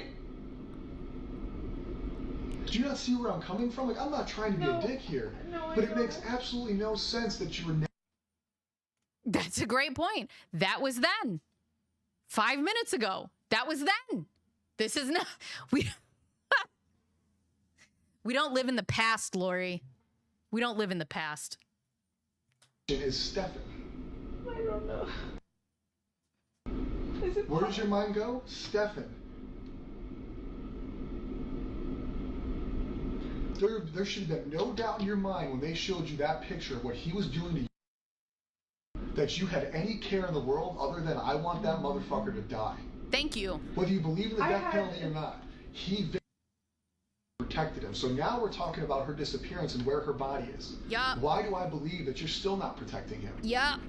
Do you not see where I'm coming from? Like, I'm not trying to be a dick here, but it makes absolutely no sense that you were. That's a great point. That was then. 5 minutes ago. That was then. This is not. We don't live in the past, Lori. We don't live in the past. Is Stefan. I don't know. Where does your mind go? Stefan. There should have been no doubt in your mind when they showed you that picture of what he was doing to you that you had any care in the world other than I want that motherfucker to die. Thank you. Whether you believe in the death penalty or not, he protected him. So now we're talking about her disappearance and where her body is. Yup. Why do I believe that you're still not protecting him? Yup.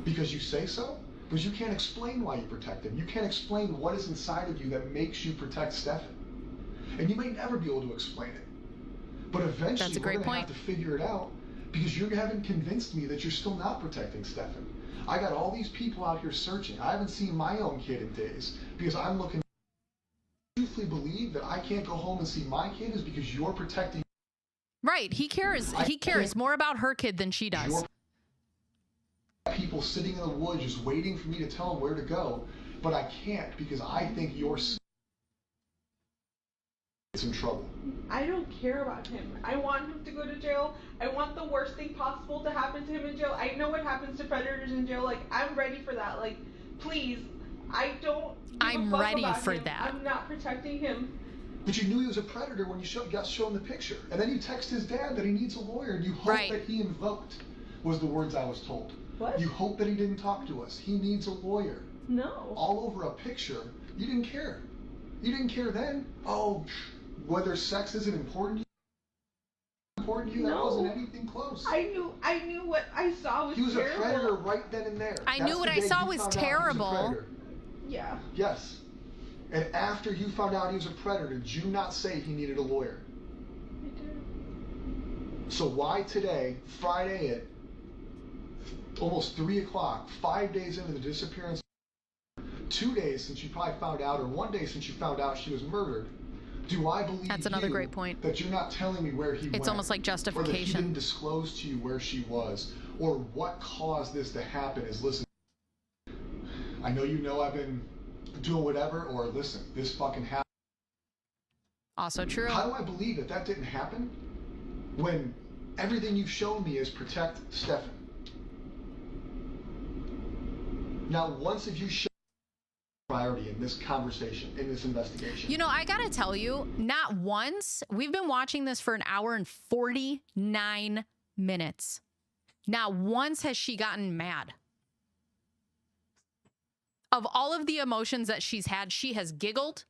Because you say so? Because you can't explain why you protect him. You can't explain what is inside of you that makes you protect Stefan. And you may never be able to explain it. But eventually we're going to have to figure it out, because you haven't convinced me that you're still not protecting Stefan. I got all these people out here searching. I haven't seen my own kid in days because I'm looking. I truthfully believe that I can't go home and see my kid is because you're protecting. Right. He cares. He cares more about her kid than she does. People sitting in the woods just waiting for me to tell them where to go, but I can't because I think you're in trouble. I don't care about him. I want him to go to jail. I want the worst thing possible to happen to him in jail. I know what happens to predators in jail. Like, I'm ready for that. Like, please. I don't I'm ready for that. I'm not protecting him. But you knew he was a predator when you got shown the picture. And then you text his dad that he needs a lawyer, and you hope that he invoked, was the words I was told. What? You hope that he didn't talk to us. He needs a lawyer. No. All over a picture. You didn't care. You didn't care then. Oh, whether sex isn't important to you, that wasn't anything close. I knew what I saw was terrible. He was a predator right then and there. I knew what I saw was terrible. Yeah. Yes. And after you found out he was a predator, did you not say he needed a lawyer? I did. So why today, Friday at almost 3 o'clock, 5 days into the disappearance, 2 days since you probably found out, or 1 day since you found out she was murdered, do I believe That's another great point. that you're not telling me where he went? It's almost like justification. Or that he didn't disclose to you where she was, or what caused this to happen is, listen, I know you know I've been doing whatever, or listen, this fucking happened. Also true. How do I believe that that didn't happen when everything you've shown me is protect Stefan? Now, once have you shown priority in this conversation, in this investigation? You know, I gotta tell you, not once. We've been watching this for an hour and 49 minutes. Not once has she gotten mad. Of all of the emotions that she's had, she has giggled.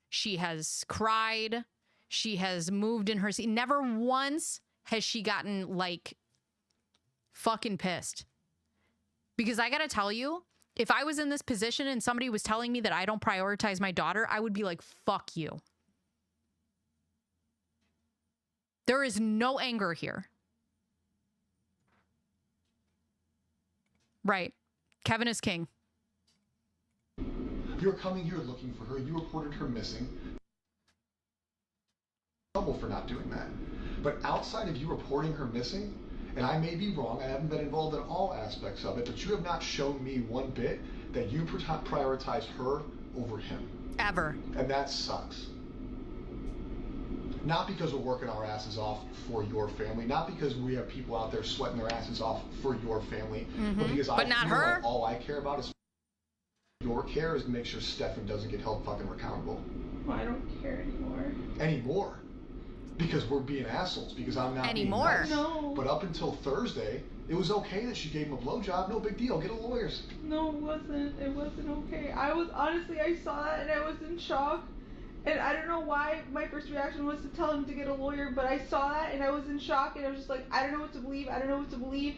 She has cried. She has moved in her seat. Never once has she gotten, like, fucking pissed. Because I gotta tell you, if I was in this position and somebody was telling me that I don't prioritize my daughter, I would be like, fuck you. There is no anger here. Right. Kevin is king. You're coming here looking for her. You reported her missing. Trouble for not doing that. But outside of you reporting her missing, and I may be wrong, I haven't been involved in all aspects of it, but you have not shown me one bit that you prioritize her over him. Ever. And that sucks. Not because we're working our asses off for your family, not because we have people out there sweating their asses off for your family, but because I feel like all I care about is your care is to make sure Stefan doesn't get held fucking accountable. Well, I don't care anymore. Anymore? Because we're being assholes, because I'm not anymore. Being nice. No. But up until Thursday, it was okay that she gave him a blowjob. No big deal. Get a lawyer. No, it wasn't. It wasn't okay. I was, honestly, I saw that and I was in shock. And I don't know why my first reaction was to tell him to get a lawyer, but I saw that and I was in shock and I was just like, I don't know what to believe. I don't know what to believe.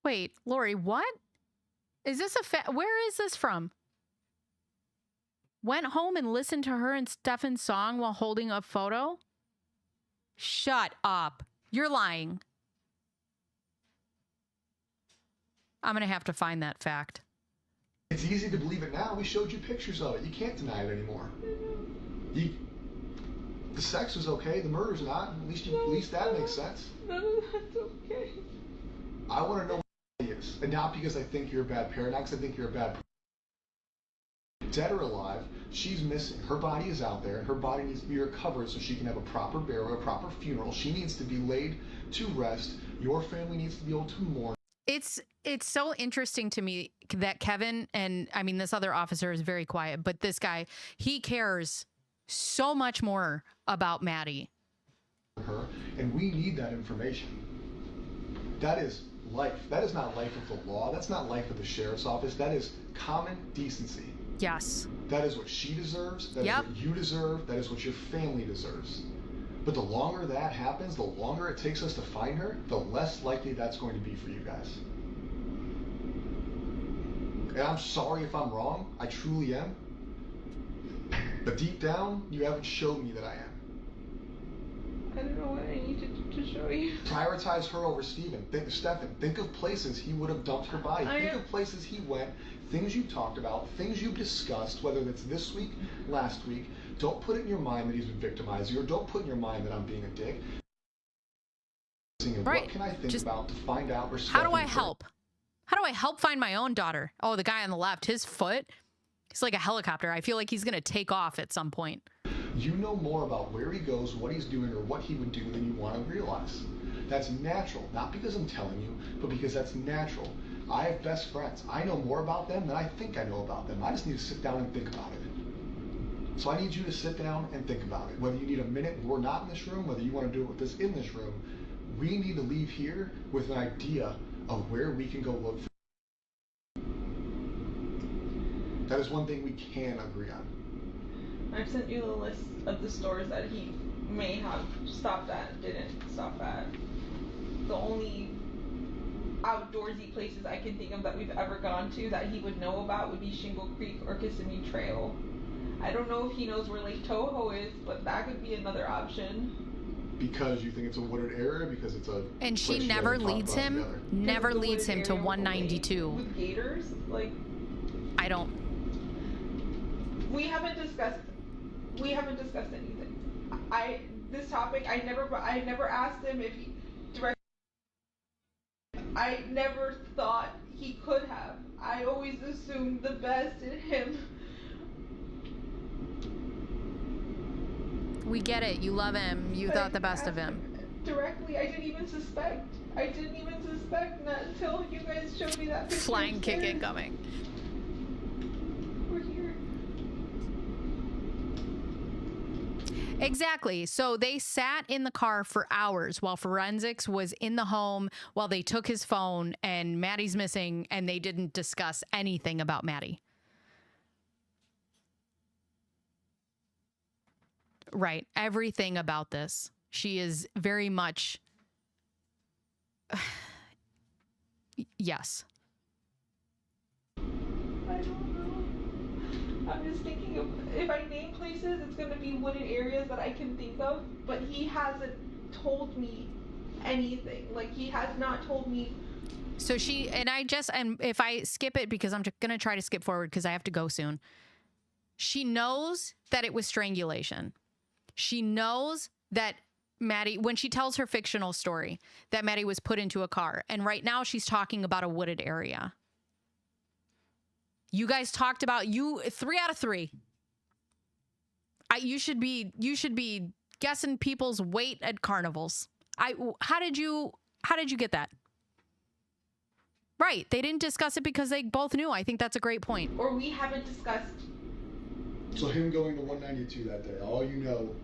Wait, Lori, what? Is this where is this from? Went home and listened to her and Stefan's song while holding a photo? Shut up. You're lying. I'm going to have to find that fact. It's easy to believe it now. We showed you pictures of it. You can't deny it anymore. The sex was okay. The murder's not. At least that makes sense. None of that's okay. I want to know what it is. And not because I think you're a bad parent, not because I think you're a bad person. Dead or alive, she's missing. Her body is out there, and her body needs to be recovered so she can have a proper burial, a proper funeral. She needs to be laid to rest. Your family needs to be able to mourn. It's so interesting to me that Kevin, and I mean, this other officer is very quiet, but this guy, he cares so much more about Maddie. Her, and we need that information. That is life. That is not life of the law. That's not life of the sheriff's office. That is common decency. Yes. That is what she deserves. That is what you deserve. That is what your family deserves. But the longer that happens, the longer it takes us to find her, the less likely that's going to be for you guys. And I'm sorry if I'm wrong. I truly am. But deep down, you haven't showed me that I am. I don't know what I need to show you. Prioritize her over Stephen. Think of places he would have dumped her body. Think of places he went, things you talked about, things you've discussed, whether that's this week, last week. Don't put it in your mind that he's been victimizing you, or don't put in your mind that I'm being a dick. Right. What can I think about to find out where How do I help? How do I help find my own daughter? Oh, the guy on the left, his foot, he's like a helicopter. I feel like he's going to take off at some point. You know more about where he goes, what he's doing, or what he would do than you want to realize. That's natural, not because I'm telling you, but because that's natural. I have best friends. I know more about them than I think I know about them. I just need to sit down and think about it. So I need you to sit down and think about it. Whether you need a minute, we're not in this room, whether you want to do it with us in this room, we need to leave here with an idea of where we can go look for. That is one thing we can agree on. I've sent you the list of the stores that he may have stopped at and didn't stop at. The only outdoorsy places I can think of that we've ever gone to that he would know about would be Shingle Creek or Kissimmee Trail. I don't know if he knows where Lake Toho is, but that could be another option. Because you think it's a wooded area? Because it's a... And she never leads him, never leads him to 192. With gators? Like... I don't... We haven't discussed anything. This topic, I never asked him if he directly... I never thought he could have. I always assumed the best in him. We get it. You love him. You thought the best of him. Directly, I didn't even suspect. Not until you guys showed me that picture. Flying kick incoming. We're here. Exactly. So they sat in the car for hours while forensics was in the home, while they took his phone, and Maddie's missing, and they didn't discuss anything about Maddie. Right. Everything about this. She is very much... Yes. I don't know. I'm just thinking of, if I name places, it's going to be wooded areas that I can think of, but he hasn't told me anything. Like, he has not told me. So she, and if I skip it, because I'm going to try to skip forward because I have to go soon. She knows that it was strangulation. She knows that Maddie, when she tells her fictional story, that Maddie was put into a car. And right now she's talking about a wooded area. You guys talked about 3 out of 3. You should be guessing people's weight at carnivals. How did you get that? Right. They didn't discuss it because they both knew. I think that's a great point. Or we haven't discussed. So him going to 192 that day, all you know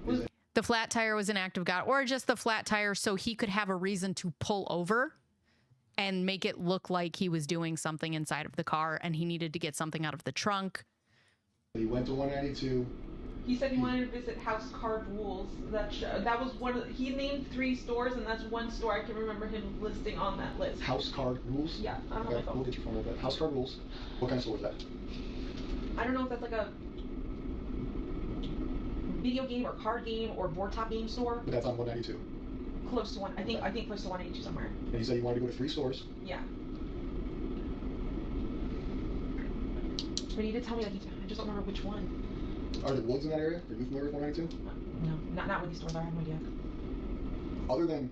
is that the flat tire was an act of God, or just the flat tire so he could have a reason to pull over and make it look like he was doing something inside of the car and he needed to get something out of the trunk. he went to 192. He said he wanted to visit House Card Rules. That was one of he named 3 stores, and that's one store I can remember him listing on that list. House Card Rules? Yeah, I don't have my phone. We'll get your phone with that. House Card Rules. What kind of store is that? I don't know if that's like a video game or card game or board top game store. But that's on 192. Close to one. I think close to 182 somewhere. And he said he wanted to go to 3 stores. Yeah. But he did tell me that I just don't remember which one. Are there woods in that area? Are you familiar with 192? No, not with these stores. I have no idea. Other than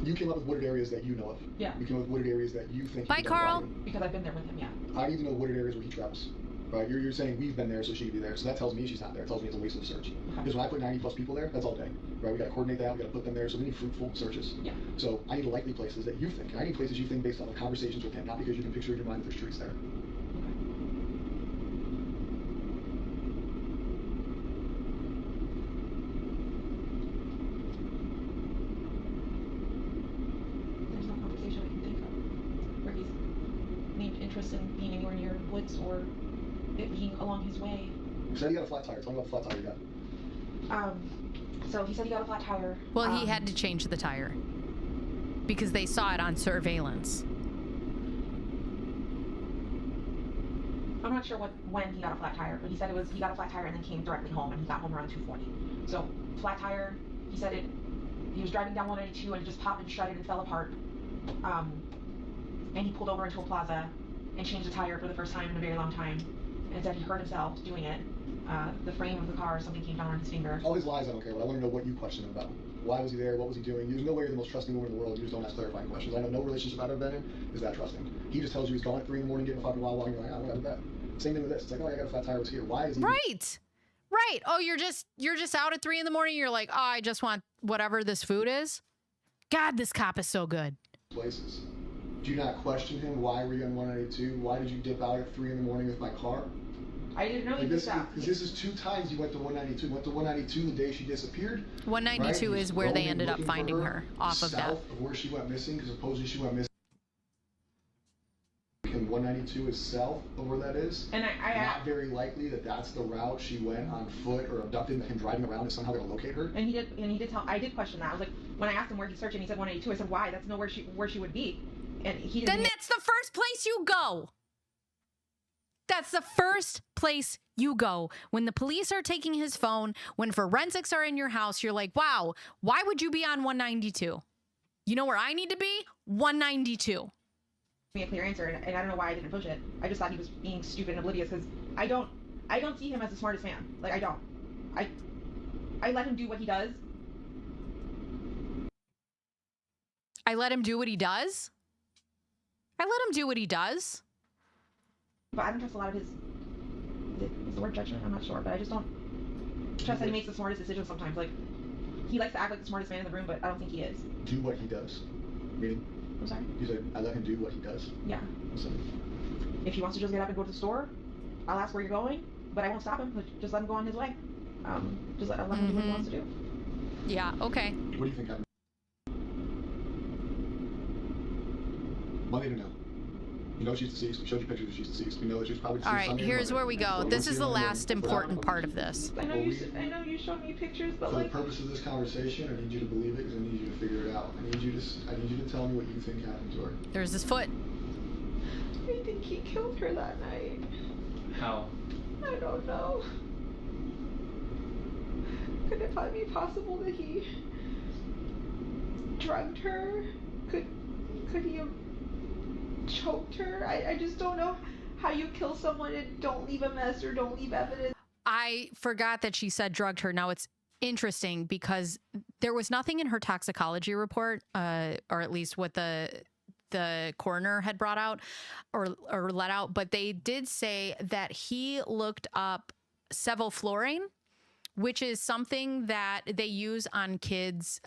you came up with wooded areas that you know of. Yeah. You came up with wooded areas that you think. Bye, Carl. Because I've been there with him. Yeah. I need to know wooded areas where he travels. Right? You're saying we've been there, so she could be there. So that tells me she's not there. It tells me it's a waste of a search. Okay. Because when I put 90 plus people there, that's all day. Right? We got to coordinate that. We got to put them there. So we need fruitful searches. Yeah. So I need likely places that you think. And I need places you think based on the conversations with him, not because you can picture in your mind that there's trees there. anywhere near the woods or it being along his way. You said he got a flat tire. Tell me about the flat tire you got. So he said he got a flat tire. Well, he had to change the tire because they saw it on surveillance. I'm not sure when he got a flat tire, but he said he got a flat tire and then came directly home, and he got home around 2:40. So flat tire. He said he was driving down 192 and it just popped and shredded and fell apart. And he pulled over into a plaza and changed the tire for the first time in a very long time, and said he hurt himself doing it. The frame of the car, something came down on his finger. All his lies, I don't care, but I want to know what you question him about. Why was he there? What was he doing? There's no way you're the most trusting woman in the world. You just don't ask clarifying questions. I know no relationship I've ever been in is that trusting. He just tells you he's gone at 3 in the morning, getting a fucking wild walk, and you're like, I don't know that. Same thing with this. It's like, oh, I got a flat tire, was here. Why is he? Right. Right. Oh, you're just out at 3 in the morning. You're like, oh, I just want whatever this food is. God, this cop is so good. Places. Do you not question him? Why were you on 192? Why did you dip out at 3 in the morning with my car? I didn't know he dipped out. Because this is 2 times you went to 192. Went to 192 the day she disappeared. 192 right? is where they ended up finding her off of that. South of where she went missing, because supposedly she went missing. And 192 is south of where that is. And I not very likely that that's the route she went on foot or abducted, and him driving around is somehow going to locate her. And he did tell. I did question that. I was like, when I asked him where he's searching, he said 182. I said, why? That's nowhere where she would be. And he didn't. Then that's the first place you go. That's the first place you go. When the police are taking his phone, when forensics are in your house, you're like, wow, why would you be on 192? You know where I need to be? 192. Me a clear answer, and I don't know why I didn't push it. I just thought he was being stupid and oblivious, because I don't see him as the smartest man. Like, I don't. I let him do what he does. I let him do what he does? I let him do what he does. But I don't trust a lot of his... Is the word judgment? I'm not sure, but I just don't trust that he makes the smartest decisions sometimes. Like, he likes to act like the smartest man in the room, but I don't think he is. Do what he does. Meaning? I'm sorry? You said, I let him do what he does? Yeah. Listen. If he wants to just get up and go to the store, I'll ask where you're going, but I won't stop him. Just let him go on his way. I'll let him do what he wants to do. Yeah, okay. What do you think happened? One thing to know. You know she's deceased. We showed you pictures of she's deceased. We know that she's probably deceased. All right, here's where we go. This is the last important part of this. I know you showed me pictures, but for the purpose of this conversation, I need you to believe it because I need you to figure it out. I need you to tell me what you think happened to her. There's his foot. I think he killed her that night. How? I don't know. Could it be possible that he drugged her? Could he have choked her? I just don't know how you kill someone and don't leave a mess or don't leave evidence. I forgot that she said drugged her. Now it's interesting because there was nothing in her toxicology report, or at least what the coroner had brought out or let out, but they did say that he looked up sevoflurane, which is something that they use on kids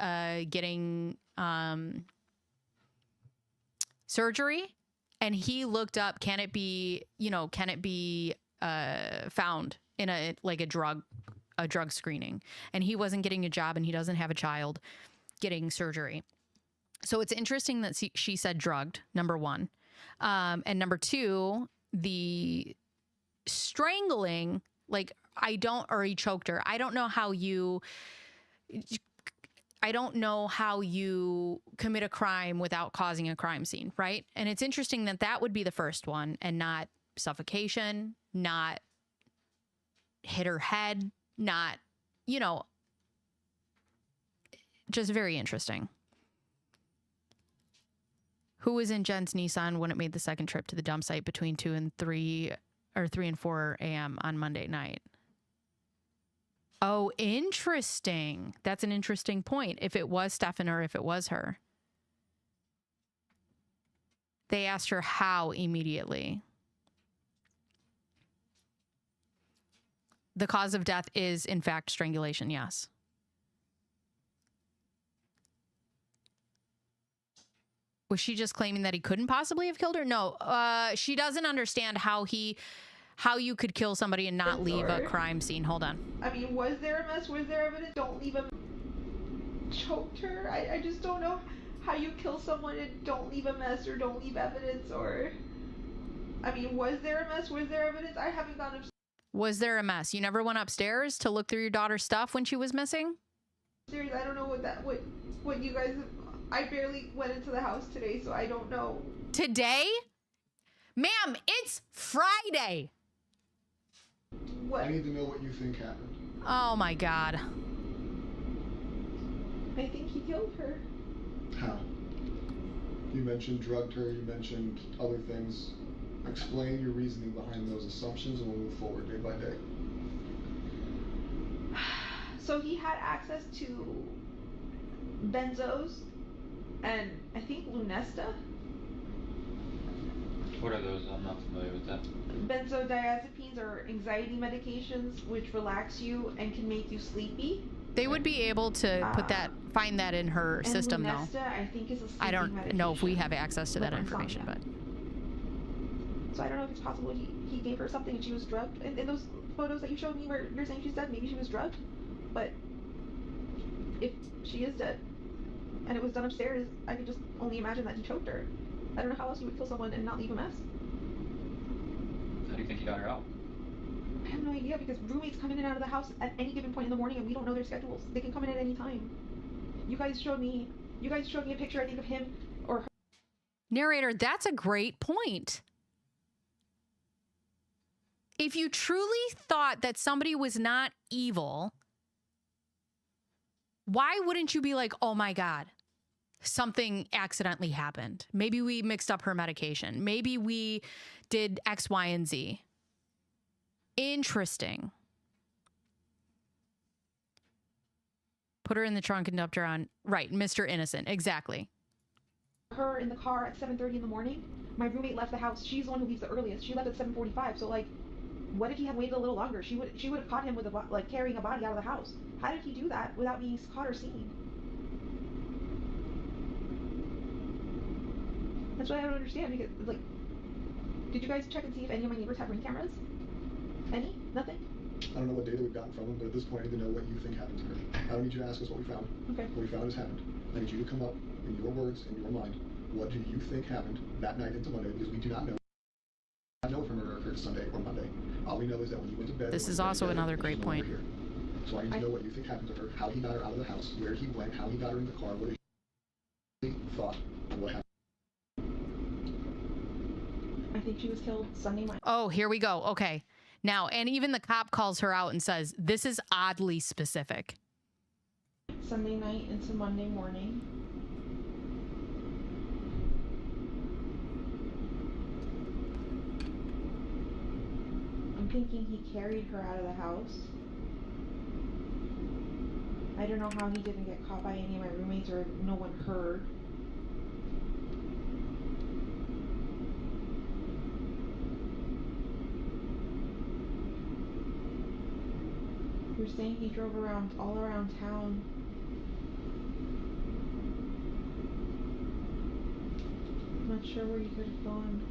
getting surgery. And he looked up, can it be found in a drug screening? And he wasn't getting a job and he doesn't have a child getting surgery. So it's interesting that she said drugged, number one. And number two, the strangling, or he choked her. I don't know how you commit a crime without causing a crime scene, right? And it's interesting that would be the first one and not suffocation, not hit her head, not, just very interesting. Who was in Jen's Nissan when it made the second trip to the dump site between 3 and 4 a.m. on Monday night? Oh, interesting. That's an interesting point. If it was Stefan or if it was her. They asked her how immediately. The cause of death is, in fact, strangulation, yes. Was she just claiming that he couldn't possibly have killed her? No, she doesn't understand how you could kill somebody and not leave a crime scene. Hold on. I mean, was there a mess? Was there evidence? Don't leave a... Choked her? I just don't know how you kill someone and don't leave a mess or don't leave evidence or... I mean, was there a mess? Was there evidence? I haven't gone Was there a mess? You never went upstairs to look through your daughter's stuff when she was missing? upstairs. I don't know what you guys. I barely went into the house today, so I don't know. Today? Ma'am, it's Friday. What? I need to know what you think happened. Oh my God. I think he killed her. How? You mentioned drugged her, you mentioned other things. Explain your reasoning behind those assumptions and we'll move forward day by day. So he had access to benzos and I think Lunesta. What are those? I'm not familiar with that. Benzodiazepines are anxiety medications which relax you and can make you sleepy. They would be able to put that, find that in her And system, Lunesta, though. I think is a sleeping I don't medication know if we have access to that for information, insomnia. but So I don't know if it's possible he gave her something and she was drugged. And in those photos that you showed me where you're saying she's dead, maybe she was drugged. But if she is dead and it was done upstairs, I could just only imagine that he choked her. I don't know how else you would kill someone and not leave a mess. How do you think he got her out? I have no idea because roommates come in and out of the house at any given point in the morning and we don't know their schedules. They can come in at any time. You guys showed me a picture, I think, of him or her. narrator, that's a great point. If you truly thought that somebody was not evil, why wouldn't you be like, oh my God, something accidentally happened? Maybe we mixed up her medication. Maybe we did X, Y, and Z. Interesting. Put her in the trunk and dumped her on. Right, Mr. Innocent. Exactly. Her in the car at 7:30 in the morning. My roommate left the house. She's the one who leaves the earliest. She left at 7:45. So like, what if he had waited a little longer? She would have caught him with carrying a body out of the house. How did he do that without being caught or seen? That's what I don't understand because like, did you guys check and see if any of my neighbors have ring cameras? Any? Nothing? I don't know what data we've gotten from them, but at this point I need to know what you think happened to her. I don't need you to ask us what we found. Okay. What we found has happened. I need you to come up in your words, in your mind, what do you think happened that night into Monday, because we do not know. I don't know if her murder occurred Sunday or Monday. All we know is that when you went to bed... This is also another great point. So I need to know what you think happened to her, how he got her out of the house, where he went, how he got her in the car, what is thought, and what happened. I think she was killed Sunday night. Oh, here we go. Okay. Now, and even the cop calls her out and says, this is oddly specific. Sunday night into Monday morning. I'm thinking he carried her out of the house. I don't know how he didn't get caught by any of my roommates or no one heard. You're saying he drove all around town. I'm not sure where he could have gone.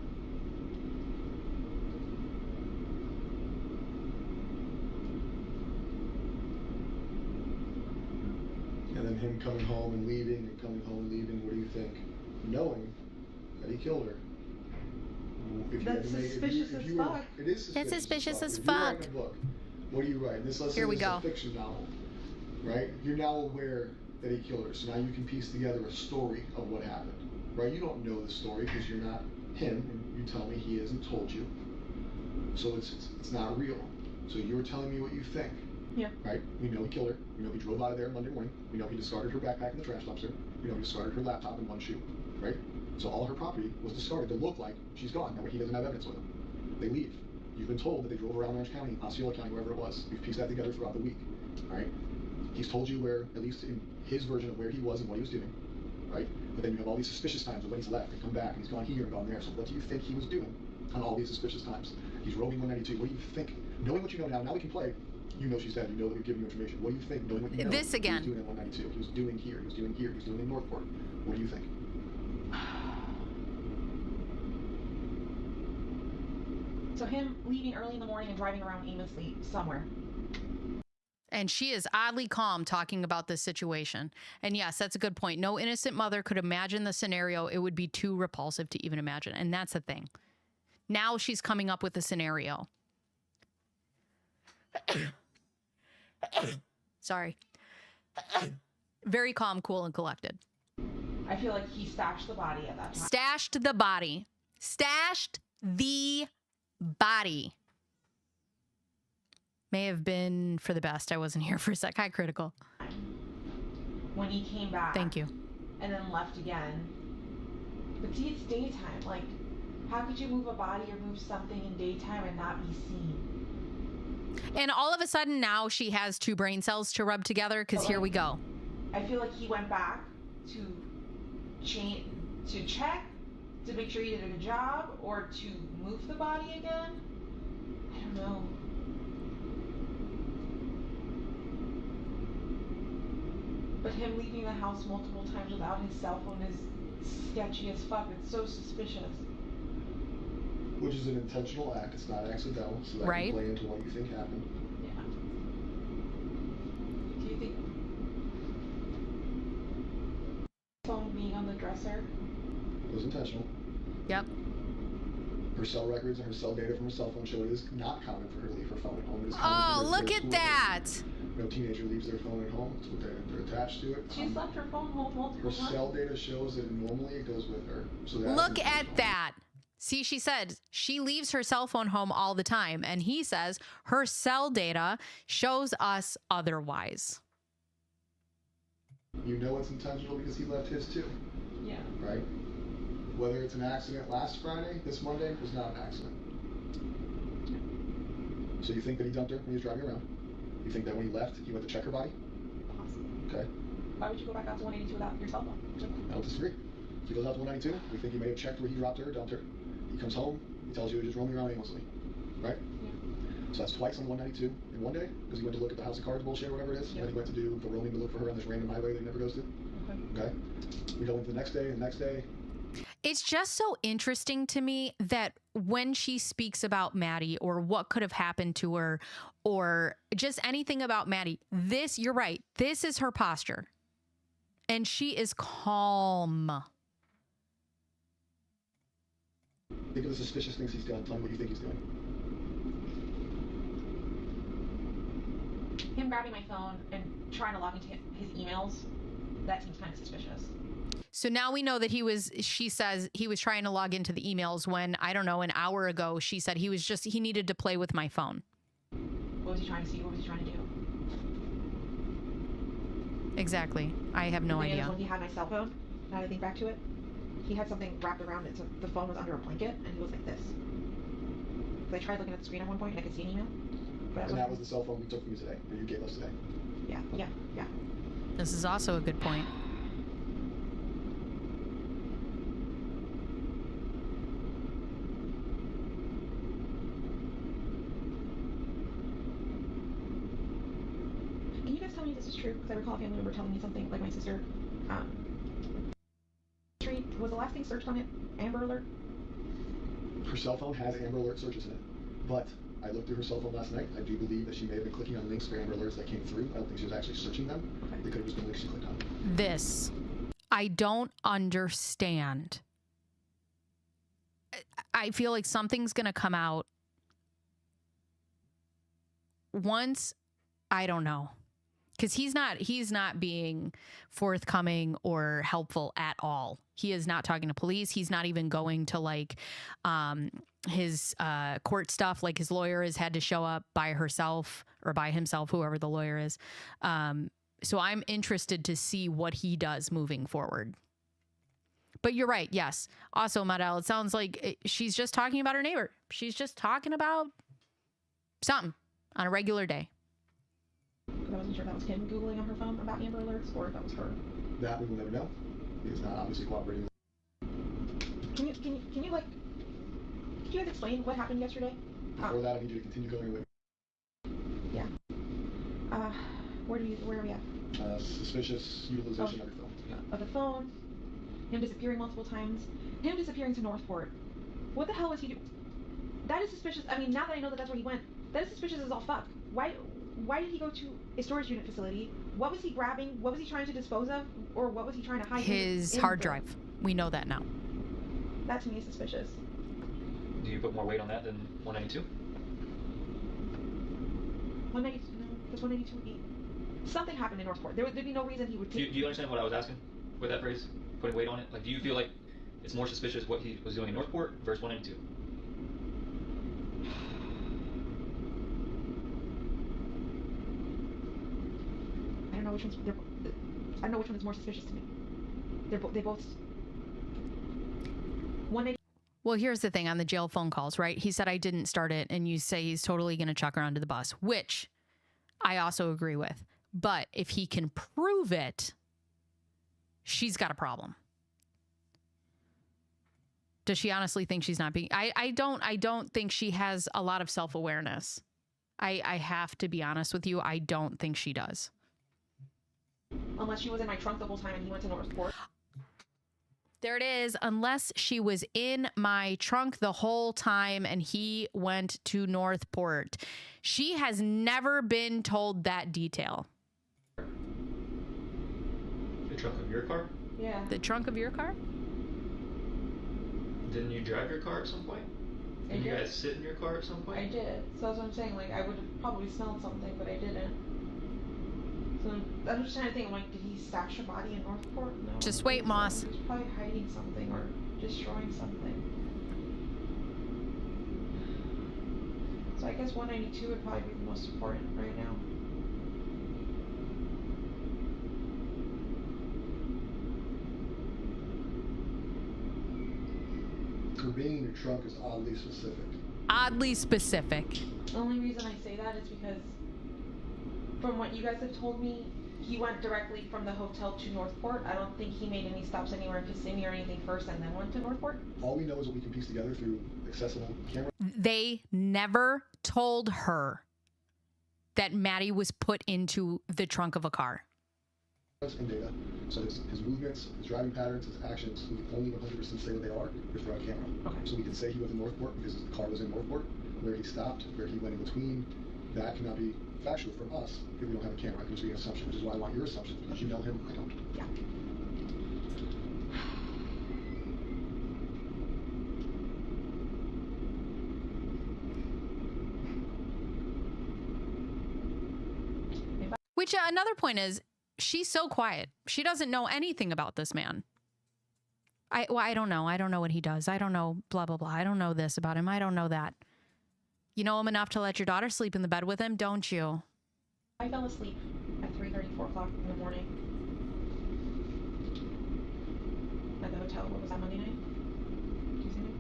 And then him coming home and leaving, and coming home and leaving, what do you think? Knowing that he killed her. That's suspicious as fuck. It is suspicious. That's suspicious as If you're fuck. writing a book, what do you write? This, let's say Here we this is go. a fiction novel, right? You're now aware that he killed her, so now you can piece together a story of what happened, right? You don't know the story because you're not him, and you tell me he hasn't told you, so it's not real. So you're telling me what you think. Yeah. Right? We know he killed her. We know he drove out of there Monday morning. We know he discarded her backpack in the trash dumpster. We know he discarded her laptop and one shoe. Right? So all her property was discarded to look like she's gone. Now he doesn't have evidence with him. They leave. You've been told that they drove around Orange County, Osceola County, wherever it was. We've pieced that together throughout the week. Right? He's told you where, at least in his version of where he was and what he was doing. Right? But then you have all these suspicious times of when he's left and come back and he's gone here and gone there. So what do you think he was doing on all these suspicious times? He's roaming 192. What do you think? Knowing what you know now we can play. You know she's dead. You know that we've given you information. What do you think? Knowing what you know, This again. He was doing in 192. He was doing here. He was doing here. He was doing in Northport. What do you think? So him leaving early in the morning and driving around aimlessly somewhere. And she is oddly calm talking about this situation. And yes, that's a good point. No innocent mother could imagine the scenario. It would be too repulsive to even imagine. And that's the thing. Now she's coming up with a scenario. Sorry. Very calm, cool, and collected. I feel like he stashed the body at that time. Stashed the body. Stashed the body. May have been for the best. I wasn't here for a sec. Hi, Critical. When he came back. Thank you. And then left again. But see, it's daytime. Like, how could you move a body or move something in daytime and not be seen? And all of a sudden now she has two brain cells to rub together because here we go. I feel like he went back to check to make sure he did a good job or to move the body again. I don't know. But him leaving the house multiple times without his cell phone is sketchy as fuck. It's so suspicious. Which is an intentional act. It's not accidental, so that Right. can play into what you think happened. Yeah. Do you think phone being on the dresser? It was intentional. Yep. Her cell records and her cell data from her cell phone show it is not common for her to leave her phone at home. It is Oh, common for her to look go at to that. No teenager leaves their phone at home. It's what they're attached to it. She's left her phone home multiple Her times. cell data shows that normally it goes with her. So that's Look at intentional. that. See, she said she leaves her cell phone home all the time. And he says her cell data shows us otherwise. You know it's intentional because he left his too, Yeah. right? Whether it's an accident last Friday, this Monday, was not an accident. So you think that he dumped her when he was driving around? You think that when he left, he went to check her body? Possibly. Okay. Why would you go back out to 182 without your cell phone? I don't disagree. So he goes out to 192. We think he may have checked where he dropped her or dumped her. He comes home. He tells you he was just roaming around aimlessly. Right? Yeah. So that's twice on 192 in one day because he went to look at the house of cards bullshit or whatever it is. Yeah. And then he went to do the roaming to look for her on this random highway that he never goes to. Okay. We go into the next day and the next day. It's just so interesting to me that when she speaks about Maddie or what could have happened to her or just anything about Maddie, this, you're right, this is her posture. And she is calm. Think of the suspicious things he's done. Tell me what you think he's doing. Him grabbing my phone and trying to log into his emails, that seems kind of suspicious. So now we know that she says he was trying to log into the emails when, I don't know, an hour ago, she said he needed to play with my phone. What was he trying to see? What was he trying to do? Exactly. I have no idea. When he had my cell phone, now that I think back to it, he had something wrapped around it so the phone was under a blanket and he was like this. So I tried looking at the screen at one point and I could see an email. But And that was the cell phone we took from you today, or you gave us today. Yeah. This is also a good point. Can you guys tell me if this is true? Because I recall a family member telling me something, like my sister. Was the last thing searched on it Amber Alert? Her cell phone has Amber Alert searches in it, but I looked through her cell phone last night. I do believe that she may have been clicking on links for Amber Alerts that came through. I don't think she was actually searching them. Okay. They could have just been links she clicked on. This, I don't understand. I feel like something's going to come out once, I don't know. Because he's not being forthcoming or helpful at all. He is not talking to police. He's not even going to like his court stuff. Like his lawyer has had to show up by herself or by himself, whoever the lawyer is. So I'm interested to see what he does moving forward. But you're right. Yes. Also, Madel, it sounds like she's just talking about her neighbor. She's just talking about something on a regular day. Because I wasn't sure if that was him Googling on her phone about Amber Alerts or if that was her. That we will never know. He is not obviously cooperating. Can you guys explain what happened yesterday? Before that, I need you to continue going with Yeah. Where are we at? suspicious utilization of your phone. Of the phone, him disappearing multiple times, him disappearing to Northport. What the hell was he doing? That is suspicious. I mean, now that I know that that's where he went, that is suspicious as all fuck. Why did he go to a storage unit facility? What was he grabbing? What was he trying to dispose of? Or what was he trying to hide? His hard drive. We know that now. That to me is suspicious. Do you put more weight on that than 192? 192, no, because 192 would be... Something happened in Northport. There'd be no reason he would take... Do you understand what I was asking with that phrase? Putting weight on it? Like, do you feel like it's more suspicious what he was doing in Northport versus 192? I don't know which one's... I don't know which one is more suspicious to me. They both... 180... Well, here's the thing on the jail phone calls, right? He said, I didn't start it, and you say he's totally going to chuck her onto the bus, which I also agree with. But if he can prove it, she's got a problem. Does she honestly think she's not being... I don't think she has a lot of self-awareness. I have to be honest with you. I don't think she does. Unless she was in my trunk the whole time and he went to Northport. There it is. Unless she was in my trunk the whole time and he went to Northport. She has never been told that detail. The trunk of your car? Yeah. The trunk of your car? Didn't you drive your car at some point? Did you guys sit in your car at some point? I did. So that's what I'm saying. Like, I would have probably smelled something, but I didn't. So I'm just trying to think, like, did he stash a body in Northport? No. Just wait, Moss. He was probably hiding something or destroying something. So I guess 192 would probably be the most important right now. Her being in your trunk is oddly specific. Oddly specific. The only reason I say that is because from what you guys have told me, he went directly from the hotel to Northport. I don't think he made any stops anywhere in Kissimmee or anything first and then went to Northport. All we know is what we can piece together through accessible camera. They never told her that Maddie was put into the trunk of a car. And data. So his movements, his driving patterns, his actions, we can only 100% say what they are if they're on camera. Okay. So we can say he went to Northport because his car was in Northport. Where he stopped, where he went in between, that cannot be factual from us if we don't have a camera. It can just be an assumption, which is why I want your assumptions, because you know him, I don't. Yeah. Which another point is, she's so quiet. She doesn't know anything about this man. I don't know. I don't know what he does. I don't know blah, blah, blah. I don't know this about him. I don't know that. You know him enough to let your daughter sleep in the bed with him, don't you? I fell asleep at 3:30, 4 o'clock in the morning. At the hotel. What was that, Monday night? Tuesday night?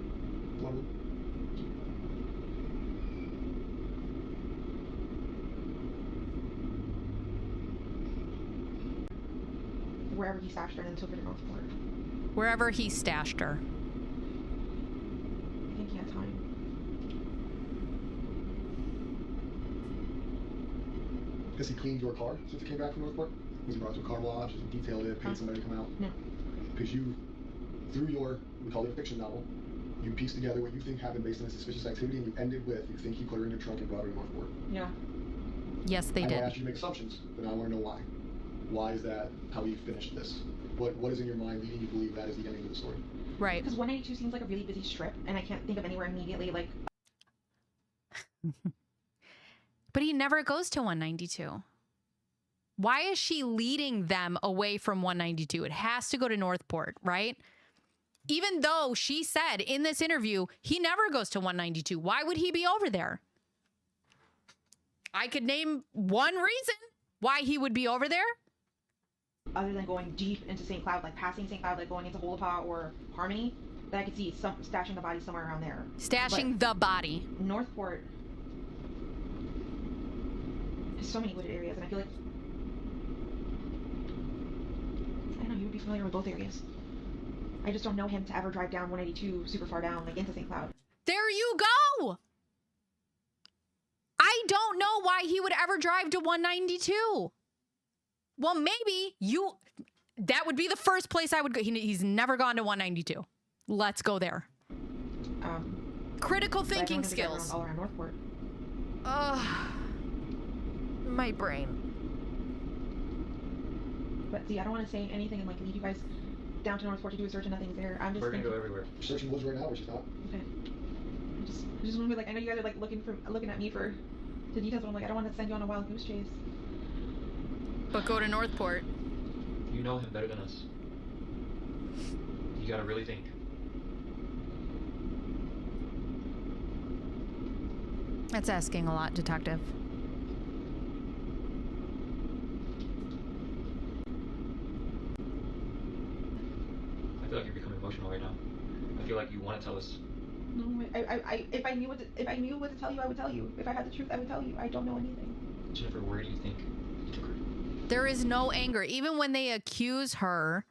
Wherever he stashed her and then took her to Northport. Wherever he stashed her. I think he had time. Has he cleaned your car since he came back from Northport? Was he brought to a car wash? Has he detailed it, paid somebody to come out? No. Because you, through your, we call it a fiction novel, you piece together what you think happened based on a suspicious activity, and you ended with, you think he put her in the trunk and brought her to Northport. Yeah. Yes, they I did. know I asked you to make assumptions, but I want to know why. Why is that how you finished this? What is in your mind leading you to believe that is the ending of the story? Right. Because 182 seems like a really busy strip, and I can't think of anywhere immediately, like... But he never goes to 192. Why is she leading them away from 192? It has to go to Northport, right? Even though she said in this interview, he never goes to 192. Why would he be over there? I could name one reason why he would be over there. Other than going deep into St. Cloud, like passing St. Cloud, like going into Holopaw or Harmony, that I could see stashing the body somewhere around there. Stashing the body. Northport has so many wooded areas, and I feel like... I don't know, he would be familiar with both areas. I just don't know him to ever drive down 182 super far down, like into St. Cloud. There you go! I don't know why he would ever drive to 192. Well, maybe that would be the first place I would go. He's never gone to 192. Let's go there. Critical thinking skills. All around Northport. My brain. But see, I don't want to say anything and like lead you guys down to Northport to do a search and nothing's there. I'm just We're gonna go everywhere. Searching woods right now, which is not. Okay. just want to be like, I know you guys are like looking at me for the details, but I'm like, I don't want to send you on a wild goose chase. But go to Northport. You know him better than us. You gotta really think. That's asking a lot, Detective. I feel like you're becoming emotional right now. I feel like you want to tell us. No, if I knew what to tell you, I would tell you. If I had the truth, I would tell you. I don't know anything. Jennifer, where do you think you took her? There is no anger. Even when they accuse her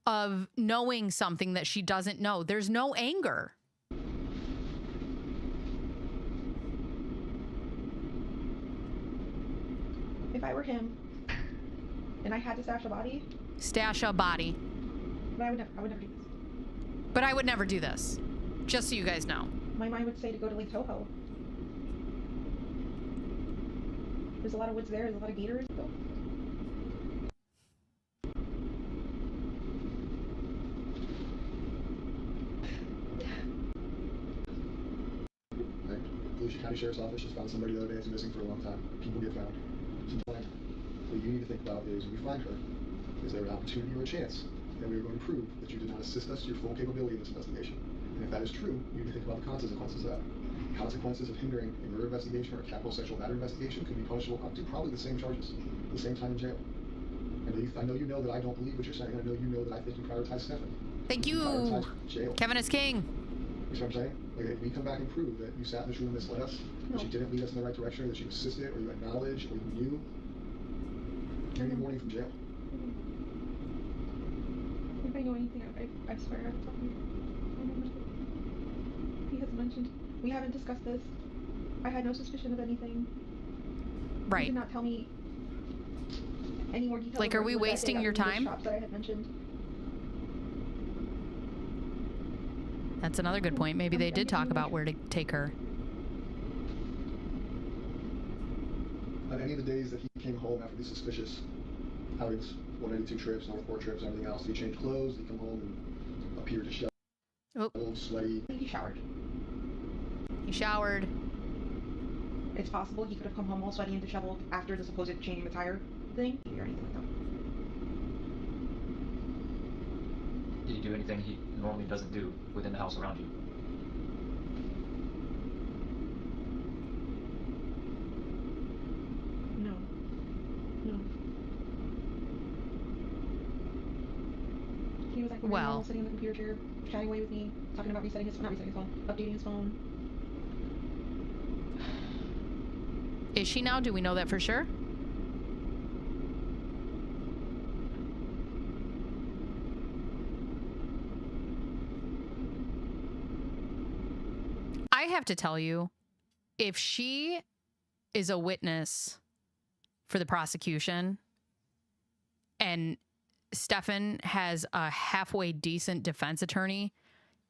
of knowing something that she doesn't know, there's no anger. If I were him, and I had to stash a body. Stash a body. But I would never do this. But I would never do this. Just so you guys know. My mind would say to go to Lake Toho. There's a lot of woods there. There's a lot of gators. Though. The Volusia County Sheriff's Office just found somebody the other day who's missing for a long time. People get found. Sometimes what you need to think about is when we find her, is there an opportunity or a chance that we are going to prove that you did not assist us to your full capability in this investigation? And if that is true, you need to think about the consequences of that. Consequences of hindering a murder investigation or a capital sexual battery investigation could be punishable up to probably the same charges, the same time in jail. And I know you know that I don't believe what you're saying. I know you know that I think you prioritize Stephanie. Thank you. Prioritize jail. Kevin is king. You know what I'm saying? Like, if we come back and prove that you sat in this room and misled us, that you didn't lead us in the right direction, or that you assisted, or you acknowledged, or you knew, you're going to be warning from jail. If I know anything, I swear I would tell you. He has mentioned, we haven't discussed this. I had no suspicion of anything. Right. He did not tell me any more details. Like, are we wasting your time? Shops that I had mentioned. That's another good point. Maybe they did talk about where to take her. On any of the days that he came home after these suspicious outings, 182 trips, Northport trips, and everything else, did he change clothes? Did he come home and appear disheveled, sweaty? I think he showered. He showered. It's possible he could have come home all sweaty and disheveled after the supposed changing the tire thing, or anything like that. Did he do anything he normally doesn't do within the house around you? No. He was like, well, sitting in the computer chair, chatting away with me, talking about not resetting his phone, updating his phone. Is she now? Do we know that for sure? I have to tell you, if she is a witness for the prosecution and Stefan has a halfway decent defense attorney,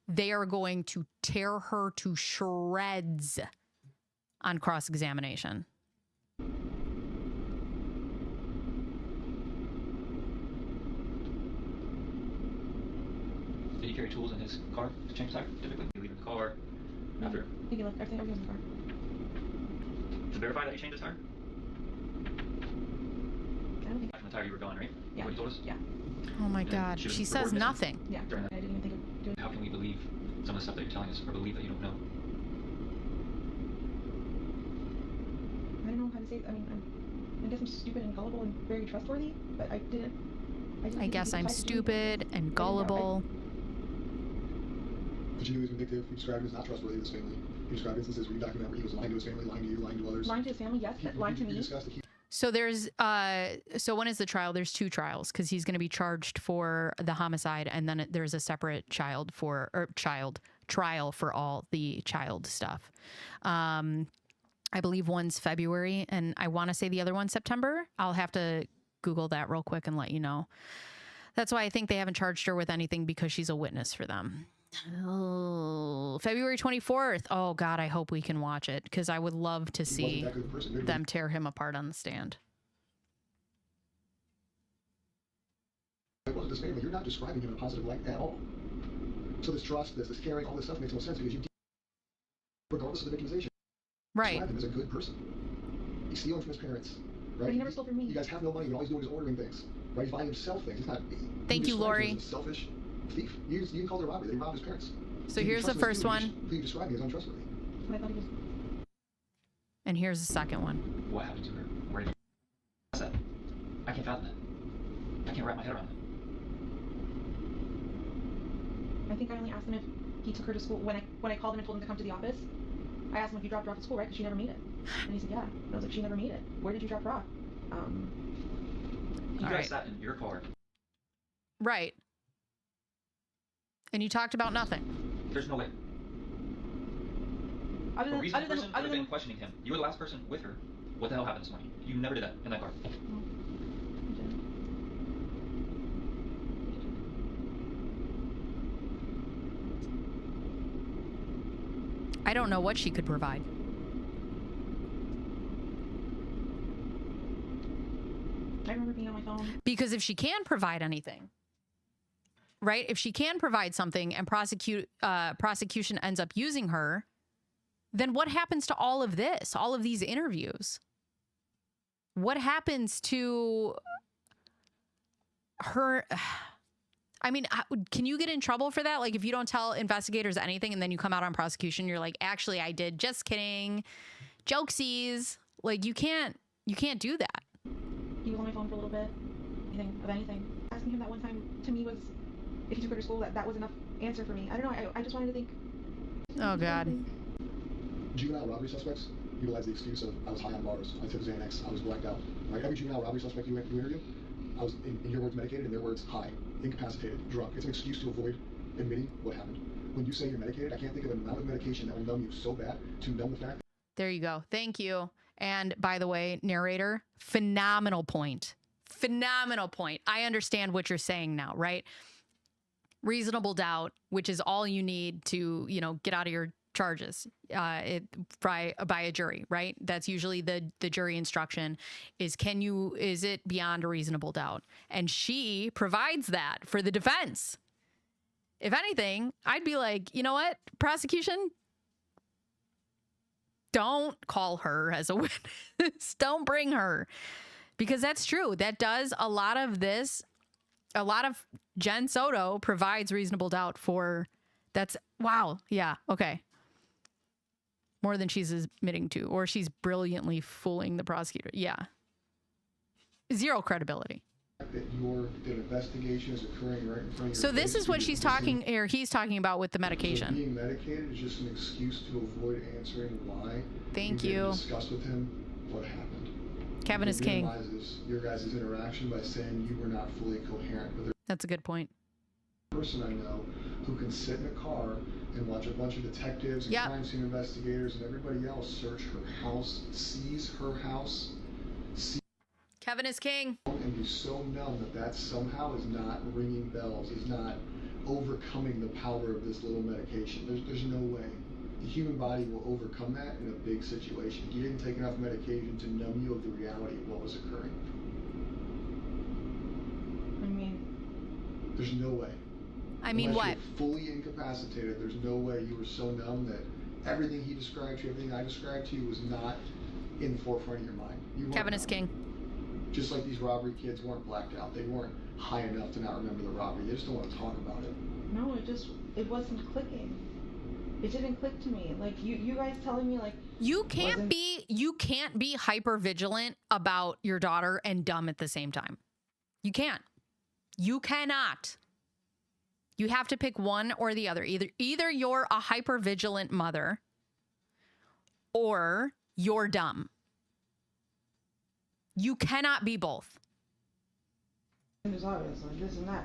they are going to tear her to shreds on cross-examination. Did he carry tools in his car to change tire, typically? Did he leave in the car after? I think he left everything in the car. To verify that he changed his tire? I don't think. From the tire you were going, right? Yeah. What he told us? Yeah. Oh my And God, she was she says recording this nothing. Yeah. during that. I didn't even think of doing. How can we believe some of the stuff that you're telling us, or believe that you don't know? I don't know how to say it. I mean, I guess I'm stupid and gullible and very trustworthy, but I didn't I guess I'm stupid and gullible. But you knew he was vindictive. You described him as not trustworthy to his family. You described instances where you document where he was lying to his family, lying to you, lying to others. Lying to his family, yes, but lying to me. Discussed that he So there's, so when is the trial? There's two trials because he's going to be charged for the homicide, and then there's a separate trial for all the child stuff. I believe one's February, and I want to say the other one's September. I'll have to Google that real quick and let you know. That's why I think they haven't charged her with anything, because she's a witness for them. Oh, February 24th. Oh God, I hope we can watch it, because I would love to see them tear him apart on the stand. It wasn't his family. You're not describing him in a positive light at all. So this trust, this caring, all this stuff makes no sense, because you regardless of the victimization. Right. Describe him as a good person. He's stealing from his parents, right? But he never stole from me. You guys have no money, but all he's doing is ordering things, right? He's buying himself things. He's not. Thank you, Lori. He's a selfish thief. You can call it a robbery. They robbed his parents. So here's the first one. Who you describe me as untrustworthy. I thought he was. And here's the second one. What happened to her? Where did you... that? I can't fathom that. I can't wrap my head around it. I think I only asked him if he took her to school when I called him and told him to come to the office. I asked him if you dropped her off at school, right? Because she never made it. And he said, yeah. And I was like, she never made it. Where did you drop her off? You guys sat in your car. Right. And you talked about nothing. There's no way. A reasonable person would have been questioning him. You were the last person with her. What the hell happened this morning? You never did that in that car. I don't know what she could provide. I remember being on my phone. Because if she can provide anything, right? If she can provide something and prosecution ends up using her, then what happens to all of this, all of these interviews? What happens to her? I mean, can you get in trouble for that? Like if you don't tell investigators anything and then you come out on prosecution, you're like, actually, I did. Just kidding. Jokesies. Like you can't do that. He was on my phone for a little bit. Anything. Asking him that one time to me was, if he took her to school, that was enough answer for me. I don't know. I just wanted to think. Oh God. Juvenile robbery suspects utilize the excuse of I was high on bars, I took Xanax, I was blacked out. Right? Every juvenile robbery suspect you interview, I was in your words medicated, in their words high, incapacitated, drunk. It's an excuse to avoid admitting what happened. When you say you're medicated, I can't think of an amount of medication that will numb you so bad to numb the fact. There you go. Thank you. And by the way, narrator, phenomenal point. Phenomenal point. I understand what you're saying now, right? Reasonable doubt, which is all you need to, get out of your charges by a jury, right? That's usually the jury instruction is it beyond a reasonable doubt? And she provides that for the defense. If anything, I'd be like, you know what, prosecution, don't call her as a witness. Don't bring her, because that's true. That does a lot of this. A lot of Jen Soto provides reasonable doubt for. That's wow. Yeah. Okay. More than she's admitting to, or she's brilliantly fooling the prosecutor. Yeah. Zero credibility. That the investigation is occurring right in front of your So this face. is what she's talking, or he's talking about with the medication. So being medicated is just an excuse to avoid answering why. Thank you. You. Discuss with him what happened. Kevin is king. Minimizes your guys' interaction by saying you were not fully coherent. But that's a good point. Person I know who can sit in a car and watch a bunch of detectives and crime scene investigators and everybody else search her house, seize her house. Kevin is king. And be so numb that somehow is not ringing bells, is not overcoming the power of this little medication. There's no way. The human body will overcome that in a big situation. You didn't take enough medication to numb you of the reality of what was occurring. I mean, there's no way. I mean, Unless what? You're fully incapacitated. There's no way you were so numb that everything he described to you, everything I described to you was not in the forefront of your mind. Kevin is king. Just like these robbery kids weren't blacked out. They weren't high enough to not remember the robbery. They just don't want to talk about it. No, it wasn't clicking. It didn't click to me. Like you guys telling me like you can't be hyper vigilant about your daughter and dumb at the same time. You can't. You cannot. You have to pick one or the other. Either you're a hyper vigilant mother or you're dumb. You cannot be both. There's always like this and that.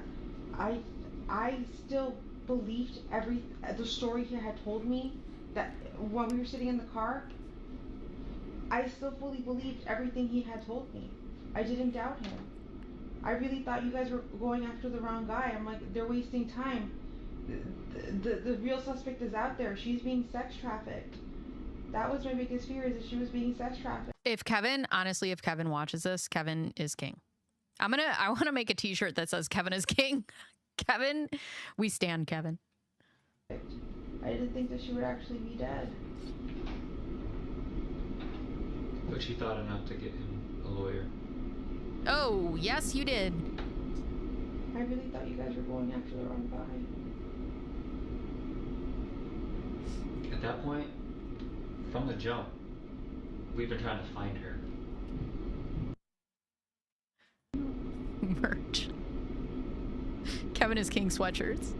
I still believed the story he had told me, that when we were sitting in the car, I still fully believed everything he had told me. I didn't doubt him. I really thought you guys were going after the wrong guy. I'm like, they're wasting time. The real suspect is out there. She's being sex trafficked. That was my biggest fear, is that she was being sex trafficked. If Kevin watches this, Kevin is king. I want to make a t-shirt that says Kevin is king. Kevin, we stand Kevin. I didn't think that she would actually be dead. But she thought enough to get him a lawyer. Oh, yes, you did. I really thought you guys were going after the wrong guy. At that point, from the jump, we've been trying to find her. Merch. Kevin is King sweatshirts.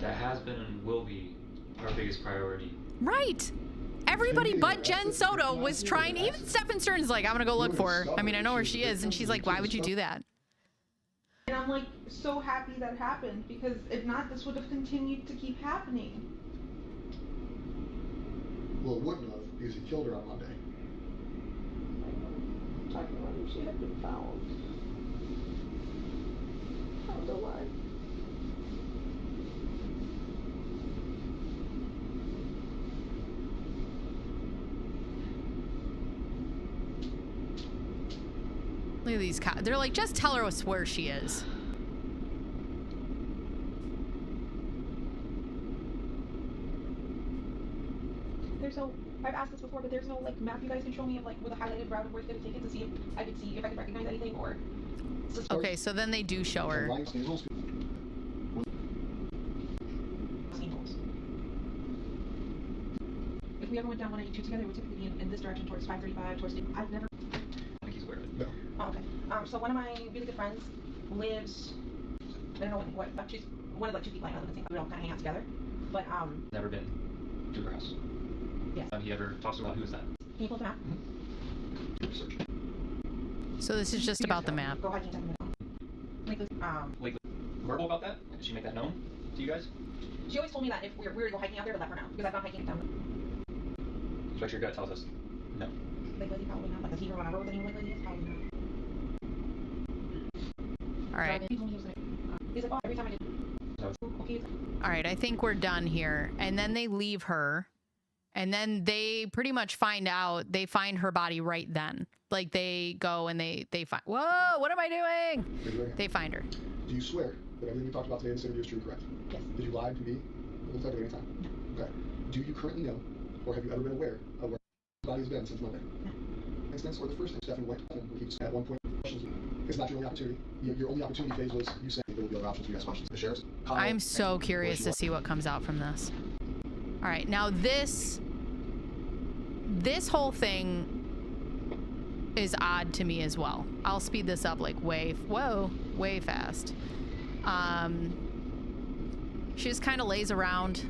That has been and will be our biggest priority. Right. Everybody but Jen Soto was trying. Even Stefan Stern's like, I'm gonna go look for her. I mean, I know where she is, and she's like, why would you do that? And I'm like so happy that happened, because if not, this would have continued to keep happening. Well, it wouldn't have, because he killed her on Monday. Talking about if she had been found. Found alive. Look at these cops. They're like, just tell her where she is. There's no, I've asked this before, but there's no like map you guys can show me of like with a highlighted route of where it's gonna take it to see if I could see if I could recognize anything or. Okay, so then they do show her. If we ever went down 182 together, it would typically be in this direction towards 535, towards. I've never. I think he's aware of it. No. Oh, okay. So one of my really good friends lives. I don't know what she's one of like two people I know live in the same. We all kind of hang out together, but Never been to her house. Yes. He ever talks about who is that? Can you pull the map? Research. So this is just about the map. Go hiking down the Like, verbal about that? Did she make that known to you guys? She always told me that if we were to go hiking out there, to let her know, because I've gone hiking down. But your gut tells us no. Lake Lizzie probably not. Like, does he remember what the name of Lake Lizzie is? Probably not. All right. He told me he was gonna. He's like, oh, every time I did. Okay. All right, I think we're done here. And then they leave her. And then they pretty much find out, they find her body right then. Like they go and they find, whoa, what am I doing? They find her. Do you swear that everything you talked about today in this interview is true, correct? Yes. Did you lie to me? We'll talk at any time. No. Okay. Do you currently know, or have you ever been aware of where the body has been since Monday? No. Instance, or the first thing Stefan went and he at one point questions you. It's not your only opportunity. Your only opportunity phase was you saying there will be other options for you guys questions. The sheriff's. I'm so curious to see what comes out from this. All right, now this whole thing is odd to me as well. I'll speed this up like way fast. She just kind of lays around.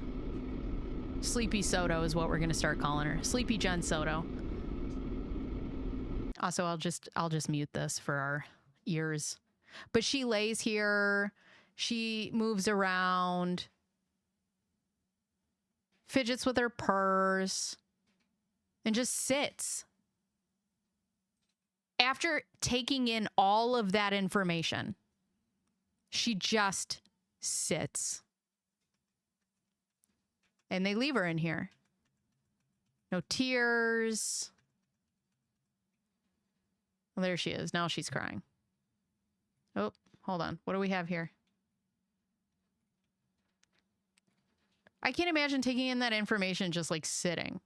Sleepy Soto is what we're gonna start calling her. Sleepy Jen Soto. Also, I'll just mute this for our ears. But she lays here. She moves around. Fidgets with her purse. And just sits. After taking in all of that information, she just sits. And they leave her in here. No tears. Well, there she is. Now she's crying. Oh, hold on. What do we have here? I can't imagine taking in that information just like sitting.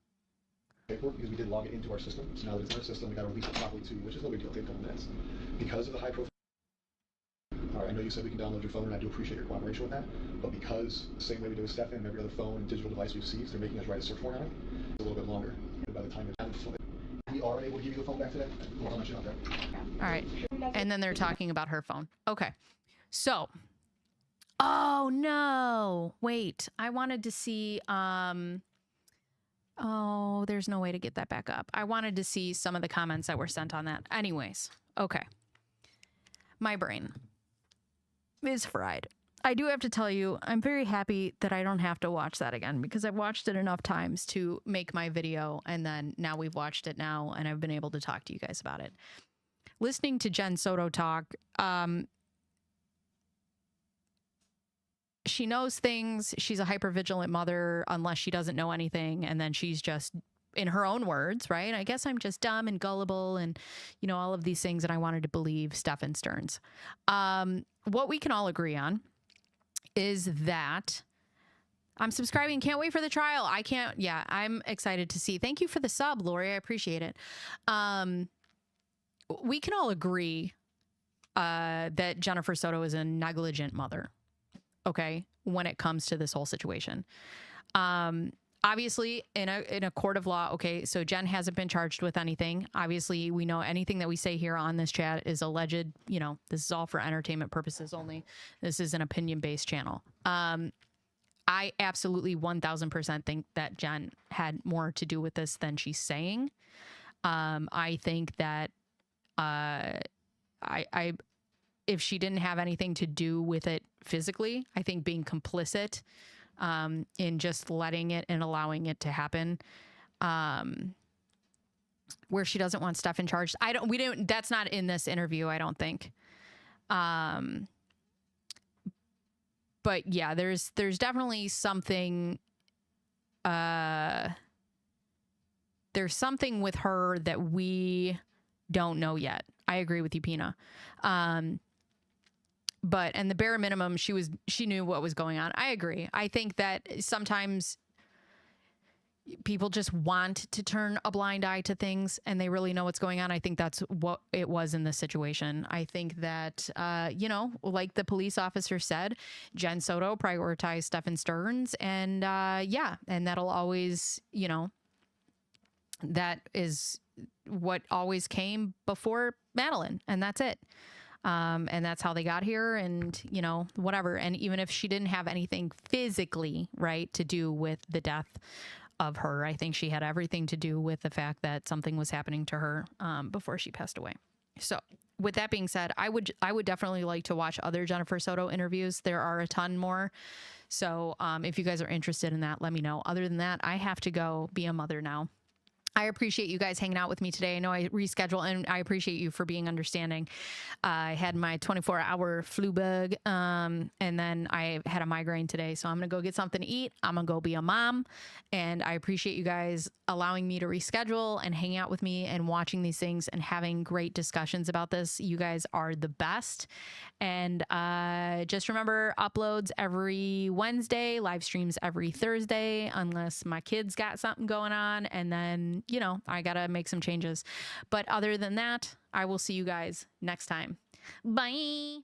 Paperwork, because we did log it into our system. So now that it's in our system, we got to release it properly to you, which is no big deal. Take a couple minutes. Because of the high profile. All right, I know you said we can download your phone, and I do appreciate your cooperation with that. But because the same way we do with Stefan and every other phone and digital device we receive, they're making us write a search warrant on it. It's a little bit longer. By the time we are able to give you the phone back today, we'll let you know that. All right. And then they're talking about her phone. Okay. So, oh no, wait, I wanted to see, oh, there's no way to get that back up. I wanted to see some of the comments that were sent on that. Anyways, okay. My brain is fried. I do have to tell you, I'm very happy that I don't have to watch that again because I've watched it enough times to make my video, and then now we've watched it now and I've been able to talk to you guys about it. Listening to Jen Soto talk, she knows things. She's a hypervigilant mother unless she doesn't know anything, and then she's just, in her own words, right? I guess I'm just dumb and gullible and, you know, all of these things that I wanted to believe Stefan Stern's. What we can all agree on is that I'm subscribing. Can't wait for the trial. I can't. Yeah, I'm excited to see. Thank you for the sub, Lori. I appreciate it. We can all agree that Jennifer Soto is a negligent mother. Okay, when it comes to this whole situation. Obviously, in a court of law, okay, so Jen hasn't been charged with anything. Obviously, we know anything that we say here on this chat is alleged. You know, this is all for entertainment purposes only. This is an opinion-based channel. I absolutely 1000% think that Jen had more to do with this than she's saying. I think that if she didn't have anything to do with it physically, I think being complicit in just letting it and allowing it to happen, where she doesn't want Stefan charged. That's not in this interview, I don't think. But yeah, there's definitely something, there's something with her that we don't know yet. I agree with you, Pina. And the bare minimum, she knew what was going on. I agree. I think that sometimes people just want to turn a blind eye to things and they really know what's going on. I think that's what it was in this situation. I think that, like the police officer said, Jen Soto prioritized Stefan Stearns, and and that'll always, that is what always came before Madelaine, and that's it. And that's how they got here, and, whatever. And even if she didn't have anything physically, right, to do with the death of her, I think she had everything to do with the fact that something was happening to her before she passed away. So with that being said, I would definitely like to watch other Jennifer Soto interviews. There are a ton more. So if you guys are interested in that, let me know. Other than that, I have to go be a mother now. I appreciate you guys hanging out with me today. I know I reschedule, and I appreciate you for being understanding. I had my 24-hour flu bug, and then I had a migraine today. So I'm going to go get something to eat. I'm going to go be a mom. And I appreciate you guys allowing me to reschedule and hang out with me and watching these things and having great discussions about this. You guys are the best. And just remember, uploads every Wednesday, live streams every Thursday, unless my kids got something going on. And then, I got to make some changes. But other than that, I will see you guys next time. Bye.